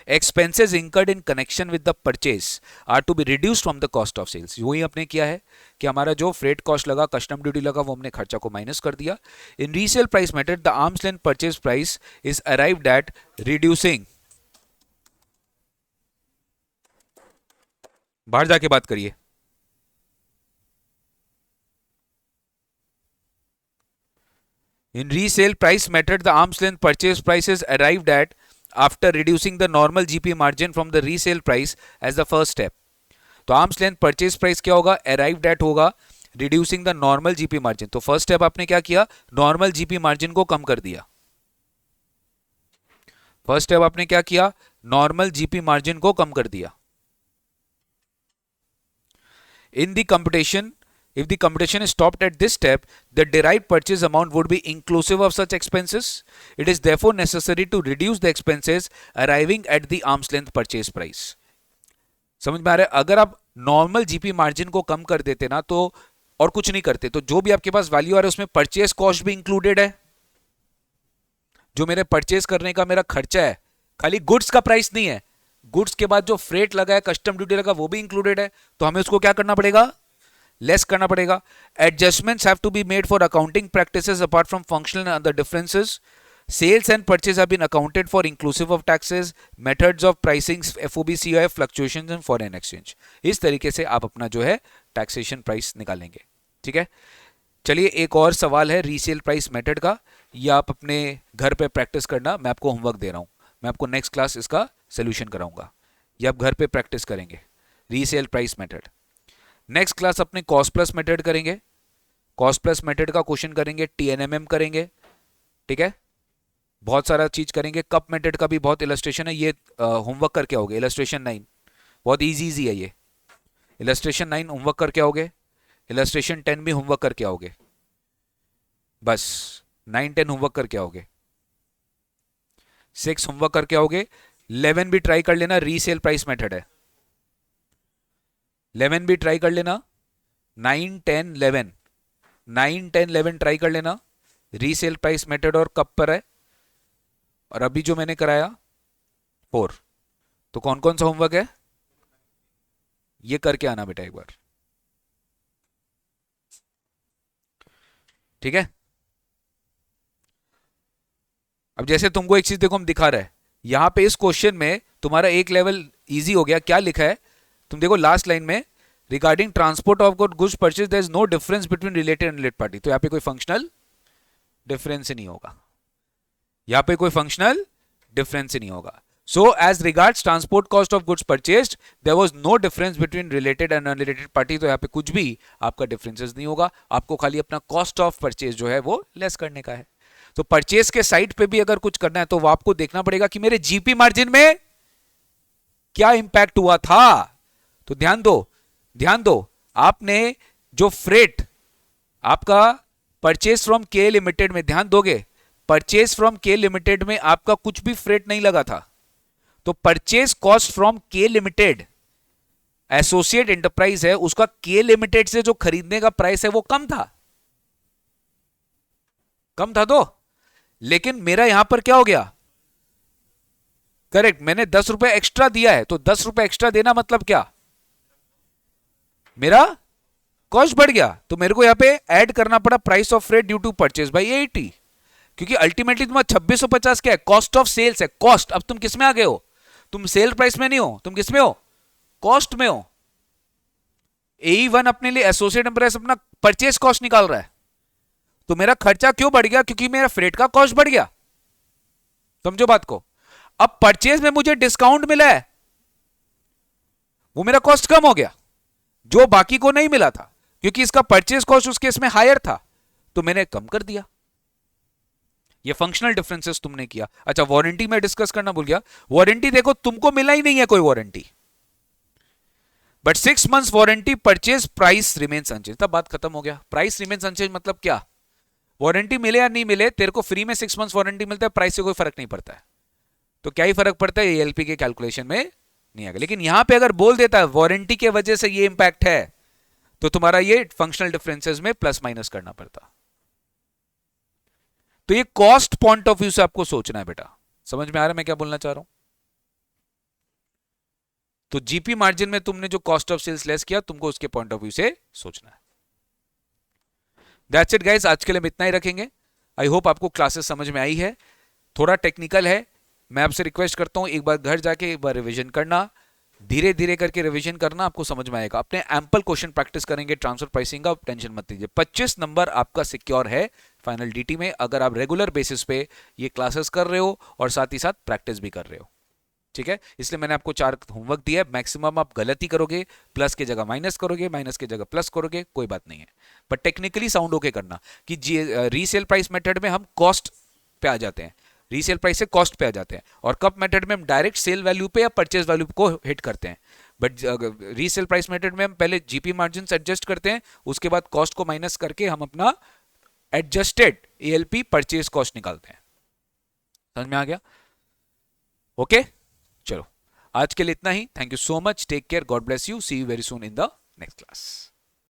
Expenses incurred in connection with the purchase are to be reduced from the cost of sales. वही आपने किया है कि हमारा जो फ्रेट कॉस्ट लगा, कस्टम ड्यूटी लगा, वो हमने खर्चा को माइनस कर दिया। In resale price method the arm's length purchase price is arrived at reducing, बाहर जाके बात करिए, in resale price method the arm's length purchase price is arrived at after reducing the normal GP margin from the resale price as the first step। तो arms length purchase price क्या होगा, arrived at होगा reducing the normal GP margin. तो first step आपने क्या किया, normal GP margin को कम कर दिया। फर्स्ट स्टेप आपने क्या किया, नॉर्मल जीपी मार्जिन को कम कर दिया। In the competition, if the computation is stopped at this step, the derived purchase amount would be inclusive of such expenses. It is therefore necessary to reduce the expenses arriving at the arm's length purchase price। समझ में आ रहा है? अगर आप normal GP margin को कम कर देते ना, तो और कुछ नहीं करते, तो जो भी आपके पास वैल्यू आ रहा है उसमें परचेज कॉस्ट भी इंक्लूडेड है। जो मेरे परचेज करने का मेरा खर्चा है, खाली गुड्स का प्राइस नहीं है, गुड्स के बाद जो फ्रेट लगा है, कस्टम ड्यूटी लगा, वो भी इंक्लूडेड है। तो हमें उसको क्या करना पड़ेगा, लेस करना पड़ेगा। Adjustments have to be made for accounting practices apart from functional and other differences. Sales and purchase have been accounted for inclusive of taxes, methods of pricing, FOB, COF, fluctuations in foreign exchange. इस तरीके से आप अपना जो है taxation price निकालेंगे। ठीक है, चलिए एक और सवाल है रीसेल प्राइस मेथड का, ये आप अपने घर पे प्रैक्टिस करना, मैं आपको होमवर्क दे रहा हूं, मैं आपको नेक्स्ट क्लास इसका सोल्यूशन कराऊंगा, ये आप घर पे प्रैक्टिस करेंगे, resale price method. Next class अपने कॉस्ट प्लस मेथड करेंगे, कॉस्ट प्लस मेथड का क्वेश्चन करेंगे, टीएनएमएम करेंगे। ठीक है, बहुत सारा चीज करेंगे, कप मेथड का भी बहुत इलस्ट्रेशन है, ये होमवर्क करके आओगे। इलस्ट्रेशन 9 बहुत इजी है, ये इलस्ट्रेशन 9 होमवर्क करके आओगे, इलस्ट्रेशन 10 भी होमवर्क करके आओगे, बस 9 10 होमवर्क करके आओगे, 6 होमवर्क करके आओगे। 11 भी ट्राई कर लेना, रीसेल प्राइस मेथड है, 11 भी ट्राई कर लेना, 9 10 11, 9 10 11 ट्राई कर लेना, रीसेल प्राइस मेथड और कब पर है। और अभी जो मैंने कराया 4, तो कौन कौन सा होमवर्क है, ये करके आना बेटा एक बार। ठीक है, अब जैसे तुमको एक चीज देखो हम दिखा रहे हैं, यहां पे इस क्वेश्चन में तुम्हारा एक लेवल इजी हो गया। क्या लिखा है, तुम देखो लास्ट लाइन में, regarding transport of goods purchase there is no difference between related and related party. तो यहां पे कोई फंक्शनल डिफरेंस नहीं होगा, यहां पे कोई फंक्शनल डिफरेंस नहीं होगा। So as regards transport cost of goods purchased there was no difference between related and unrelated party. तो यहां पे कुछ भी आपका डिफरेंसेस नहीं होगा, आपको खाली अपना कॉस्ट ऑफ परचेज जो है वो लेस करने का है। तो परचेज के साइड पे भी अगर कुछ करना है तो वो आपको देखना पड़ेगा कि मेरे जीपी मार्जिन में क्या इंपैक्ट हुआ था। तो ध्यान दो, ध्यान दो, आपने जो फ्रेट आपका परचेज फ्रॉम के लिमिटेड में, ध्यान दोगे, परचेज फ्रॉम के लिमिटेड में आपका कुछ भी फ्रेट नहीं लगा था। तो परचेज कॉस्ट फ्रॉम के लिमिटेड एसोसिएट एंटरप्राइज है, उसका के लिमिटेड से जो खरीदने का प्राइस है वो कम था, कम था। तो लेकिन मेरा यहां पर क्या हो गया, करेक्ट, मैंने 10 रुपए एक्स्ट्रा दिया है। तो 10 रुपए एक्स्ट्रा देना मतलब क्या, मेरा कॉस्ट बढ़ गया। तो मेरे को यहां पे ऐड करना पड़ा price of freight due to purchase by 80, क्योंकि अल्टीमेटली तुम्हारा 2650 क्या है, कॉस्ट ऑफ सेल्स है, कॉस्ट। अब तुम किस में आ गए हो, तुम सेल प्राइस में नहीं हो, तुम किस में हो, कॉस्ट में हो। AE1 अपने लिए एसोसिएट एम्प्लॉयज अपना परचेज कॉस्ट निकाल रहा है। तो मेरा खर्चा क्यों बढ़ गया, क्योंकि मेरा फ्रेट का कॉस्ट बढ़ गया। समझो बात को। अब परचेज में मुझे डिस्काउंट मिला है, वो मेरा कॉस्ट कम हो गया, जो बाकी को नहीं मिला था, क्योंकि इसका परचेज कॉस्ट उस केस में हायर था, तो मैंने कम कर दिया। ये फंक्शनल डिफरेंसेस तुमने किया। अच्छा, वारंटी में डिस्कस करना भूल गया। वारंटी देखो, तुमको मिला ही नहीं है कोई warranty, but 6 months warranty, purchase price remains unchanged. तब बात खत्म हो गया। प्राइस रिमेन्स अनचेंज मतलब क्या, वारंटी मिले या नहीं मिले, तेरे को फ्री में 6 months वारंटी मिलता है, प्राइस से कोई फर्क नहीं पड़ता है। तो क्या ही फर्क पड़ता है, एएलपी के कैलकुलेशन में नहीं आएगा। लेकिन यहां पे अगर बोल देता है वारंटी के वजह से ये इंपैक्ट है, तो तुम्हारा ये फंक्शनल डिफरेंसेस में प्लस माइनस करना पड़ता। तो ये कॉस्ट पॉइंट ऑफ व्यू से आपको सोचना है बेटा। समझ में आ रहा है मैं क्या बोलना चाह रहा हूं? तो जीपी मार्जिन में तुमने जो कॉस्ट ऑफ सेल्स लेस किया, तुमको उसके पॉइंट ऑफ व्यू से सोचना है। दैट्स इट गाइस, आज के लिए हम इतना ही रखेंगे। आई होप आपको क्लासेस समझ में आई है। थोड़ा टेक्निकल है, मैं आपसे रिक्वेस्ट करता हूं एक बार घर जाके एक बार रिवीजन करना, धीरे धीरे करके रिवीजन करना, आपको समझ में आएगा। अपने एम्पल क्वेश्चन प्रैक्टिस करेंगे ट्रांसफर प्राइसिंग का, टेंशन मत लीजिए। 25 नंबर आपका सिक्योर है फाइनल डीटी में, अगर आप रेगुलर बेसिस पे ये क्लासेस कर रहे हो और साथ ही साथ प्रैक्टिस भी कर रहे हो। ठीक है, इसलिए मैंने आपको 4 होमवर्क दिया है। मैक्सिमम आप गलती करोगे, प्लस की जगह माइनस करोगे, माइनस की जगह प्लस करोगे, कोई बात नहीं है, पर टेक्निकली साउंड होके करना कि रीसेल प्राइस मेथड में हम कॉस्ट पे आ जाते हैं, रीसेल प्राइस से कॉस्ट पे आ जाते हैं, और कप मेथड में हम डायरेक्ट सेल वैल्यू पे या परचेज वैल्यू को हिट करते हैं। बट रीसेल प्राइस मेथड में हम पहले जीपी मार्जिन एडजस्ट करते हैं, उसके बाद कॉस्ट को माइनस करके हम अपना एडजस्टेड एएलपी परचेज कॉस्ट निकालते हैं। समझ में आ गया? ओके, चलो आज के लिए इतना ही। Thank you so much, take care, God bless you, see you very soon in the next class.